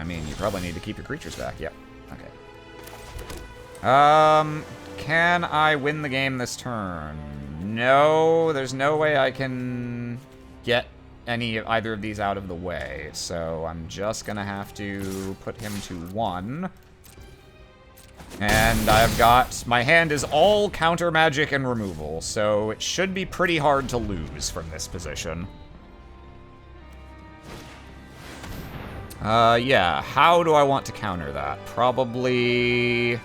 mean, you probably need to keep your creatures back. Yep. Okay. Can I win the game this turn? No, there's no way I can get either of these out of the way. So I'm just gonna have to put him to 1. And I've got... my hand is all counter magic and removal, so it should be pretty hard to lose from this position. Yeah, how do I want to counter that? Probably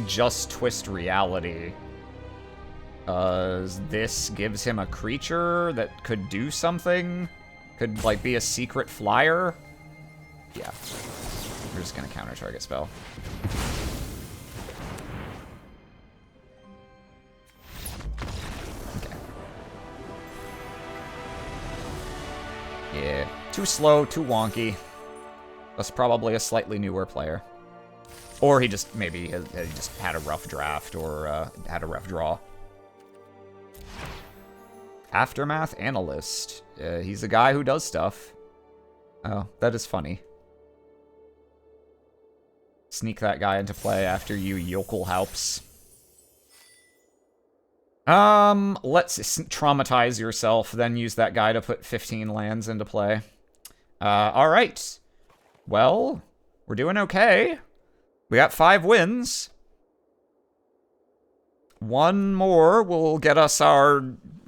just twist reality. This gives him a creature that could do something? Could, like, be a secret flyer? Yeah. We're just gonna counter target spell. Yeah, too slow, too wonky. That's probably a slightly newer player. Or he just, maybe, he just had a rough draft, or had a rough draw. Aftermath Analyst. He's a guy who does stuff. Oh, that is funny. Sneak that guy into play after you yokel helps. Let's traumatize yourself, then use that guy to put 15 lands into play. Alright. Well, we're doing okay. We got 5 wins. 1 more will get us our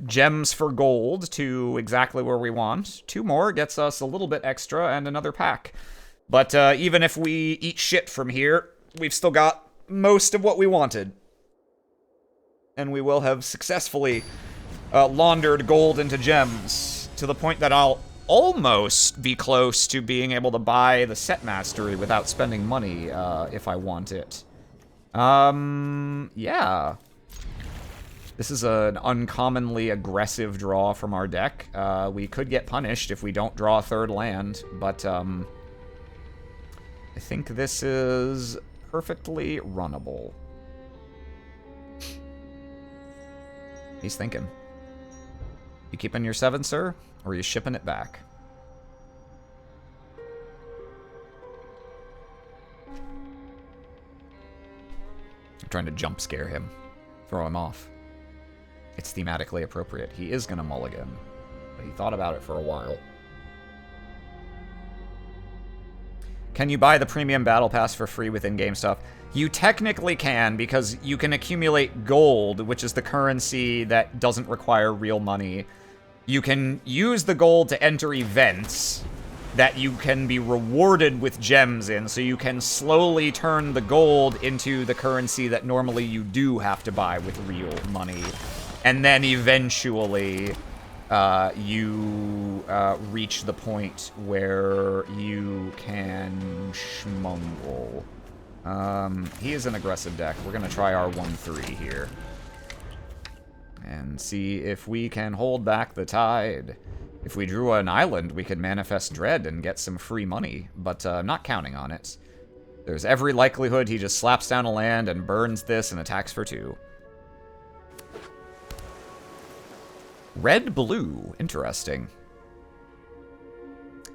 gems for gold to exactly where we want. 2 more gets us a little bit extra and another pack. But even if we eat shit from here, we've still got most of what we wanted. And we will have successfully laundered gold into gems to the point that I'll almost be close to being able to buy the set mastery without spending money if I want it. Yeah. This is an uncommonly aggressive draw from our deck. We could get punished if we don't draw a third land, but I think this is perfectly runnable. He's thinking. You keeping your 7, sir? Or are you shipping it back? I'm trying to jump scare him. Throw him off. It's thematically appropriate. He is going to mulligan. But he thought about it for a while. Can you buy the premium battle pass for free with in-game stuff? You technically can, because you can accumulate gold, which is the currency that doesn't require real money. You can use the gold to enter events that you can be rewarded with gems in, so you can slowly turn the gold into the currency that normally you do have to buy with real money. And then eventually, you reach the point where you can schmungle. He is an aggressive deck. We're going to try our 1-3 here. And see if we can hold back the tide. If we drew an island, we could manifest Dread and get some free money, but I'm not counting on it. There's every likelihood he just slaps down a land and burns this and attacks for 2. Red-blue. Interesting.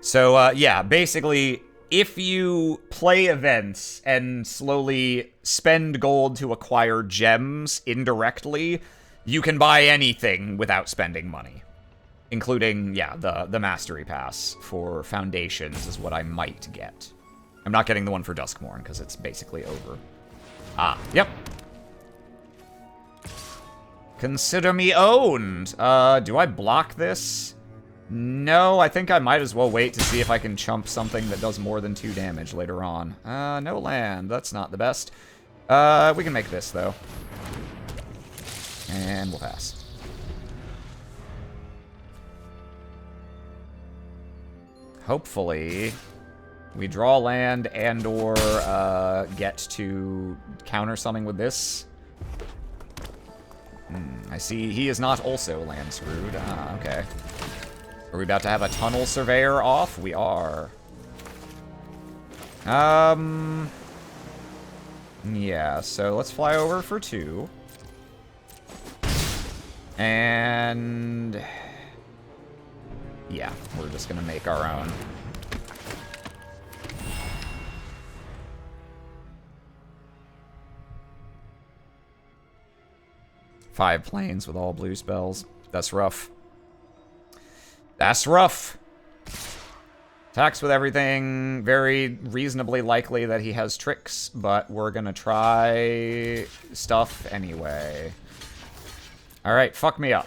So, yeah, basically, if you play events and slowly spend gold to acquire gems indirectly, you can buy anything without spending money. Including, yeah, the Mastery Pass for Foundations is what I might get. I'm not getting the one for Duskmourn, because it's basically over. Ah, yep. Consider me owned. Do I block this? No, I think I might as well wait to see if I can chump something that does more than 2 damage later on. No land. That's not the best. We can make this, though. And we'll pass. Hopefully, we draw land and or get to counter something with this. I see he is not also land screwed. Ah, okay. Are we about to have a Tunnel Surveyor off? We are. Yeah, so let's fly over for 2. And... yeah, we're just gonna make our own. Five planes with all blue spells. That's rough. That's rough. Attacks with everything. Very reasonably likely that he has tricks, but we're gonna try stuff anyway. Alright, fuck me up.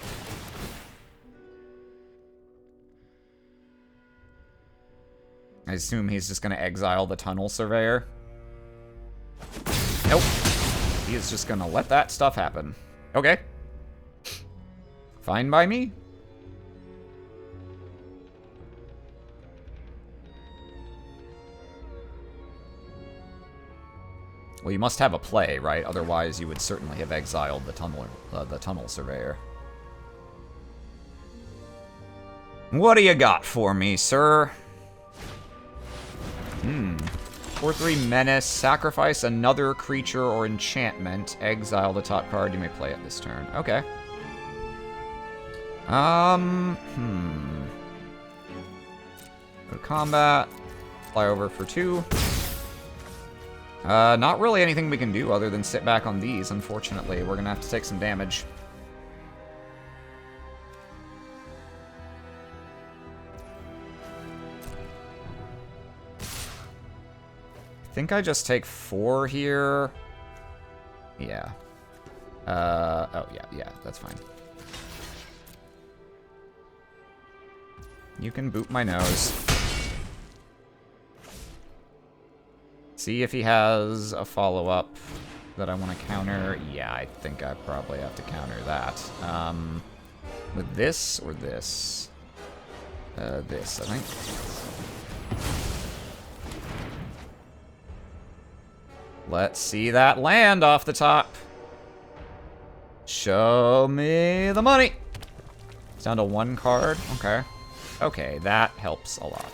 I assume he's just gonna exile the Tunnel Surveyor. Nope. He is just gonna let that stuff happen. Okay. Fine by me. Well, you must have a play, right? Otherwise, you would certainly have exiled the Tunnel Surveyor. What do you got for me, sir? 4/3 Menace. Sacrifice another creature or enchantment. Exile the top card. You may play it this turn. Okay. Go to combat. Fly over for 2. Not really anything we can do other than sit back on these, unfortunately. We're gonna have to take some damage. I think I just take 4 here. Yeah. Oh, yeah, that's fine. You can boot my nose. See if he has a follow-up that I want to counter. Yeah, I think I probably have to counter that. With this or this? this, I think. Let's see that land off the top. Show me the money. It's down to 1 card. Okay. Okay, that helps a lot.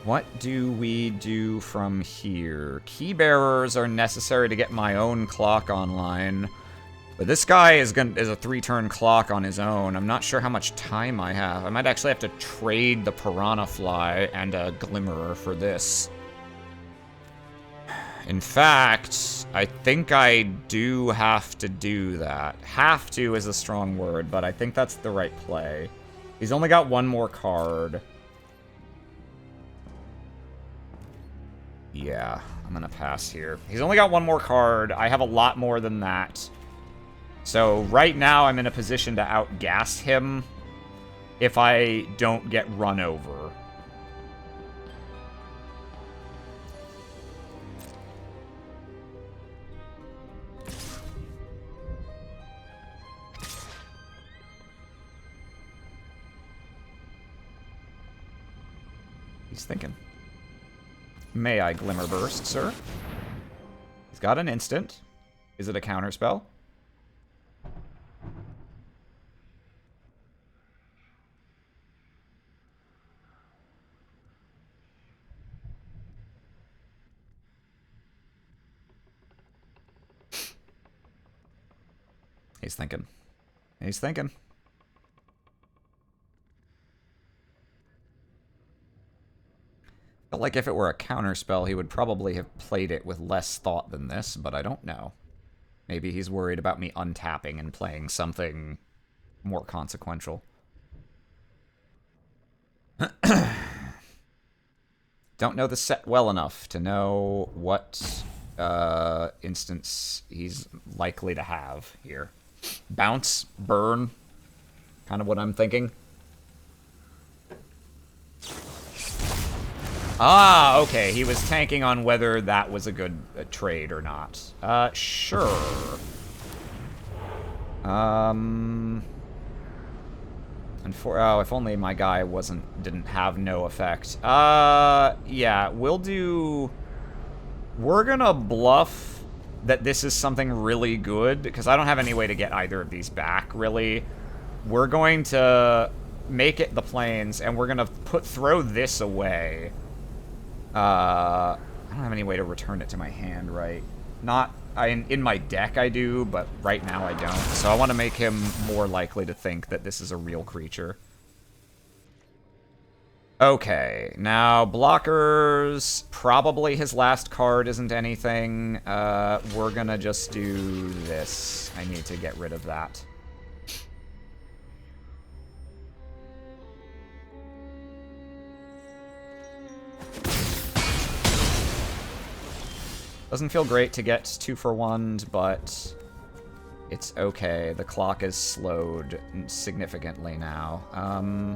What do we do from here? Key bearers are necessary to get my own clock online. But this guy is a 3-turn clock on his own. I'm not sure how much time I have. I might actually have to trade the piranha fly and a glimmerer for this. In fact, I think I do have to do that. Have to is a strong word, but I think that's the right play. He's only got 1 more card. Yeah, I'm gonna pass here. He's only got 1 more card. I have a lot more than that. So right now I'm in a position to outgas him if I don't get run over. He's thinking. May I Glimmer Burst, sir? He's got an instant. Is it a counterspell? He's thinking. He's thinking. Felt like if it were a counterspell, he would probably have played it with less thought than this, but I don't know. Maybe he's worried about me untapping and playing something more consequential. Don't know the set well enough to know what instance he's likely to have here. Bounce, burn, kind of what I'm thinking. Ah, okay, he was tanking on whether that was a good trade or not. Sure. If only my guy didn't have no effect. Yeah, we're gonna bluff that this is something really good, because I don't have any way to get either of these back, really. We're going to make it the plains, and we're gonna throw this away. I don't have any way to return it to my hand, right? In my deck I do, but right now I don't. So I want to make him more likely to think that this is a real creature. Okay, now blockers. Probably his last card isn't anything. We're gonna just do this. I need to get rid of that. Doesn't feel great to get 2 for 1, but it's okay. The clock is slowed significantly now.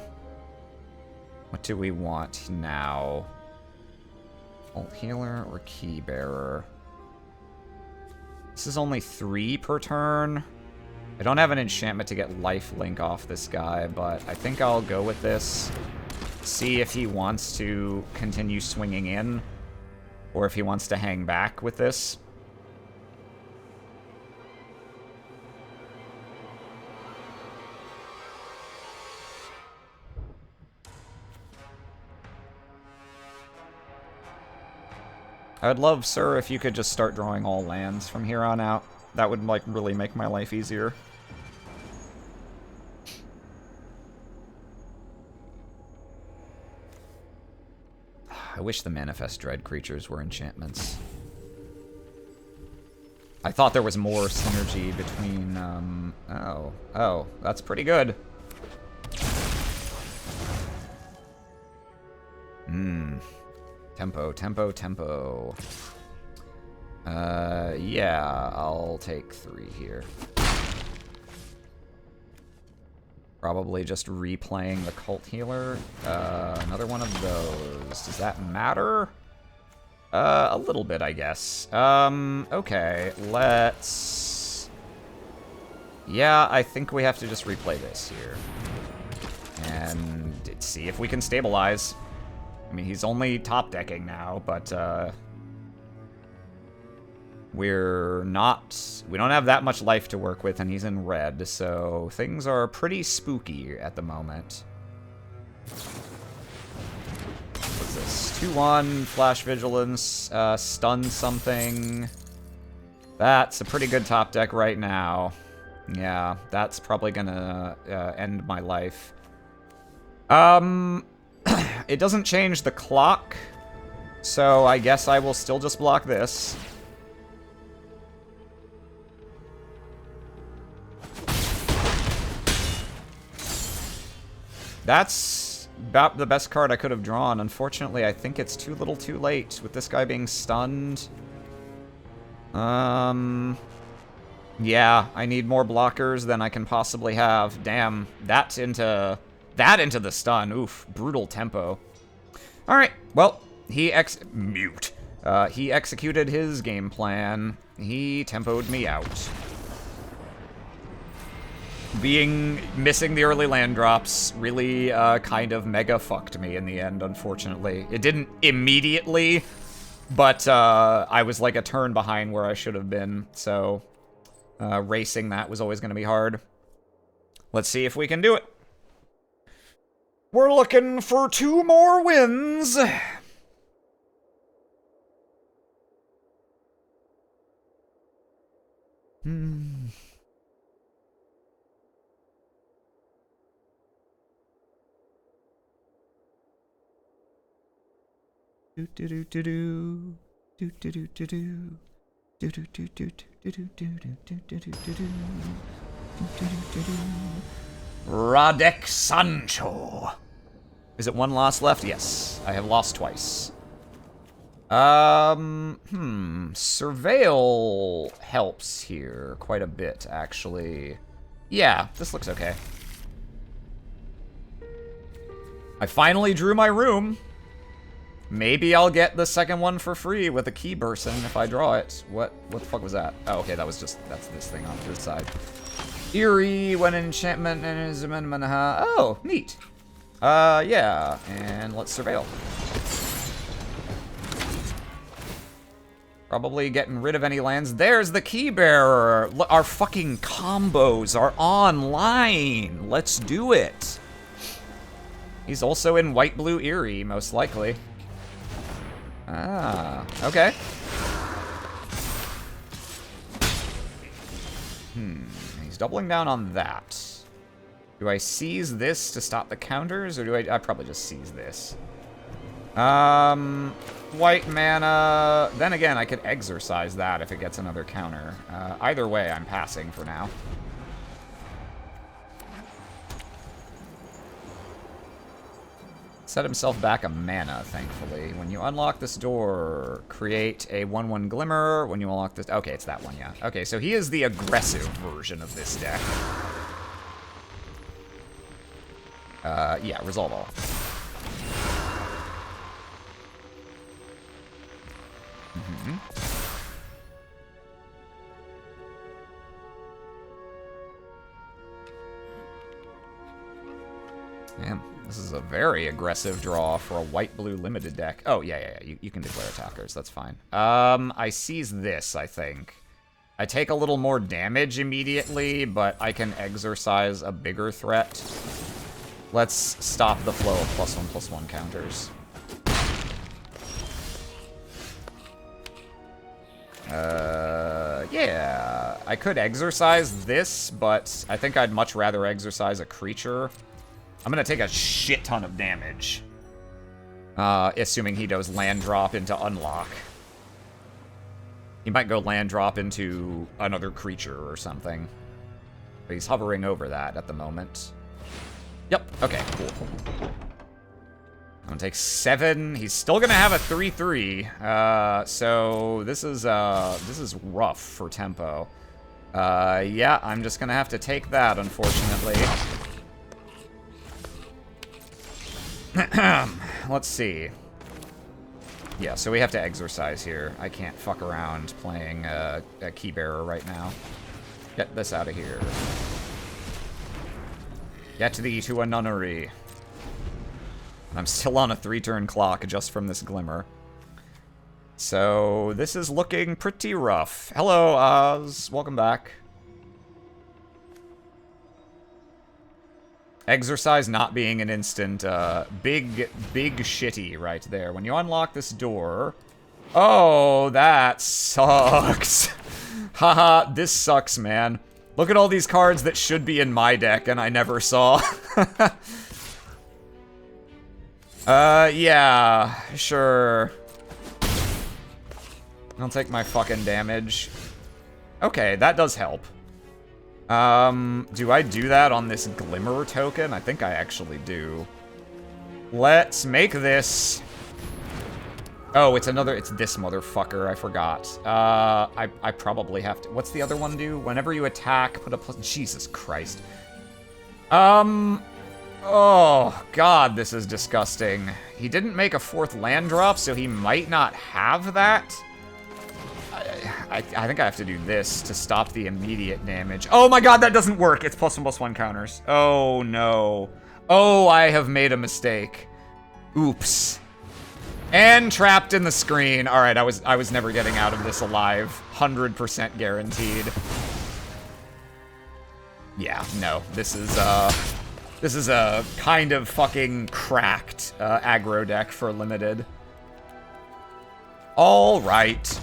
What do we want now? Alt Healer or Key Bearer? This is only 3 per turn. I don't have an enchantment to get Life Link off this guy, but I think I'll go with this. See if he wants to continue swinging in, or if he wants to hang back with this. I would love, sir, if you could just start drawing all lands from here on out. That would, like, really make my life easier. I wish the Manifest Dread creatures were enchantments. I thought there was more synergy between, Oh, that's pretty good. Tempo, tempo, tempo. Yeah, I'll take 3 here. Probably just replaying the Cult Healer. Another one of those. Does that matter? A little bit, I guess. Okay, let's... Yeah, I think we have to just replay this here. And see if we can stabilize. I mean, he's only top decking now, but we don't have that much life to work with, and he's in red, so things are pretty spooky at the moment. What's this? 2-1, Flash Vigilance, stun something. That's a pretty good top deck right now. Yeah, that's probably gonna end my life. It doesn't change the clock, so I guess I will still just block this. That's about the best card I could have drawn. Unfortunately, I think it's too little too late with this guy being stunned. Yeah, I need more blockers than I can possibly have. Damn, that into the stun. Oof, brutal tempo. All right, well, he executed his game plan. He tempoed me out. Missing the early land drops really kind of mega fucked me in the end, unfortunately. It didn't immediately, but I was like a turn behind where I should have been, so racing that was always going to be hard. Let's see if we can do it. We're looking for 2 more wins. Radek Sancho. Is it 1 loss left? Yes, I have lost twice. Surveil helps here quite a bit, actually. Yeah, this looks okay. I finally drew my room. Maybe I'll get the second one for free with a key person if I draw it. What the fuck was that? Oh, okay, that's this thing on this side. Eerie, when enchantment and his amendment. Oh, neat. Yeah, and let's surveil. Probably getting rid of any lands. There's the key bearer. Our fucking combos are online. Let's do it. He's also in white-blue Eerie, most likely. Ah, okay. He's doubling down on that. Do I seize this to stop the counters, or do I probably just seize this? White mana. Then again, I could exorcise that if it gets another counter. Either way, I'm passing for now. Set himself back a mana, thankfully. When you unlock this door, create a 1/1 Glimmer. When you unlock this... Okay, it's that one, yeah. Okay, so he is the aggressive version of this deck. Yeah, resolve all. Damn, this is a very aggressive draw for a white-blue limited deck. Oh, yeah. You can declare attackers. That's fine. I seize this, I think. I take a little more damage immediately, but I can exorcise a bigger threat. Let's stop the flow of +1/+1 counters. Yeah. I could exorcise this, but I think I'd much rather exorcise a creature. I'm gonna take a shit ton of damage. Assuming he does land drop into unlock. He might go land drop into another creature or something. But he's hovering over that at the moment. Yep, okay, cool. I'm gonna take 7. He's still gonna have a 3/3. So this is rough for tempo. Yeah, I'm just gonna have to take that, unfortunately. Let's see. Yeah, so we have to exorcise here. I can't fuck around playing a key bearer right now. Get this out of here. Get thee to a nunnery. I'm still on a 3-turn clock just from this glimmer. So, this is looking pretty rough. Hello, Oz. Welcome back. Exercise not being an instant, big shitty right there. When you unlock this door... Oh, that sucks. Haha, this sucks, man. Look at all these cards that should be in my deck and I never saw. Yeah, sure. I'll take my fucking damage. Okay, that does help. Do I do that on this Glimmer token? I think I actually do. Let's make this... Oh, it's this motherfucker, I forgot. I probably have to... What's the other one do? Whenever you attack, put a plus... Jesus Christ. Oh, God, this is disgusting. He didn't make a 4th land drop, so he might not have that. I think I have to do this to stop the immediate damage. Oh my god, that doesn't work. It's +1/+1 counters. Oh no. Oh, I have made a mistake. Oops. And trapped in the screen. All right, I was never getting out of this alive. 100% guaranteed. Yeah, no. This is a kind of fucking cracked aggro deck for limited. All right.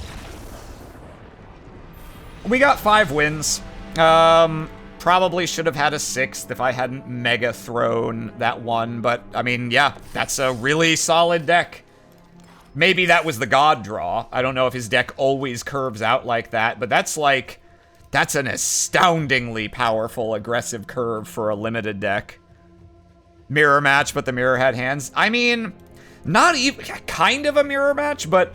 We got 5 wins. Probably should have had a 6th if I hadn't mega thrown that one, but I mean, yeah, that's a really solid deck. Maybe that was the god draw. I don't know if his deck always curves out like that, but that's an astoundingly powerful aggressive curve for a limited deck. Mirror match, but the mirror had hands. I mean, not even kind of a mirror match, but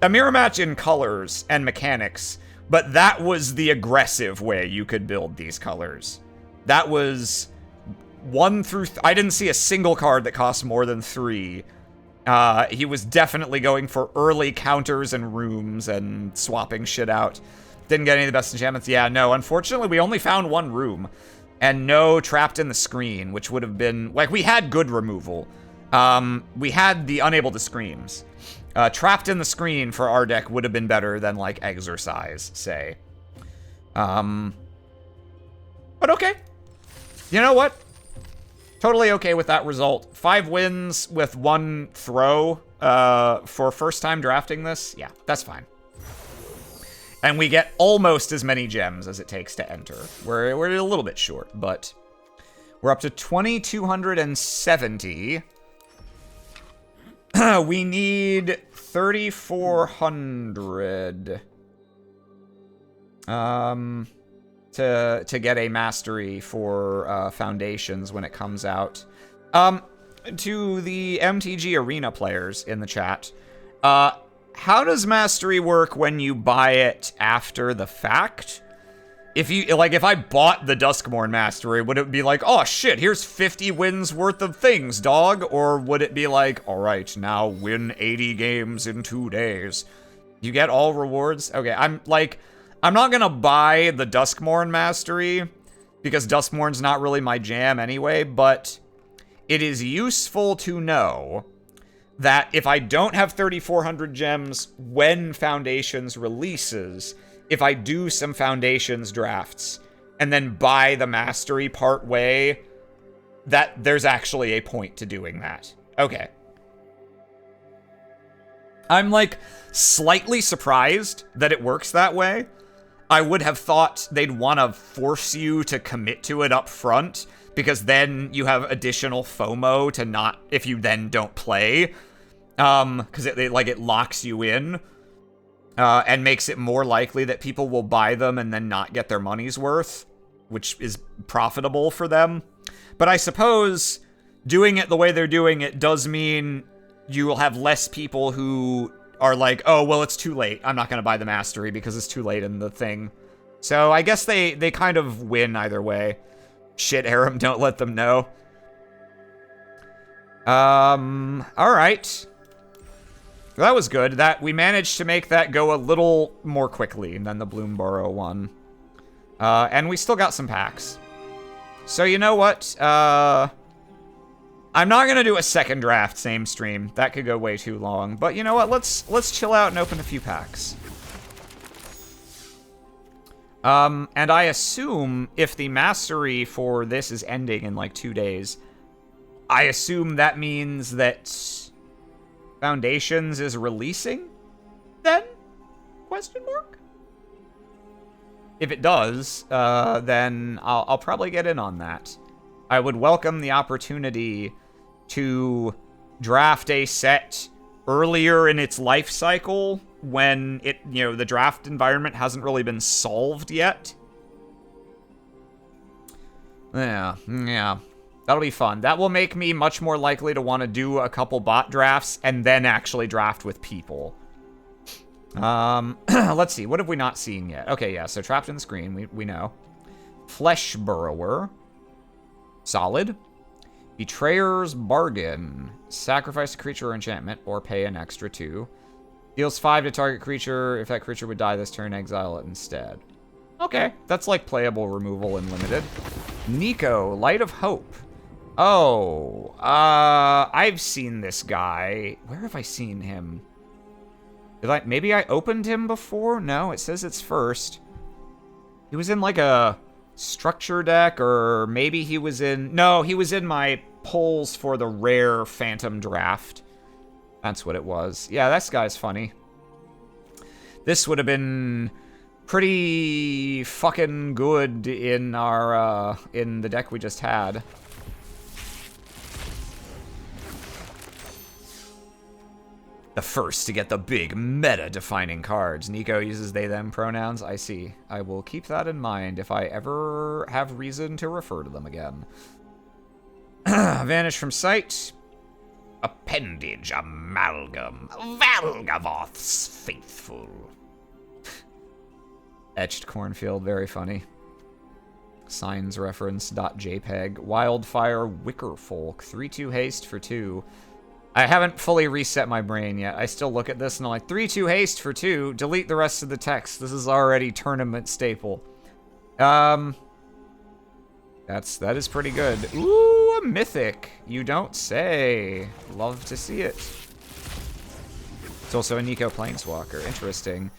a mirror match in colors and mechanics. But that was the aggressive way you could build these colors. That was 1 through... I didn't see a single card that cost more than 3. He was definitely going for early counters and rooms and swapping shit out. Didn't get any of the best enchantments. Yeah, no, unfortunately, we only found 1 room. And no trapped in the screen, which would have been... Like, we had good removal. We had the unable to screams. Trapped in the screen for our deck would have been better than, like, exercise, say. But okay. You know what? Totally okay with that result. 5 wins with 1 throw for first time drafting this. Yeah, that's fine. And we get almost as many gems as it takes to enter. We're a little bit short, but we're up to 2,270. We need 3,400 to get a mastery for foundations when it comes out. To the MTG Arena players in the chat, how does mastery work when you buy it after the fact? If I bought the Duskmourn mastery, would it be like, oh shit, here's 50 wins worth of things, dog? Or would it be like, all right, now win 80 games in 2 days? You get all rewards? Okay, I'm not gonna buy the Duskmourn mastery because Duskmourn's not really my jam anyway, but it is useful to know that if I don't have 3,400 gems when Foundations releases, if I do some Foundations drafts and then buy the mastery part way, that there's actually a point to doing that. Okay. I'm, like, slightly surprised that it works that way. I would have thought they'd want to force you to commit to it up front, because then you have additional FOMO to not, if you then don't play. Because it locks you in. And makes it more likely that people will buy them and then not get their money's worth, which is profitable for them. But I suppose doing it the way they're doing it does mean you will have less people who are like, oh, well, it's too late. I'm not going to buy the mastery because it's too late in the thing. So I guess they kind of win either way. Shit, Aram, don't let them know. All right. That was good. That we managed to make that go a little more quickly than the Bloomborough one. And we still got some packs. So you know what? I'm not gonna do a second draft same stream. That could go way too long. But you know what? Let's chill out and open a few packs. And I assume if the mastery for this is ending in like 2 days, I assume that means that Foundations is releasing then? Question mark? If it does, then I'll probably get in on that. I would welcome the opportunity to draft a set earlier in its life cycle when it, you know, the draft environment hasn't really been solved yet. Yeah. That'll be fun. That will make me much more likely to want to do a couple bot drafts and then actually draft with people. Let's see. What have we not seen yet? Okay, yeah, so Trapped in the Screen, we know. Flesh Burrower. Solid. Betrayer's Bargain. Sacrifice a creature or enchantment, or pay an extra 2. Deals 5 to target creature. If that creature would die this turn, exile it instead. Okay, that's like playable removal in Limited. Nico, Light of Hope. Oh, I've seen this guy. Where have I seen him? Maybe I opened him before? No, it says it's first. He was in like a structure deck, or maybe he was in... No, he was in my polls for the rare Phantom draft. That's what it was. Yeah, this guy's funny. This would have been pretty fucking good in our, in the deck we just had. The first to get the big meta-defining cards. Nico uses they-them pronouns. I see. I will keep that in mind if I ever have reason to refer to them again. Vanish from sight. Appendage Amalgam. Valgavoth's Faithful. Etched Cornfield, very funny. Signs reference .jpg. Wildfire Wickerfolk. 3/2 haste for 2. I haven't fully reset my brain yet. I still look at this and I'm like, 3/2 haste for 2. Delete the rest of the text. This is already tournament staple. That is pretty good. Ooh, a mythic. You don't say. Love to see it. It's also a Nico Planeswalker. Interesting.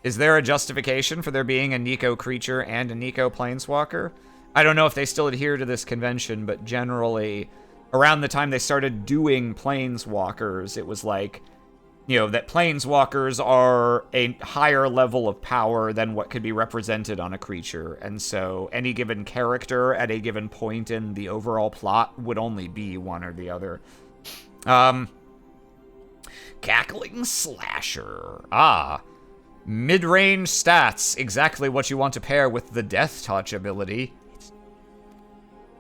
Is there a justification for there being a Nico creature and a Nico Planeswalker? I don't know if they still adhere to this convention, but generally, around the time they started doing Planeswalkers, it was like, you know, that Planeswalkers are a higher level of power than what could be represented on a creature. And so any given character at a given point in the overall plot would only be one or the other. Cackling Slasher. Ah. Mid-range stats. Exactly what you want to pair with the Death Touch ability.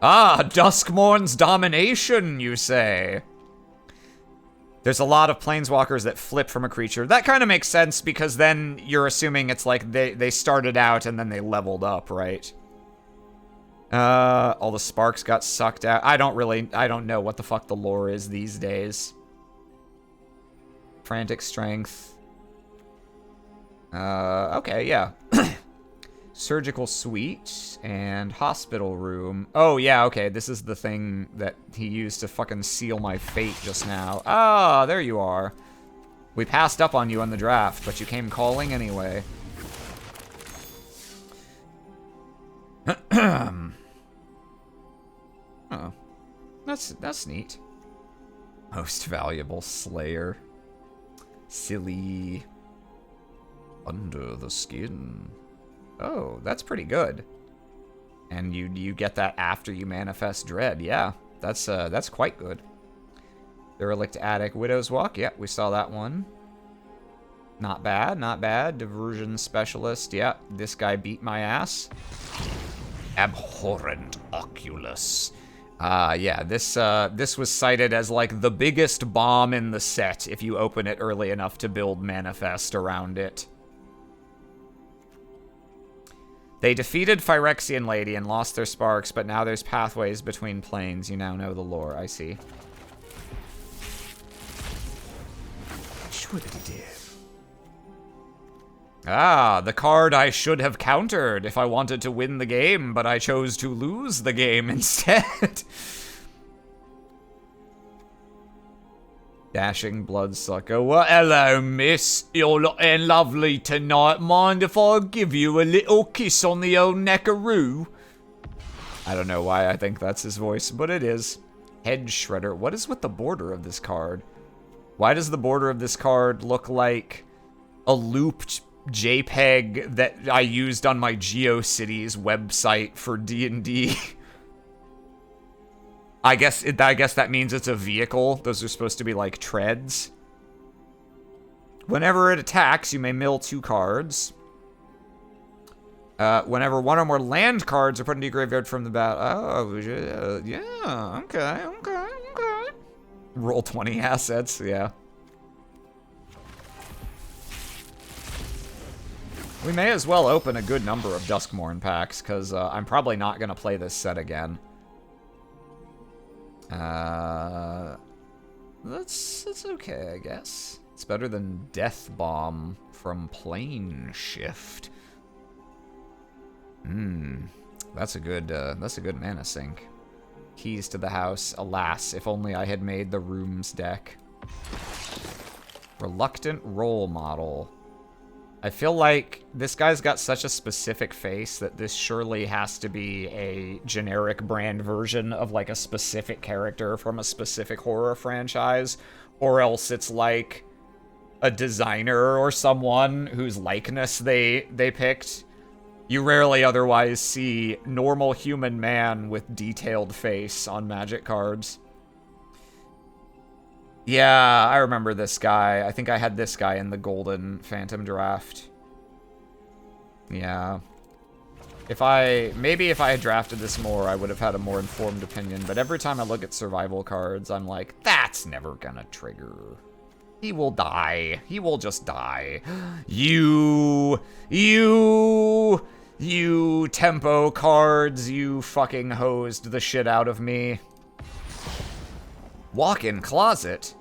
Ah, Duskmourn's Domination, you say. There's a lot of Planeswalkers that flip from a creature. That kind of makes sense, because then you're assuming it's like they started out and then they leveled up, right? All the sparks got sucked out. I don't know what the fuck the lore is these days. Frantic Strength. Okay, yeah. Surgical Suite and Hospital Room. Oh, yeah, okay, this is the thing that he used to fucking seal my fate just now. Ah, there you are. We passed up on you on the draft, but you came calling anyway. Oh, that's neat. Most Valuable Slayer. Silly. Under the Skin. Oh, that's pretty good. And you get that after you manifest Dread. Yeah, that's quite good. Derelict Attic, Widow's Walk. Yeah, we saw that one. Not bad, not bad. Diversion Specialist. Yeah, this guy beat my ass. Abhorrent Oculus. Yeah, this was cited as like the biggest bomb in the set if you open it early enough to build Manifest around it. They defeated Phyrexian Lady and lost their sparks, but now there's pathways between planes. You now know the lore. I see. Sure that he did. Ah, the card I should have countered if I wanted to win the game, but I chose to lose the game instead. Dashing bloodsucker. Well, hello, miss. You're looking lovely tonight. Mind if I give you a little kiss on the old neckaroo? I don't know why I think that's his voice, but it is. Head Shredder. What is with the border of this card? Why does the border of this card look like a looped JPEG that I used on my GeoCities website for D&D? I guess that means it's a vehicle. Those are supposed to be like treads. Whenever it attacks, you may mill 2 cards. Whenever 1 or more land cards are put into your graveyard from the bat. Oh, yeah. Okay. Roll 20 assets. Yeah. We may as well open a good number of Duskmourn packs, because I'm probably not going to play this set again. That's okay, I guess. It's better than Death Bomb from Plane Shift. That's a good mana sink. Keys to the house. Alas, if only I had made the rooms deck. Reluctant Role Model. I feel like this guy's got such a specific face that this surely has to be a generic brand version of like a specific character from a specific horror franchise, or else it's like a designer or someone whose likeness they picked. You rarely otherwise see normal human man with detailed face on Magic cards. Yeah, I remember this guy. I think I had this guy in the Golden Phantom draft. Yeah. Maybe if I had drafted this more, I would have had a more informed opinion. But every time I look at survival cards, I'm like, that's never gonna trigger. He will die. He will just die. You tempo cards, you fucking hosed the shit out of me. Walk-in closet.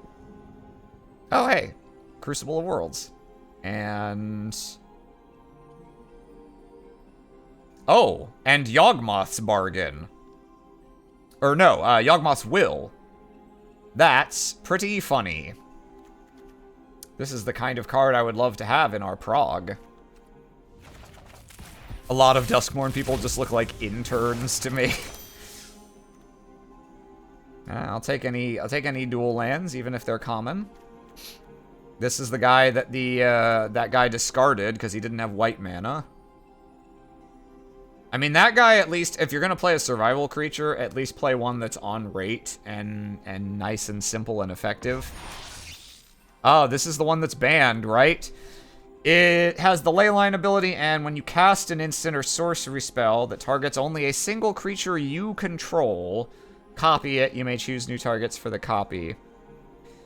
Oh, hey. Crucible of Worlds. And... oh, and Yawgmoth's Bargain. Or no, Yawgmoth's Will. That's pretty funny. This is the kind of card I would love to have in our prog. A lot of Duskmourn people just look like interns to me. I'll take any dual lands, even if they're common. This is the guy that that guy discarded because he didn't have white mana. I mean, that guy, at least, if you're gonna play a survival creature, at least play one that's on rate and nice and simple and effective. Oh, this is the one that's banned, right? It has the Leyline ability, and when you cast an instant or sorcery spell that targets only a single creature you control, copy it. You may choose new targets for the copy.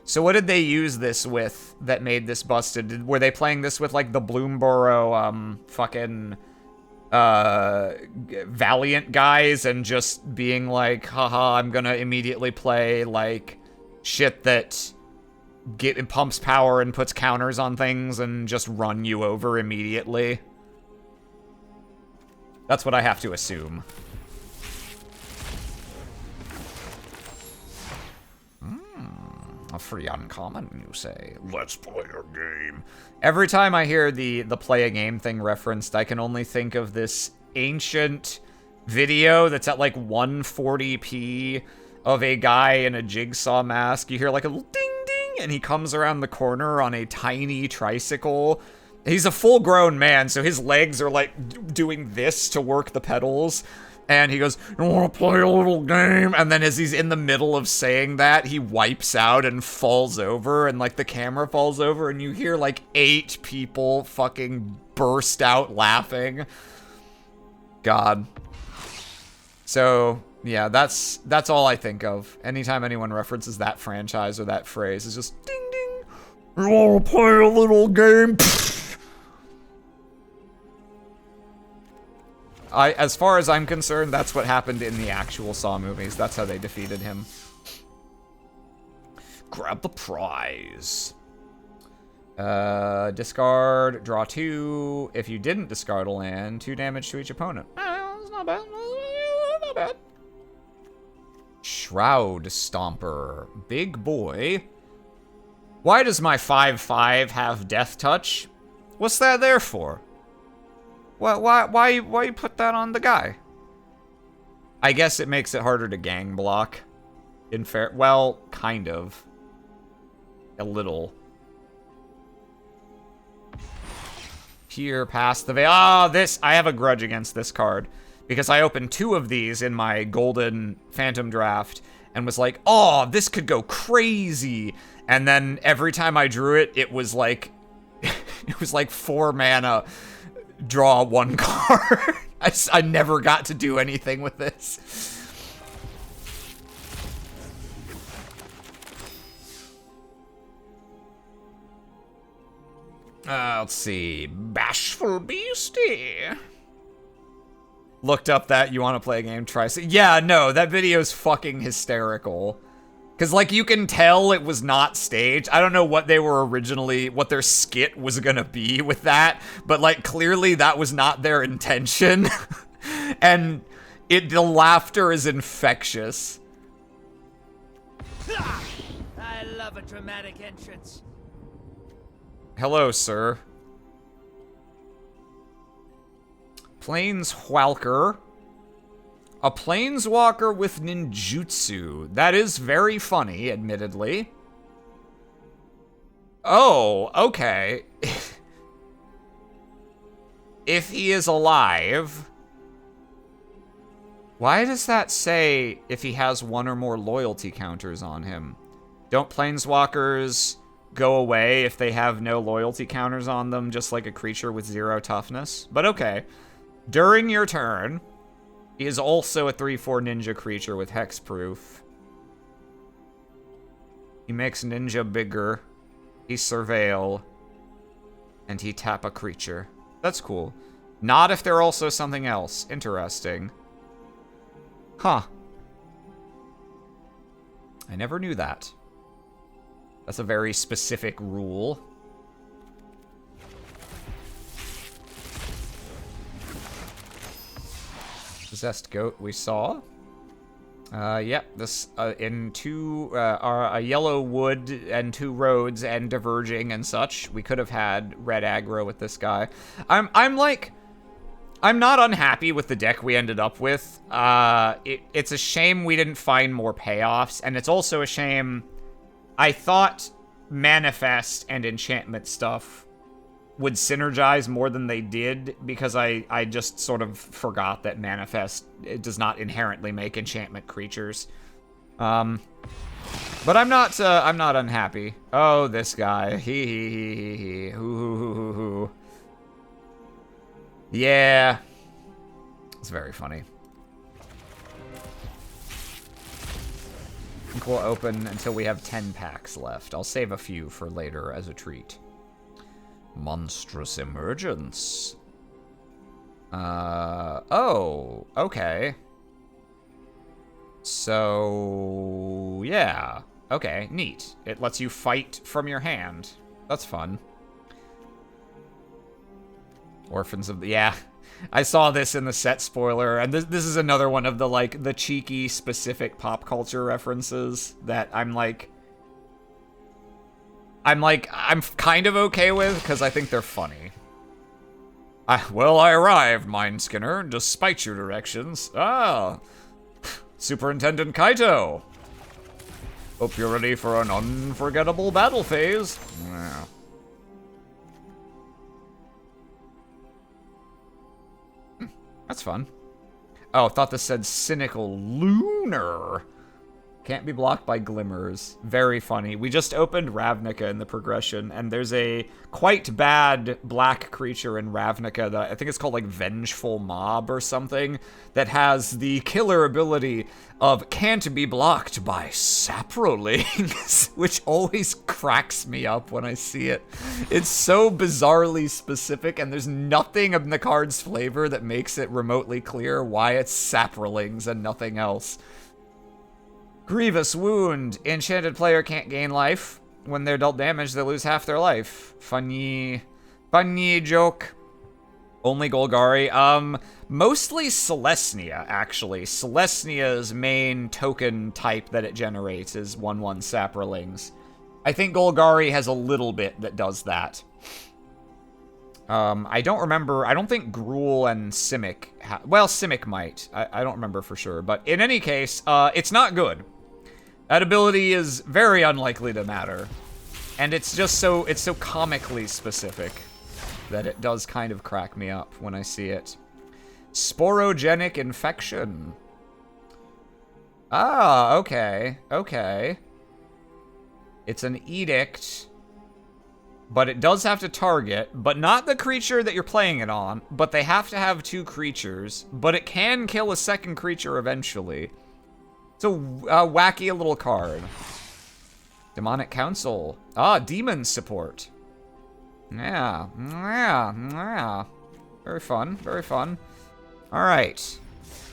So what did they use this with that made this busted? Were they playing this with, like, the Bloomborough, fucking, Valiant guys and just being like, haha, I'm gonna immediately play, like, shit that pumps power and puts counters on things and just run you over immediately? That's what I have to assume. A free uncommon, you say? Let's play a game. Every time I hear the play a game thing referenced, I can only think of this ancient video that's at like 140p of a guy in a jigsaw mask. You hear like a little ding ding, and he comes around the corner on a tiny tricycle. He's a full-grown man, so his legs are like doing this to work the pedals. And he goes, you want to play a little game? And then as he's in the middle of saying that, he wipes out and falls over, and like the camera falls over, and you hear like 8 people fucking burst out laughing. God. So, yeah, that's all I think of. Anytime anyone references that franchise or that phrase, it's just ding ding. You want to play a little game? As far as I'm concerned, that's what happened in the actual Saw movies. That's how they defeated him. Grab the prize. Discard, draw 2. If you didn't discard a land, 2 damage to each opponent. It's not bad. Not bad. Shroud Stomper. Big boy. Why does my 5/5 have Death Touch? What's that there for? Why you put that on the guy? I guess it makes it harder to gang block. In fair, well, kind of. A little. Peer past the veil. Ah, this, I have a grudge against this card. Because I opened 2 of these in my golden Phantom draft and was like, oh, this could go crazy. And then every time I drew it, it was like, it was like 4 mana, draw 1 card. I never got to do anything with this. Let's see. Bashful Beastie. Looked up that you want to play a game, try. Yeah, no, that video's fucking hysterical. Because, like, you can tell it was not staged. I don't know what they were originally, what their skit was gonna be with that. But, like, clearly that was not their intention. And the laughter is infectious. I love a dramatic entrance. Hello, sir. Planeswalker. A planeswalker with ninjutsu. That is very funny, admittedly. Oh, okay. If he is alive... Why does that say if he has 1 or more loyalty counters on him? Don't planeswalkers go away if they have no loyalty counters on them, just like a creature with 0 toughness? But okay. During your turn, he is also a 3/4 ninja creature with hexproof. He makes ninja bigger. He surveil. And he tap a creature. That's cool. Not if they're also something else. Interesting. Huh. I never knew that. That's a very specific rule. Possessed goat we saw. Yep, this in 2 a yellow wood and 2 roads and diverging and such. We could have had red aggro with this guy. I'm not unhappy with the deck we ended up with. It's a shame we didn't find more payoffs, and it's also a shame. I thought Manifest and enchantment stuff would synergize more than they did, because I just sort of forgot that Manifest, it does not inherently make enchantment creatures. But I'm not unhappy. Oh, this guy. He. Hoo. Yeah. It's very funny. I think we'll open until we have 10 packs left. I'll save a few for later as a treat. Monstrous Emergence. Oh, okay. So, yeah. Okay, neat. It lets you fight from your hand. That's fun. Orphans of the... Yeah. I saw this in the set spoiler, and this is another one of the, like, the cheeky, specific pop culture references that I'm kind of okay with, because I think they're funny. Well, I arrived, Mind Skinner, despite your directions. Ah, Superintendent Kaito. Hope you're ready for an unforgettable battle phase. Yeah. That's fun. Oh, thought this said Cynical Lunar. Can't be blocked by Glimmers. Very funny. We just opened Ravnica in the progression, and there's a quite bad black creature in Ravnica that I think it's called, like, Vengeful Mob or something, that has the killer ability of can't be blocked by Saprolings, which always cracks me up when I see it. It's so bizarrely specific, and there's nothing in the card's flavor that makes it remotely clear why it's Saprolings and nothing else. Grievous Wound. Enchanted player can't gain life. when they're dealt damage, they lose half their life. Funny joke. Only Golgari. Mostly Celestia, actually. Celestia's main token type that it generates is 1/1 Saprolings. I think Golgari has a little bit that does that. I don't remember. I don't think Gruul and Simic. Well, Simic might. I don't remember for sure. But in any case, it's not good. That ability is very unlikely to matter. And it's just so, it's so comically specific that it does kind of crack me up when I see it. Sporogenic infection. Ah, okay. Okay. It's an edict. But it does have to target, but not the creature that you're playing it on, but they have to have 2 creatures, but it can kill a second creature eventually. It's a wacky little card. Demonic Council. Ah, demon support. Yeah. Very fun, very fun. Alright.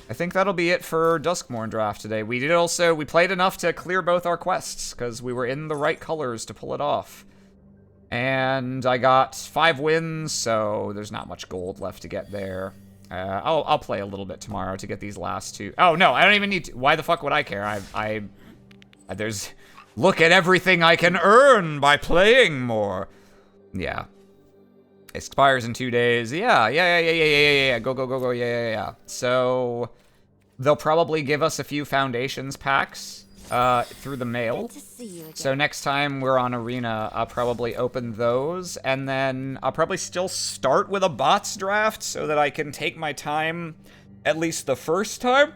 I think that'll be it for Duskmourn draft today. We played enough to clear both our quests, because we were in the right colors to pull it off. And I got 5 wins, so there's not much gold left to get there. I'll play a little bit tomorrow to get these last 2. Oh, no, I don't even need to. Why the fuck would I care? There's... Look at everything I can earn by playing more. Yeah. Expires in 2 days. Yeah. Go. Yeah. So, they'll probably give us a few Foundations packs. Through the mail. So next time we're on Arena, I'll probably open those, and then I'll probably still start with a bots draft so that I can take my time at least the first time.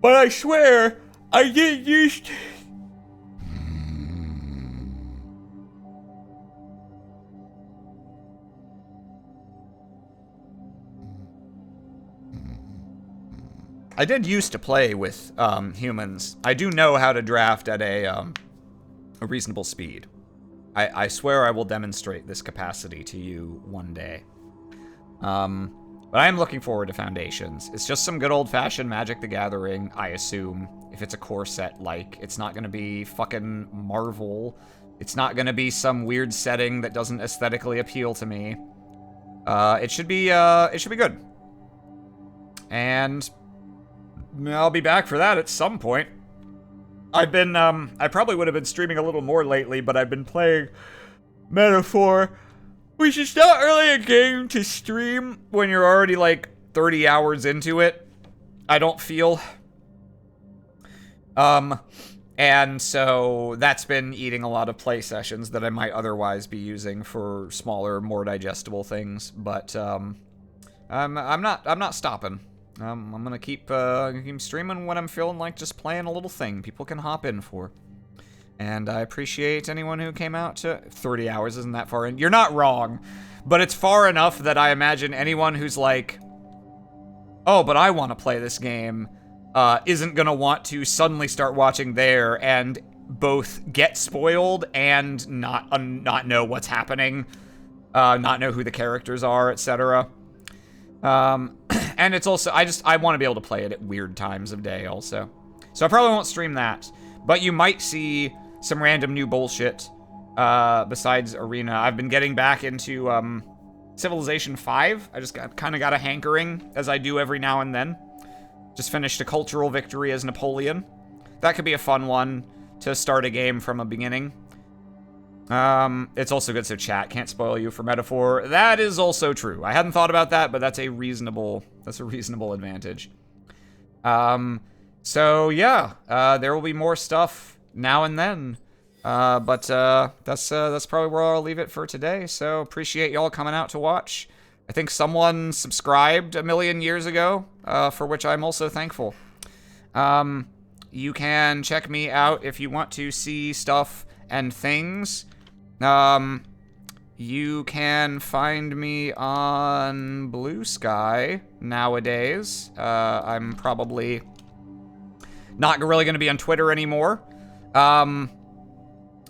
But I swear, I get used to... I did used to play with humans. I do know how to draft at a reasonable speed. I swear I will demonstrate this capacity to you one day. But I am looking forward to Foundations. It's just some good old-fashioned Magic the Gathering, I assume. If it's a core set, like, it's not gonna be fucking Marvel. It's not gonna be some weird setting that doesn't aesthetically appeal to me. It should be good. And... I'll be back for that at some point. I probably would have been streaming a little more lately, but I've been playing Metaphor, which is not really a game to stream when you're already like 30 hours into it, I don't feel. And so that's been eating a lot of play sessions that I might otherwise be using for smaller, more digestible things, but I'm not stopping. I'm gonna keep streaming when I'm feeling like just playing a little thing people can hop in for. And I appreciate anyone who came out to... 30 hours isn't that far in. You're not wrong, but it's far enough that I imagine anyone who's like, oh, but I want to play this game, isn't gonna want to suddenly start watching there and both get spoiled and not know what's happening, not know who the characters are, etc. And it's also, I want to be able to play it at weird times of day also. So I probably won't stream that. But you might see some random new bullshit, besides Arena. I've been getting back into, Civilization 5. I just kind of got a hankering, as I do every now and then. Just finished a cultural victory as Napoleon. That could be a fun one to start a game from a beginning. It's also good so chat can't spoil you for Metaphor. That is also true. I hadn't thought about that, but that's a reasonable advantage. So yeah, there will be more stuff now and then. But that's probably where I'll leave it for today. So appreciate y'all coming out to watch. I think someone subscribed a million years ago, for which I'm also thankful. You can check me out if you want to see stuff and things. You can find me on Blue Sky nowadays. I'm probably not really going to be on Twitter anymore.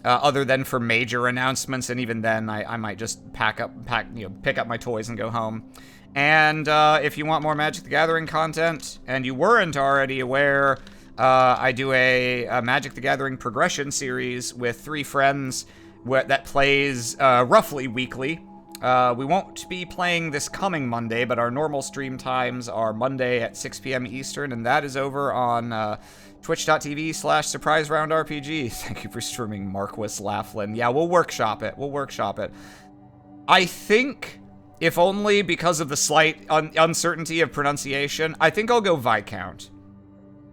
Other than for major announcements, and even then, I might just pick up my toys and go home. And if you want more Magic the Gathering content, and you weren't already aware, I do a Magic the Gathering progression series with 3 friends that plays roughly weekly. We won't be playing this coming Monday, but our normal stream times are Monday at 6 p.m. Eastern, and that is over on twitch.tv/surpriseroundrpg. Thank you for streaming, Marquis Laughlin. Yeah, we'll workshop it. I think, if only because of the slight uncertainty of pronunciation, I think I'll go Viscount.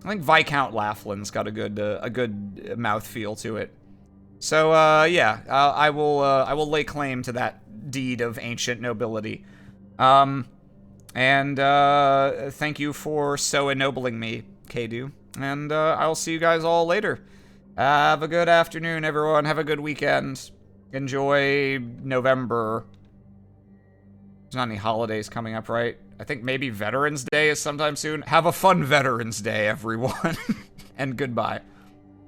I think Viscount Laughlin's got a good mouthfeel to it. So yeah, I will lay claim to that deed of ancient nobility. And thank you for so ennobling me, Kadu. And I'll see you guys all later. Have a good afternoon, everyone. Have a good weekend. Enjoy November. There's not any holidays coming up, right? I think maybe Veterans Day is sometime soon. Have a fun Veterans Day, everyone. And goodbye.